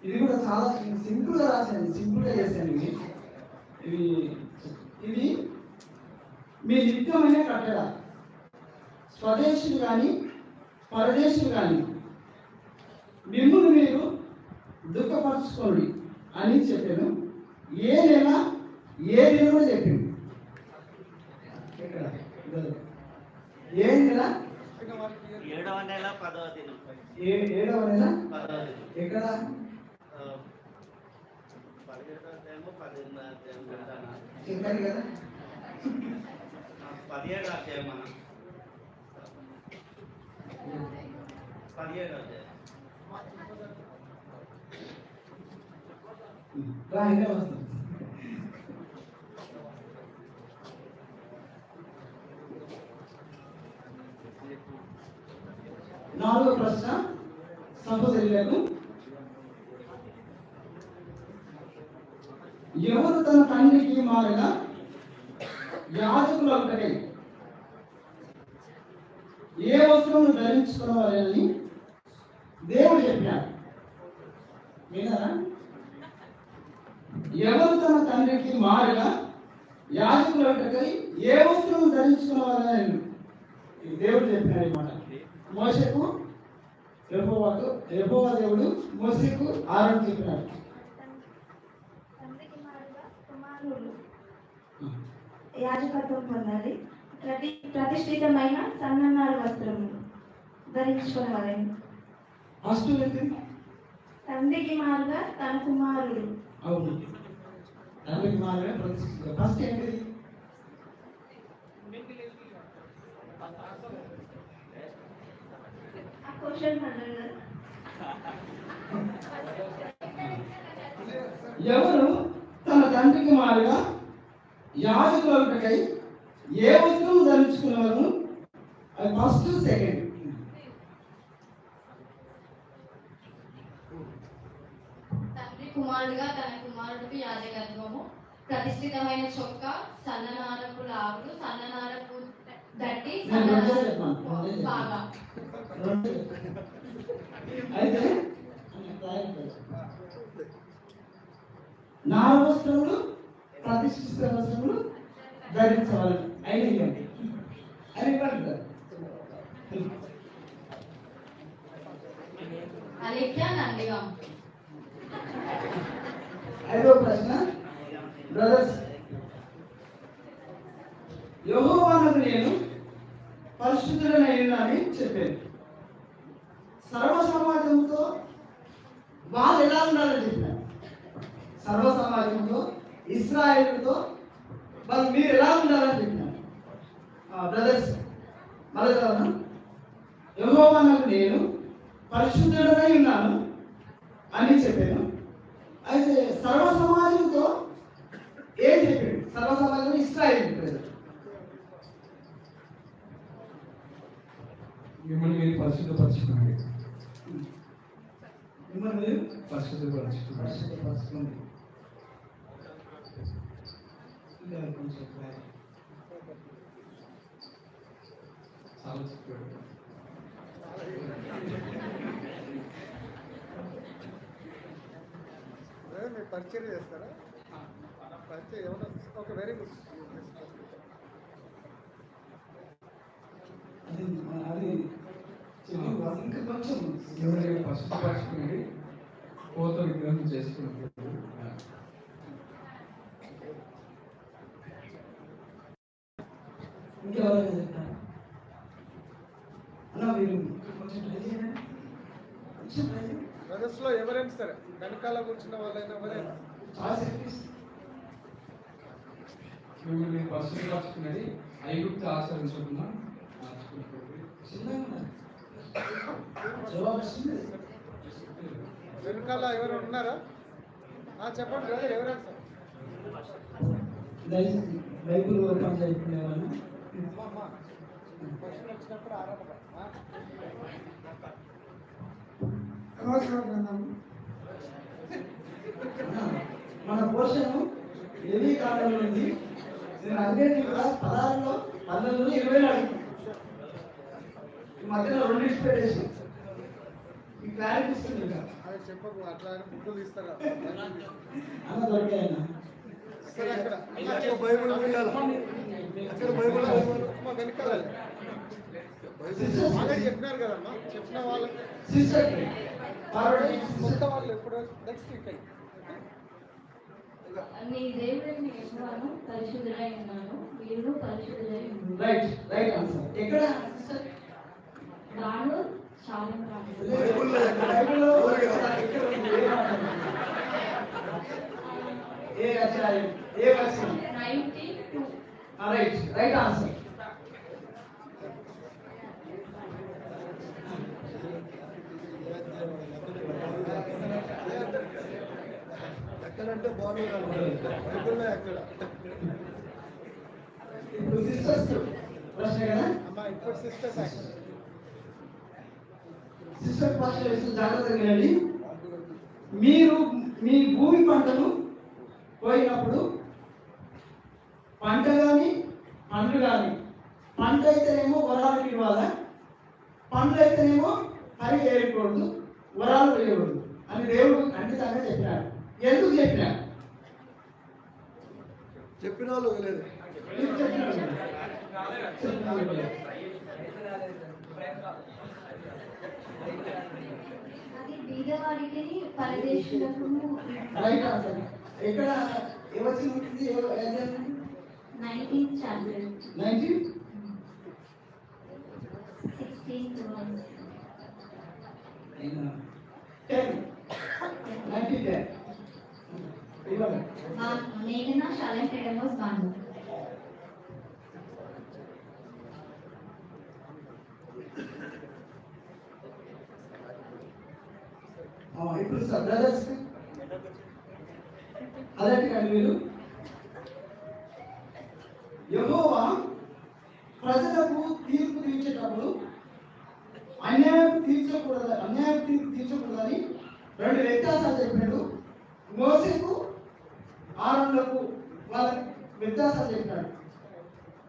ఇది కూడా చాలా సింపుల్ గా రాశాను, సింపుల్ గా చేశాను. ఇది మీ నిత్యమైన కట్టడ. స్వదేశులు కానీ పరదేశులు కానీ మిమ్మల్ని మీరు దుఃఖపరచుకోండి అని చెప్పాను. ఏ నెల ఏ దినమో చెప్పింది. ఏ నెల? 7వ నెల 10వ దినం. 7వ నెల 10వ దినం. ఎక్కడ? 17వ అధ్యాయము 18వ అధ్యాయం పెడతానా? చెప్పారు కదా 17వ అధ్యాయం అన్న 17వ అధ్యాయం రాయిగా వస్తుంది. నాలుగో ప్రశ్న సహోదరులకు, ఎవరు తన తండ్రికి మారిన యాజకులు ఒకటే ఏ వస్త్రమును ధరించుకున్నవారని దేవుడు చెప్పాడు. విన్నారా? ఎవరు తన తండ్రికి మారుగా యాజకులకై ఏ వస్త్రము ధరించుకున్నవారని దేవుడు చెప్పాడు అన్నమాట. మోషేకు యెహోవా దేవుడు మోషేకు ఆరోగ్యం చెప్పినాడు. తండ్రికి మారుగా కుమారులు యాజకత్వం పొందాలి. ప్రతిష్ఠితమైన సన్ననార వస్త్రములు ధరించుకునేవారని. ఫస్ట్ ఏంటి? తండ్రికి మారుగా తన కుమారుడు. అవును, తండ్రికి మారుగా ప్రతిష్ఠిత. ఫస్ట్ ఏంటి? ఆ క్వశ్చన్ అన్నారు. ఎవరు తన తండ్రికి మారుగా యాజకులకై ఏ వస్తువును ధరించుకున్నారు? అది ఫస్ట్. సెకండ్, తండ్రి కుమారుడుగా తన కుమారుడికి యాజకత్వము, ప్రతిష్ఠితమైన చొక్క, సన్ననారపు లాగులు, సన్ననారపు దట్టి, నేను రెండే చెప్పాను. బాగా. అయితే నార వస్త్రములు, ప్రతిష్ఠిత వస్త్రములు ధరించవాలి. అయినా అది పడుతుంది. అలిఖ్య నందిగా. ఐదో ప్రశ్న బ్రదర్స్. యెహోవానకు నేను పరిశుద్ధుడనని చెప్పాను. సర్వ సమాజంతో వాళ్ళు ఎలా ఉండాలని చెప్పినారు. సర్వ సమాజంతో ఇశ్రాయేలుతో వాళ్ళు మీరు ఎలా ఉండాలని చెప్పినారు. బ్రదర్స్ మళ్ళీ చదవనా? యెహోవానకు నేను పరిశుద్ధుడనై ఉన్నాను అని చెప్పాను. అయితే సర్వ సమాజంతో ఏం చెప్పాడు? సర్వ సమాజం ఇశ్రాయేలు ప్రజలు. మిమ్మల్ని మీరు పరిశుద్ధపరచుకోండి. మిమ్మల్ని మీరు పరిశుద్ధపరచుకోండి. పరిశుద్ధపరచుకోండి. ఇంకా కొంచెం చాలా చెప్పాడు. మీరు పరిచయం చేస్తారా? పరిచయం ఏమన్నా? Okay, very good. అది ఇంకా కొంచెం మిమ్మల్ని పరిశుద్ధపరచుకోండి. కోత విగ్రహం చేసుకున్నప్పుడు ఇంకెవరైనా చెప్తారా? అన్న మీరు కొంచెం ట్రై చేయండి. కొంచెం ట్రై చేయండి. బ్రదర్స్ లో ఎవరైనా సరే వెనకాల కూర్చున్న వాళ్ళైనా ఎవరైనా చాలా సెక్యూరిటీస్. మిమ్మల్ని పరిశుద్ధపరచుకున్నది ఐగుప్తు ఆచరించకుండా చిన్నగా ఉన్నారు. జవాబు వస్తుంది. వెనకాల ఎవరైనా ఉన్నారా? చెప్పండి బ్రదర్, ఎవరైనా సరే. దయచేసి బైబుల్ ఓపెన్ చేసుకునే వాళ్ళు క్వశ్చన్ వచ్చినప్పుడు ఆరాధన. మన పోషణం ఎన్ని కాలంలో ఉంది. నేను అన్నింటి కూడా 16లో 12లో 20లో అడుగుతాను. ఈ మధ్యలో 2 ఇన్స్పిరేషన్ ఈ క్లారిటీ ఇస్తుంది. ఇంకా అది చెప్పకు, అట్లా ముందు తీస్తారా? అన్న దొరికాయన సరే, అక్కడ బైబుల్ అక్కడ బైబుల్ అమ్మ వెనకాల ఆల్రెడీ చెప్పినారు కదమ్మా. చెప్పిన వాళ్ళకి సిస్టర్ కొత్త వాళ్ళు ఎప్పుడు నెక్స్ట్ వీక్ నీ దేవుడైన యెహోవాను పరిశుద్ధుడై ఉన్నాను, మీరు పరిశుద్ధుడై ఉన్నారు. Right right answer. ఎక్కడ సిస్టర్? రాను చాలా రాను. బైబిల్లో ఎక్కడ ఉంది? ఏ అధ్యాయం, ఏ వచనం? 92. Right right answer. ఎక్కడంటే బాగుంది ఎక్కడ ఇప్పుడు సిస్టర్స్ ప్రశ్న కదా. అమ్మా, ఇప్పుడు సిస్టర్స్ సిస్టర్ ప్రశ్న వేస్తూ జాగ్రత్తగా వినండి. మీరు మీ భూమి పంటను పోయినప్పుడు పంట కానీ పండ్లు కానీ, పంట అయితేనేమో వరాలకు ఇవ్వాలా, పండ్లు అయితేనేమో హరి వేయకూడదు, వరాలు వేయకూడదు అని దేవుడు ఖండితంగా చెప్పినాడు. ఎందుకు చెప్పినాడు? చెప్పిన వాళ్ళు లేదు. ఎందుకు చెప్పినాడు? అది బీదవారికి పరదేశులకు. Right answer. ఎక్కడ ఏమొచ్చి ఉంటుంది? 19th chapter 19 16th verse. 10 ఇవ్వండి. మేఘన షాలెంటెడమోస్ బాను. ఇప్పుడు సార్ బ్రదర్స్ అదే కానీ మీరు యెహోవా ప్రజలకు తీర్పు తీర్చేటప్పుడు అన్యాయం తీర్పు తీర్చకూడదని 2 వ్యత్యాసాలు చెప్పాడు. మోసేకు ఆరోనులకు వాళ్ళ వ్యత్యాసాలు చెప్పాడు.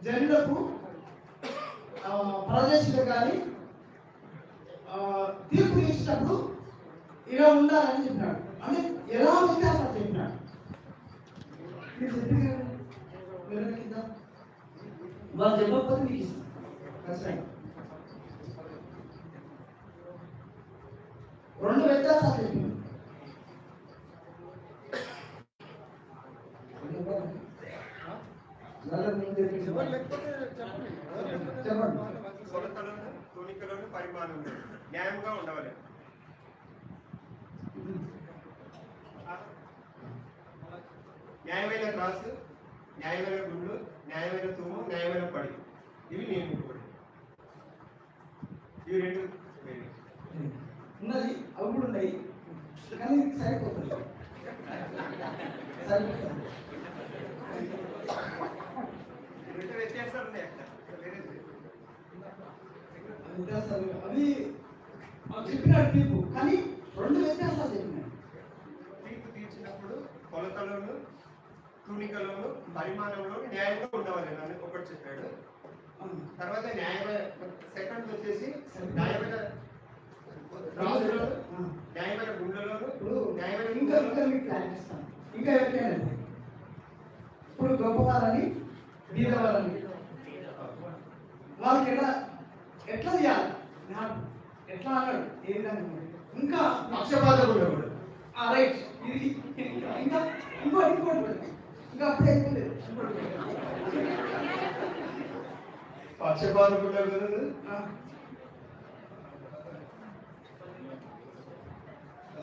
జనులకు ప్రదేశికులు కానీ తీర్పు తీర్చేటప్పుడు ఇలా ఉండాలని చెప్పినాడు. అంటే ఎలా వ్యత్యాసాలు చెప్పినాడు. మీరు చెప్పి వాళ్ళు చెప్పకపోతే మీకు ఇస్తాం కష్టం. 2 వ్యత్యాసాలు చెప్పినాడు. ఎవరు లేకపోతే చెప్పండి. చెప్పండి. కొలతలోను తూనికలోను పరిమాణంలో న్యాయంగా ఉండవాలి. న్యాయమైన త్రాసు, న్యాయమైన గుండు, న్యాయమైన తూము, న్యాయమైన పడి, ఇవి నియమింపబడి. ఇవి 2 ఉన్నది అవి కూడా ఉన్నాయి కానీ సరిపోతుంది. వ్యత్యాసాలు ఉన్నాయి అక్కడ. వ్యత్యాసాలు అవి చెప్పినాడు తీర్పు, కానీ 2 వ్యత్యాసాలు చెప్పినాడు. తీర్పు తీర్చినప్పుడు కొలతలోను తూనికలోను పరిమాణంలో న్యాయంగా ఉండవాలి అని ఒకటి చెప్పాడు. తర్వాత న్యాయమైన సెకండ్ వచ్చేసి న్యాయమైన రాజులో, న్యాయమైన గుండెలోను, న్యాయమైన ఇంకా మీకు ప్లాన్ ఇస్తాను. ఇంకా ఎవరికైనా ఇప్పుడు గొప్పవారని బీదవారని వాళ్ళకి ఎట్లా చేయాలి, ఎట్లా అన్నాడు, ఏ విధంగా ఇంకా పక్షపాతం ఉండకూడదు. రైట్. ఇది ఇంకా ఇంకోటి ఇంకా అప్పుడే అయిపోలేదు. పక్షపాతం ఉండకూడదు,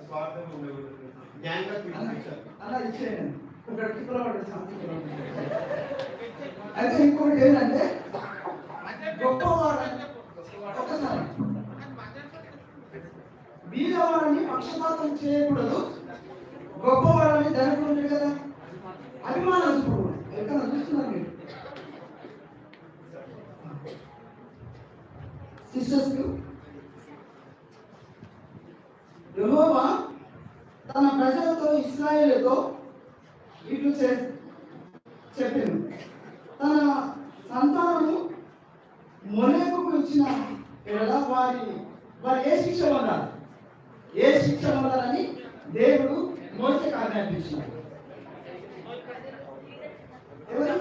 స్వార్థం ఉండకూడదు, న్యాయంగా తీర్చాలి. అలా ఇచ్చేయండి. ఇక్కడ కింద అయితే ఇంకోటి ఏంటంటే గొప్పవాడు ఒకసారి బీదవాడని పక్షపాతం చేయకూడదు, గొప్పవాడని ధనకుడు కదా అభిమానం చూపకూడదు. ఎక్కడ చూస్తున్నారు మీరు సిస్టర్స్? యెహోవా తన ప్రజలతో ఇశ్రాయేలుతో ఇట్లు చెప్పింది, తన సంతానము మొలెకుకు ఇచ్చిన వారి ఏ శిక్ష పొందాలని దేవుడు మోషేకు ఆజ్ఞాపించినాడు. ఎవరు?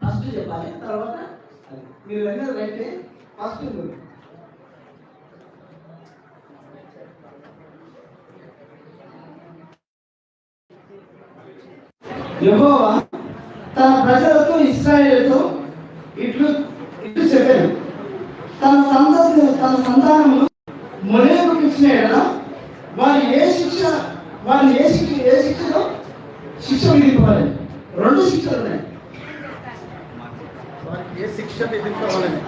ఫస్ట్ చెప్పాలి, తర్వాత మీరు వెళ్ళిన రైతే ఫస్ట్ యెహోవా తన ప్రజలతో ఇశ్రాయేలుతో ఇట్లు చెప్పాడు, తన సంతానమును మొలెకుకు ఇచ్చిన యెడల వారిని ఏ శిక్షలో శిక్ష విధింపవాలి. 2 శిక్షలు ఉన్నాయి. ఏ శిక్ష విధించాలని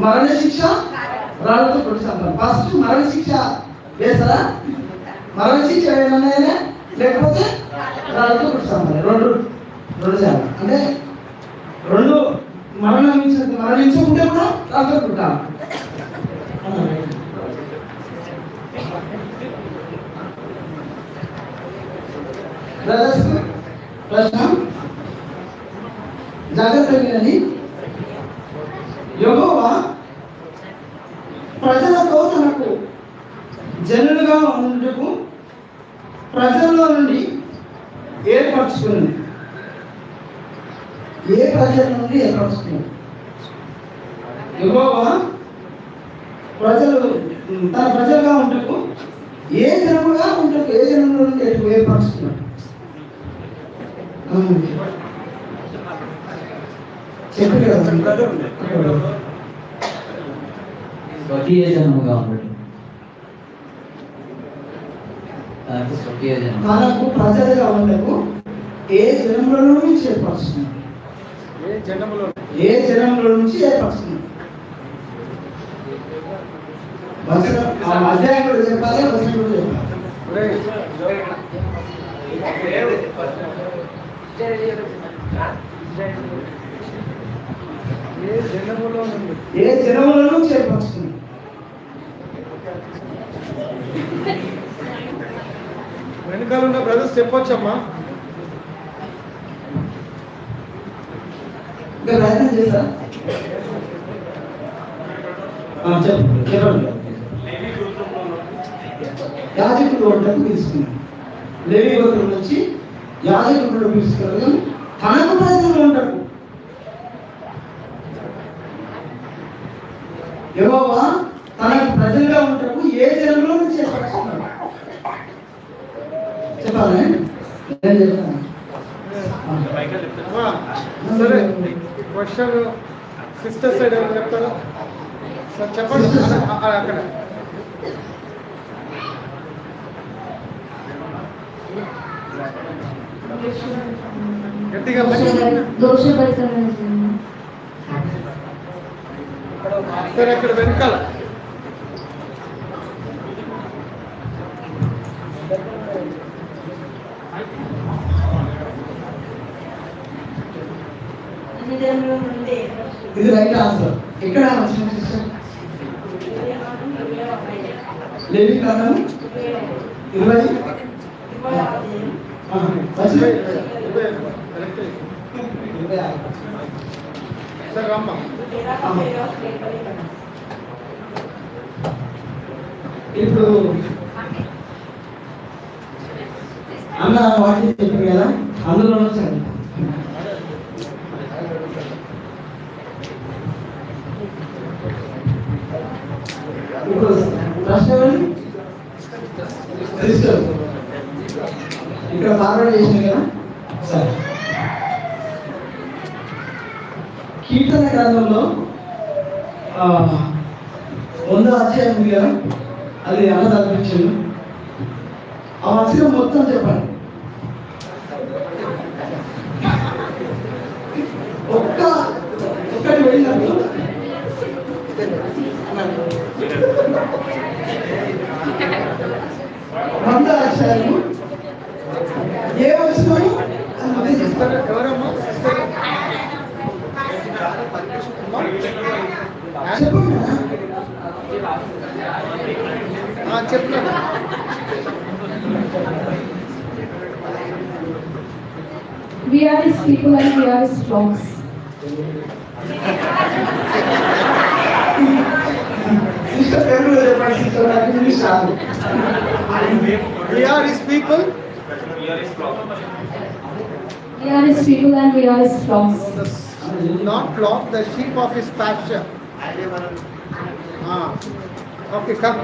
మరణ శిక్ష, రాళ్ళతో కొట్టి చంపాలి. ఫస్ట్ మరణ శిక్ష వేస్తారా? మరణ శిక్ష ఏమన్నా లేకపోతే రాళ్ళతో కొట్టి చంపాలి. 2 రెండు చేయాలి. అంటే రెండు మరణించుకుంటే కూడా రాత్రి పుట్టాలి. బ్రదర్స్ ప్రశ్న జాగ్రత్త వినండి. యెహోవా ప్రజలతో తనకు జనులుగా ఉండుటకు ప్రజల్లో నుండి ఏర్పరచుకున్నది. ఏ ప్రజల నుండి ఏర్పరచుకున్నది? యెహోవా తన ప్రజలుగా ఉంటకు ఏ జనముగా ఉంటకు ఏ జనముల నుండి ఏర్పరచుకున్నాడు? చెప్పు కదా. స్వకీయ జనముగా ఉండటం. స్వకీయ జనం తనకు ప్రజలుగా ఉండకు ఏ జనముల నుంచి ఏర్పరచుకున్నాడు? ఏ జనముల నుంచి ఏర్పరచుకున్నాడు? అధ్యాయం కూడా చెప్పాలి, వచనం కూడా చెప్పాలి. ఏ జనముల నుంచి ఏర్పరచుకున్నాడు? వెనకాల ఉన్న బ్రదర్స్ చెప్పొచ్చమ్మా. ఇంకా ప్రయత్నం చేశా. చెప్పండి. యాజకుడు వంటకు తీసుకున్నాడు. లేవి గోత్రం నుంచి యాజకుడు తీసుకున్నాడు. తనకు ప్రజలు ఉంటాడు. యెహోవా తనకు ప్రజలుగా ఉంటాడు ఏ జనంలో నుంచి ఏర్పరచుకున్నాడు? చెప్పాలి. నేను చెప్తాను. సరే, క్వశ్చన్ సిస్టర్ సైడ్ ఎవరు చెప్తారా? సార్ చెప్పండి. అక్కడ గట్టిగా సరే, అక్కడ వెనకాల ఇది రైట్ ఆన్సర్. ఎక్కడ లేవి కాలం 20 సరే రామ్మా. ఇప్పుడు అన్న వాటి చెప్పారు కదా, అందులో వచ్చాను. ఇప్పుడు ప్రశ్న ఇక్కడ ఫార్వర్డ్ చేసింది కదా. సరే, కీర్తన గ్రంథంలో 100వ అధ్యాయం ఉంది కదా, అది అన్న తగ్గించాను. ఆ వచనం మొత్తం చెప్పండి. ఒక్కటి వెళ్ళినప్పుడు 100వ అధ్యాయము ఏ వచనము? ఎవరమ్మా? చెప్పండి. We are his people and we are his flocks. We are his people. We are his people and we are his flocks. Not flock, the sheep of his pasture. Okay, come.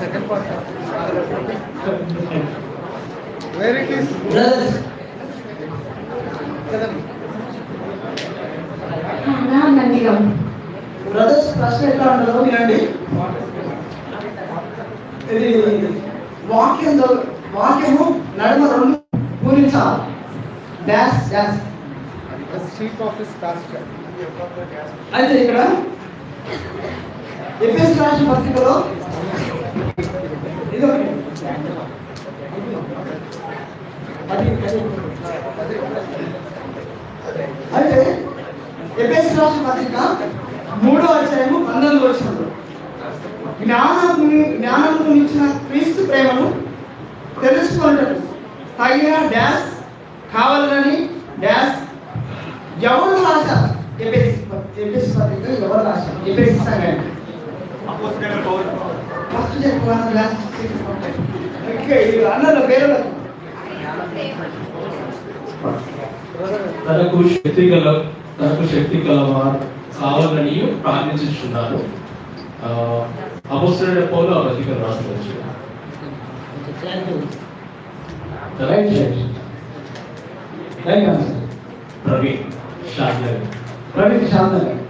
Second part. Where it is? Brothers ప్రశ్న ఎట్లా ఉంటుందో వినండి. ఇది వాక్యము నడుమ రెండు పూరించాలి. Dash dash. The sheep of his pasture. అయితే ఇక్కడ ఎఫెసీయులకు రాసిన పత్రికలో ఇది అయితే ఎఫెసీ రాసిన పత్రిక 3వ అధ్యాయము 19వ వచనంలో జ్ఞానమును ఇచ్చిన క్రీస్తు ప్రేమను తెలుసుకుంటారు తగిన డాష్ కావాలని డాష్ ఎవరు రాశారు? ఎఫెసీ పత్రిక ఎవరు రాశారు? ఎఫెసీ సంఘానికి ఫస్ట్ చెప్పాను లాస్ట్ అన్నలో పేరు తనకు శక్తి గల వారు కావాలని ప్రార్థించుచున్నాను. అపోస్తలుడైన పౌలు ఆ పత్రికను రాసుకోవచ్చు. ప్రవీణ్ శాంతనగర్.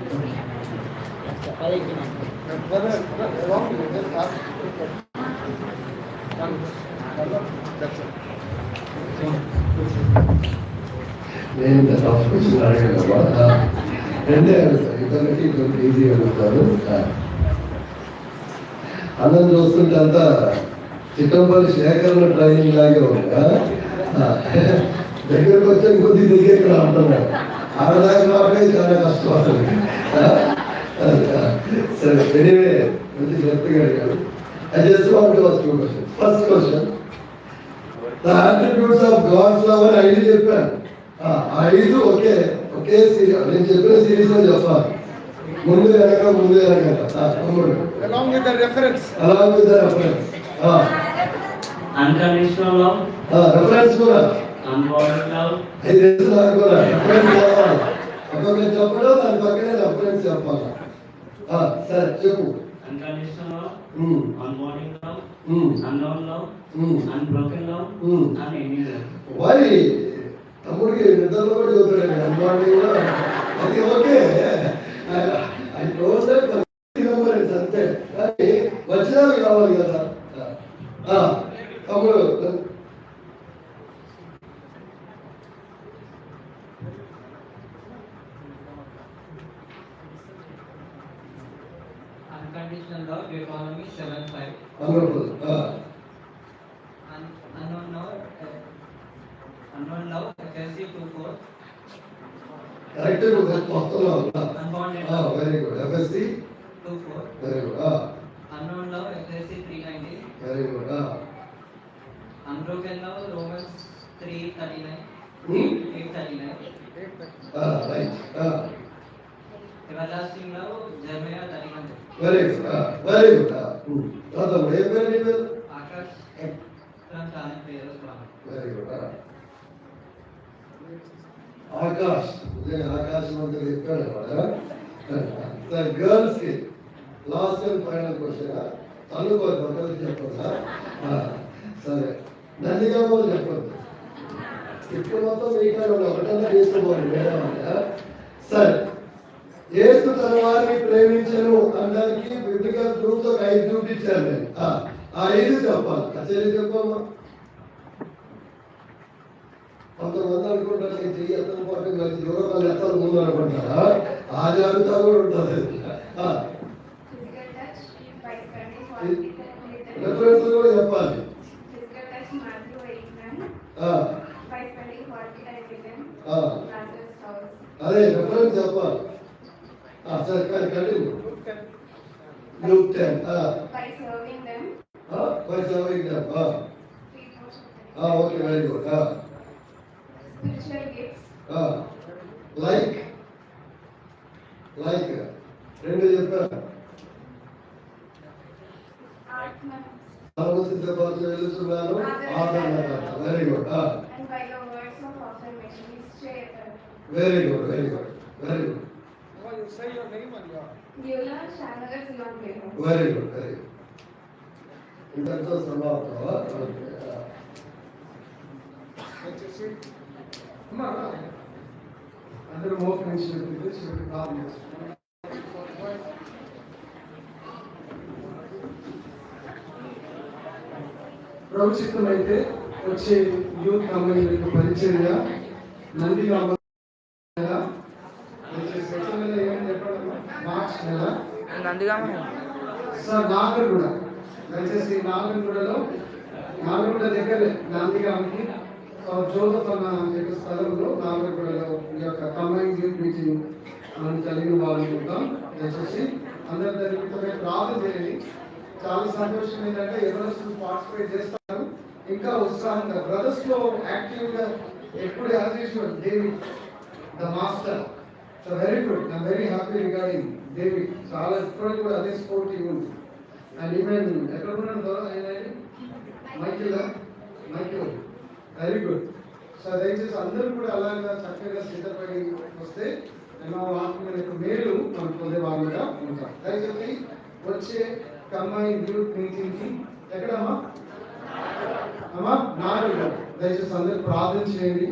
నేను టఫ్ క్వశ్చన్ అడగలమ్మా. రెండే అడుగుతాను, ఇతనికి కొంచెం ఈజీ అడుగుతాను. అన్నం చూస్తుంటే అంతా చిట్టంపల్లి శేఖరణ ట్రైనింగ్ లాగే ఉంది. దగ్గరకు వచ్చే కొద్ది దగ్గరికి అంటున్నాడు. ఆడదాకా మాత్రమే చాలా కష్టం అసలు. సరే, ఎనీవే మంచి గట్టిగా అడిగాడు. I just want to ask you a question. First question. The attributes of God's love అని 5 చెప్పాను. 5 ఒకే సిరీస్. నేను చెప్పిన సిరీస్ లో చెప్పాలి. ముందు వెనక along with the reference. Unconditional love. Reference కూడా Unbounded love. ఇది నాకు కూడా రెఫరెన్స్ కావాలి. ఒక్కొక్క చెప్పడం దాని పక్కనే రెఫరెన్స్ చెప్పాలి. సరే చెప్పు. Unconditional love. Unbounded love. Mm. Unknown love. Unbroken love. And any love. వారి తమ్ముడికి నిద్రలో కూడా చదువుతాడు అన్నమాట. అది ఓకే, అది టోటల్ అంతే. కానీ వచ్చినవి కావాలి కదా తమ్ముడు. Unconditional love, Deuteronomy 7:5. Wonderful. Unknown love, Ephesians 2:4. Correct వస్తున్నావు. Unbounded love, very good. FSC 2:4. Very good. Unknown love, Ephesians 3:19. Very good. Unbroken love, Romans 3:39. 8:39. Right. Everlasting love, Jeremiah 31. Very good. Very good. చదువు. ఏ పేరు నీ పేరు? Akash from channel పేరు స్వామి. Very good. Akash ఆకాశం అంతా చెప్పాడు sir. Girls కి లాస్ట్ అండ్ ఫైనల్ క్వశ్చన్. అనుకోదు ఒకరికి చెప్పదా? సరే, నందిగా వాళ్ళు చెప్పద్దు. ఇప్పుడు మొత్తం మీకే ఒకటన్నా తీసుకోవాలి మేడం. సరే, యేసు తన వారిని ప్రేమించను అనడానికి బిబ్లికల్ ప్రూఫ్ ఒక 5 చూపించాను నేను. ఆ 5 చెప్పాలి. అసలు చెప్పమ్మా. కొంతమంది అనుకుంటారు నేను చెయ్యి ఎత్తని పాటు కలిసి యువకులు ఎత్తలు ముందు అనుకుంటారా? ఆ జాబితా కూడా ఉంటుంది. రెఫరెన్స్ కూడా చెప్పాలి. అదే రెఫరెన్స్ చెప్పాలి. సరే, కానీ continue. Luke 10. By serving them. By serving them. Okay, very good. Spiritual gifts. Like రెండు చెప్పారు. సిద్ధపరచు వెళ్తున్నాను. Very good. And by the words of affirmation, very good. Very good. Very good. You say your name and your. Beulah Shanagar Sivan Playhouse. Very good. Very good. ఇంతటితో సమాప్తమా? అందరూ మోకరించినట్టు శివుడికి ప్రార్థన చేస్తున్నాం. ప్రభు చిత్తం అయితే వచ్చే యూత్ కంపెనీలకు పరిచర్య నందిగామ మార్చ్ నెల సార్ నాగర్గూడ. దయచేసి నాగర్గూడ దగ్గర నందిగామకి జోసఫ్ అన్న యొక్క స్థలంలో నాగరికలో ఈ యొక్క కంబైన్ యూత్ మీటింగ్ అని కలిగిన వాళ్ళు ఉంటాం. దయచేసి అందరి దగ్గర ప్రార్థన చేయండి. చాలా సంతోషం ఏంటంటే ఎవరెస్ట్ పార్టిసిపేట్ చేస్తారు, ఇంకా ఉత్సాహంగా బ్రదర్స్ లో యాక్టివ్ గా ఎప్పుడు as usual David the master. So very good, I'm very happy regarding David. చాలా ఇప్పుడు కూడా అదే స్పోర్టివ్ ఉంది. అండ్ ఈవెన్ ఎక్కడ ఉన్నాడు ఆయన మైకిల్ వెరీ గుడ్. సో దయచేసి అందరూ కూడా అలాగా చక్కగా సిద్ధపడి వస్తే ఎన్నో ఆత్మీయుల యొక్క మేలు మనం పొందే వాళ్ళుగా ఉంటాం. దయచేసి వచ్చే కంబైన్ యూత్ మీటింగ్ కి ఎక్కడమ్మా నాలుగు దయచేసి అందరూ ప్రార్థన చేయండి.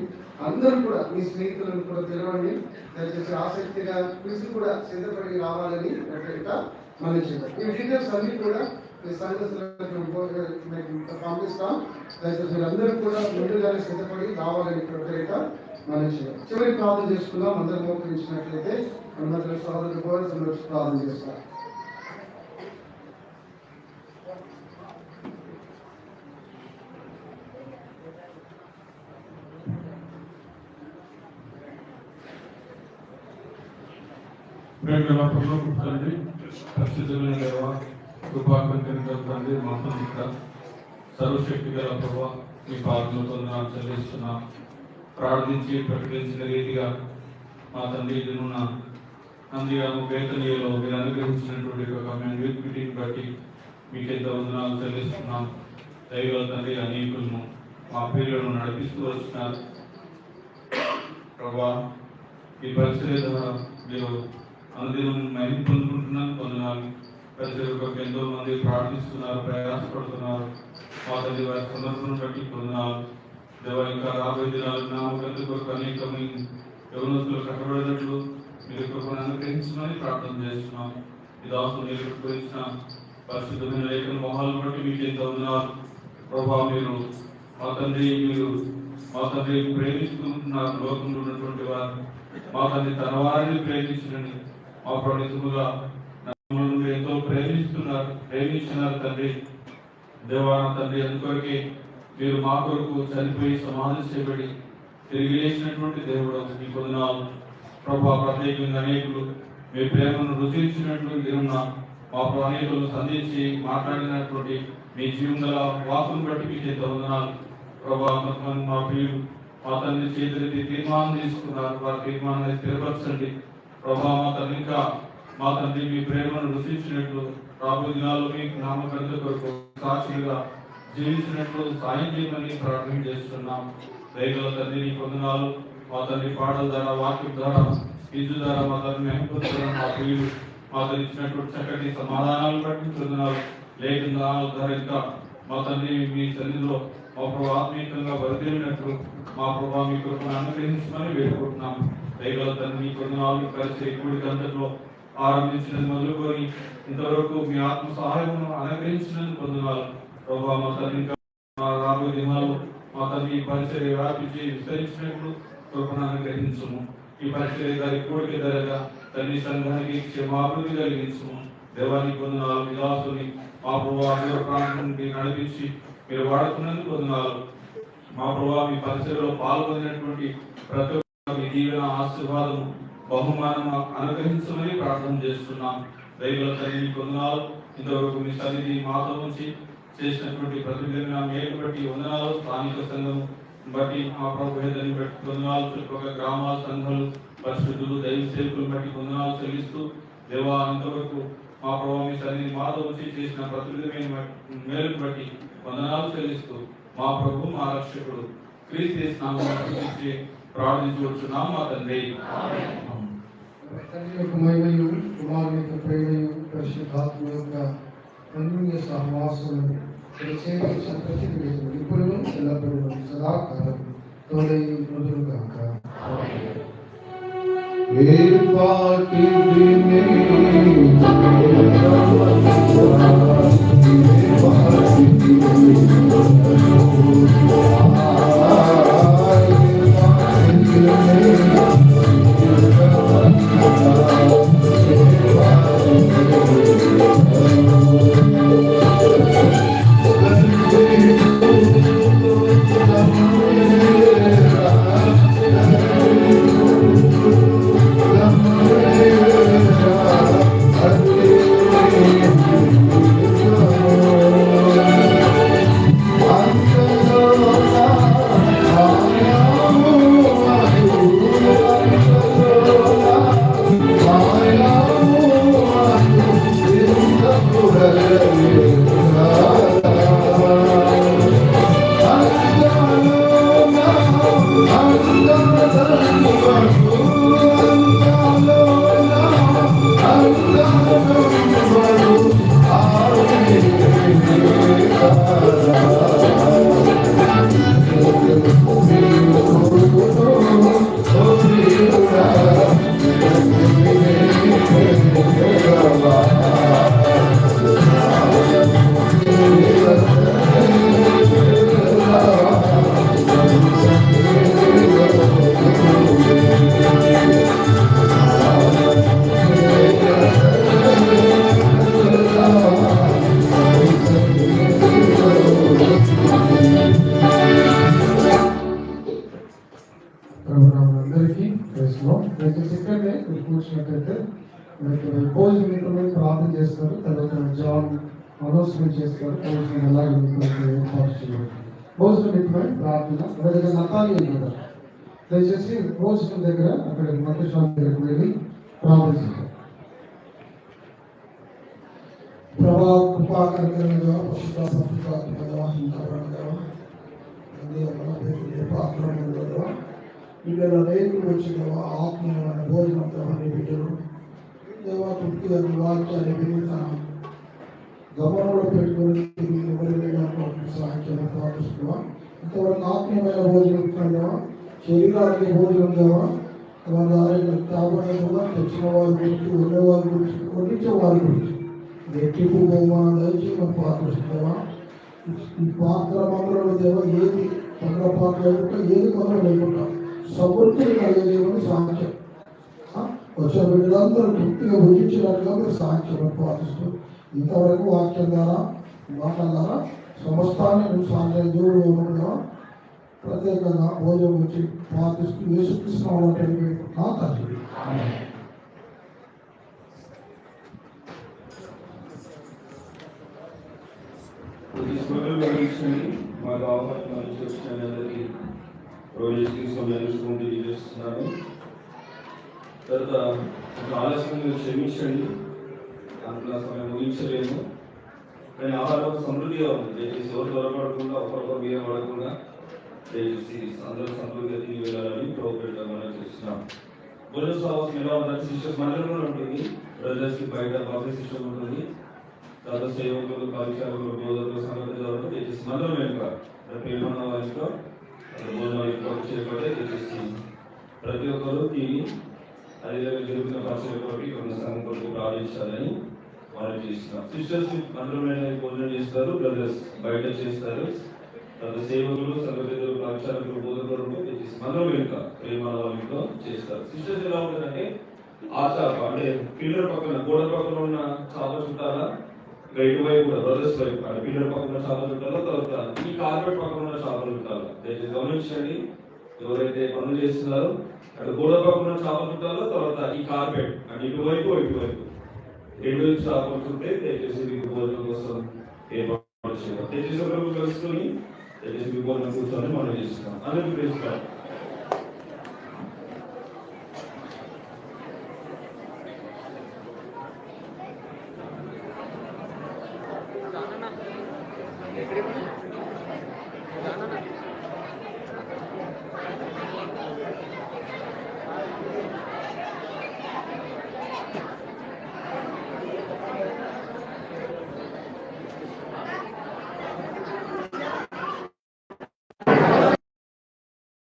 అందరూ కూడా మీ స్నేహితులను కూడా పిలవండి. దయచేసి ఆసక్తిగా పిలిచి కూడా సిద్ధపడి రావాలని మనం చేద్దాం. ఈ డీటెయిల్స్ అన్ని కూడా మీ సంఘస్థులకు పంపిస్తాం. దయచేసి మీరందరూ కూడా ముందుగానే సిద్ధపడి రావాలని ప్రత్యేక మనం చేయాలి. చివరి ప్రార్థన చేసుకుందాం. అందరూ మోకరించినట్లయితే అందరూ సహోదరు కూడా ప్రార్థన చేస్తాం. ప్రేమల ప్రభు తండ్రి, పరిశుద్ధమైన దేవ, కృపాకృప తండ్రి, మహోన్నత సర్వశక్తి గల ప్రభు, మీ పాదములతో చెల్లిస్తున్నాం. ప్రార్థించి ప్రకటించిన రీతిగా మా తండ్రి ఇదినున్న నందిగాము బేతనీయలో మీరు అనుగ్రహించినటువంటి ఒక యూత్ మీటింగ్ బట్టి మీకు ఎంత వందనాలు చెల్లిస్తున్నాం. దైవ తండ్రి అనేకులను మా పేర్లను నడిపిస్తూ వచ్చినారు ప్రభా. ఈ పరిస్థితి మీరు అనుదినం మహిళ పొందుకుంటున్నాను పొందనాలు. పరిస్థితులకు ఎంతో మంది ప్రార్థిస్తున్నారు, ప్రయాసపడుతున్నారు. మా తండ్రి వారి సందర్భం బట్టి పొందనాలు. దేవ ఇంకా రాబోయే దినాలు నామకందు కొరకు అనేకమైన యవనస్తులు కట్టబడినట్లు మీరు కృపను అనుగ్రహించమని ప్రార్థన చేస్తున్నాం. ఈ దాసులు మీరు గురించిన పరిశుద్ధమైన లేఖన మొహాలను బట్టి మీకు ఎంత ఉన్నారు ప్రభా. మీరు మా తండ్రి ప్రేమిస్తుంటున్నారు. లోకంలో ఉన్నటువంటి వారు మా తండ్రి తన వారిని ప్రేమించండి. మా ప్రభుగా ఎంతో ప్రేమించినారు తండ్రి. దేవాన తండ్రి, అందుకొరకే మీరు మా కొరకు చనిపోయి సమాధి చేయబడి తిరిగి లేచినటువంటి దేవుడు మీ పొందనాలు ప్రభా. ప్రత్యేకంగా అనేకులు మీ ప్రేమను రుచించినట్లు ఇరున్న మా అనేకులు సంధించి మాట్లాడినటువంటి మీ జీవన వాకును బట్టి మీకు ఎంత వందనాలు ప్రభా. మా ప్రియులు మా తండ్రి చేతులకి తీర్మానం తీసుకున్నారు. వారి తీర్మానాన్ని స్థిరపరచండి ప్రభా. మా తండ్రి ఇంకా మా తండ్రి మీ ప్రేమను రుచించినట్లు రాబోయే దినాల్లో మీకు నామకరణ కొరకు సాక్షిగా జీవించినట్లు సాయం చేయమని ప్రార్థన చేస్తున్నాం. దైవ తండ్రి నీ పొందనాలు మా తండ్రి పాటల ద్వారా, వాక్యం ద్వారా, ఈజు ద్వారా మా తండ్రి మెహపడుతున్న మా ప్రియులు మా తండ్రి ఇచ్చినటువంటి చక్కటి సమాధానాలు బట్టి పొందనాలు. లేఖనాల ద్వారా ఇంకా మా తండ్రి మీ సన్నిధిలో మా ప్రభు ఆత్మీయంగా బతికినట్లు మా ప్రభావ మీ కృపను అనుగ్రహించమని వేడుకుంటున్నాం. దైవ తండ్రి మీ పొందనాలు కలిసి కూడిక అంతట్లో ఆరంభించినది మొదలుకొని ఇంతవరకు మీ ఆత్మ సహాయమును అనుగ్రహించినందుకు పొందనాలు ప్రభావ. మా తండ్రి ఇంకా రాబోయే దినాలు మా తండ్రి ఈ పరిచర్య వ్యాపించి విస్తరించినట్లు కృపను అనుగ్రహించము. ఈ పరిచర్య గారి కోరిక ధరగా తండ్రి సంఘానికి క్షేమాభివృద్ధి కలిగించము. దేవానికి పొందనాలు. విలాసుని మా ప్రభావ ప్రాంతం నుండి నడిపించి మీరు వాడుతున్నందుకు పొందనాలు. మా ప్రభావ మీ పరిచర్యలో పాల్గొనేటువంటి ప్రతి ఒక్క మీ దీవెన ఆశీర్వాదము బహుమానం అనుగ్రహించమని ప్రార్థన చేస్తున్నాం. దైవ తండ్రి పొందనాలు. ఇంతవరకు మీ సన్నిధి మాతో ఉంచి చేసినటువంటి ప్రతిదిన మేలు బట్టి వందనాలు. స్థానిక సంఘం బట్టి మా ప్రభుత్వాన్ని బట్టి వందనాలు. చుట్టుపక్కల గ్రామాల సంఘాలు, పరిశుద్ధులు, దైవ సేవకులు బట్టి వందనాలు చెల్లిస్తూ దేవా ఇంతవరకు మా ప్రభావ మీ సన్నిధి మాతో ఉంచి చేసిన ప్రతిదిన మేలు బట్టి వందనాలు చెల్లిస్తూ మా ప్రభు మా రక్షకుడు క్రీస్తు నామమున ప్రార్థించుచున్నాం మా తండ్రి. తండ్రి యొక్క మహిమయు, కుమారుని యొక్క ప్రేమయు, పరిశుద్ధాత్మ యొక్క అన్యోన్య సహవాసము చేయించిన ప్రతి ఇప్పుడు ఎల్లప్పుడూ సదాకాలం తోడై ఉండును గాక. Thank you. ప్రార్థిస్తున్నాం. దయచేసి ఇక్కడనే మీరు కూర్చున్నట్టయితే భోజనం నిమిత్తమై ప్రార్థన చేస్తారు. తర్వాత జాబ్ అనౌన్స్మెంట్ చేస్తారు. భోజనం ఎలాగే ఏర్పాటు చేయాలి. భోజనం నిమిత్తమై ప్రార్థన అలాగే నతాలి కదా దయచేసి భోజనం దగ్గర అక్కడ మతస్వామి దగ్గరకు వెళ్ళి ప్రార్థన చేస్తారు. ప్రభా కృపాకరంగా పశుభాత్మగా పిల్లలు అనేకులు వచ్చిన ఆత్మీయమైన భోజనం ప్రభాని బిడ్డలు దేవా తృప్తిగా వాక్యాన్ని వినిత గమనంలో పెట్టుకుని ఎవరి సహాయం ప్రార్థిస్తున్నా. ఇంతవరకు ఆత్మీయమైన భోజనం దేవా, శరీరానికి భోజనం దేవా, వారి ఆరోగ్యం కాబోయే కూడా తెచ్చిన వారి గురించి ఉండేవారి గురించి వడ్డించే వారి గురించి రెట్టింపు బహుమానం దయచేసి ప్రార్థిస్తున్నావా. ఈ పాత్ర మందులలో దేవ ఏది పండ్ర పాత్ర లేకుండా ఏది మందులు లేకుండా సమృద్ధిని కలిగేమని సాంఖ్యం వచ్చిన వీళ్ళందరూ తృప్తిగా భుజించినట్లుగా మీరు సాంఖ్యం ప్రార్థిస్తూ ఇంతవరకు వాక్యం ద్వారా మాటల ద్వారా సమస్తాన్ని నువ్వు సాంఖ్య దేవుడు ఉండగా ప్రత్యేకంగా భోజనం వచ్చి ప్రార్థిస్తూ యేసుకృష్ణ నా తండ్రి. మాకు అవకాశం వచ్చిన అందరికీ రోజు తీసుకొని చేస్తున్నాను. తర్వాత ఆలస్యంగా క్షమించండి, అంత సమయం ముగించలేము. కానీ ఆహారం సమృద్ధిగా ఉంది. దయచేసి ఎవరు త్వరపడకుండా ఒకరొకరు మీద పడకుండా దయచేసి అందరూ సమృద్ధిగా తిరిగి వెళ్ళాలని ప్రోగ్రెట్గా మనం చేస్తున్నాం. భోజన సహవాసం ఎలా ఉందంటే సిస్టర్స్ మండలంలో ఉంటుంది, బ్రదర్స్కి బయట బాబీ సిస్టమ్ ఉంటుంది. తర్వాత సేవకులు, పరిచారకులు, బోధకులు, సంగతి ద్వారా దయచేసి మండలం వెనుక ప్రేమన్న వారితో భోజనాలు చేపట్టే దయచేసి ప్రతి ఒక్కరు తిని అదేవిధంగా జరుగుతున్న పరిచయం కొరకు కొన్ని సంఘం కొరకు ప్రార్థించాలని మనం చేస్తున్నాం. సిస్టర్స్ మండలంలో భోజనం చేస్తారు, బ్రదర్స్ బయట చేస్తారు. తర్వాత సేవకులు, సంఘపెద్దలు, పరిచారకులు, బోధకులు దయచేసి మండలం వెనుక ప్రేమన్న వారితో చేస్తారు. సిస్టర్స్ ఎలా ఉంటుందంటే ఆ చాప అంటే పిల్లల పక్కన గోడ పక్కన ఉన్న చాప చుట్టాలా ఇటువైపు కూడా బ్రదర్స్ వైపు అంటే పిల్లల పక్కన చేపలు చుట్టాలో, తర్వాత ఈ కార్పెట్ పక్కన ఉన్న చేపలు చుట్టాలి. దయచేసి గమనించండి, ఎవరైతే పనులు చేస్తున్నారో అటు గోడ పక్కన చేపలు చుట్టాలో, తర్వాత ఈ కార్పెట్ అంటే ఇటువైపు ఇటువైపు రెండు చేపలు చుట్టే దయచేసి మీకు భోజనం కోసం ఏర్పాటు చేయాలి. దయచేసి ఒకరు కలుసుకొని దయచేసి మీ భోజనం కూర్చొని మనం చేస్తున్నాం. అందరికీ ప్రేమిస్తాం. ఎక్కడికి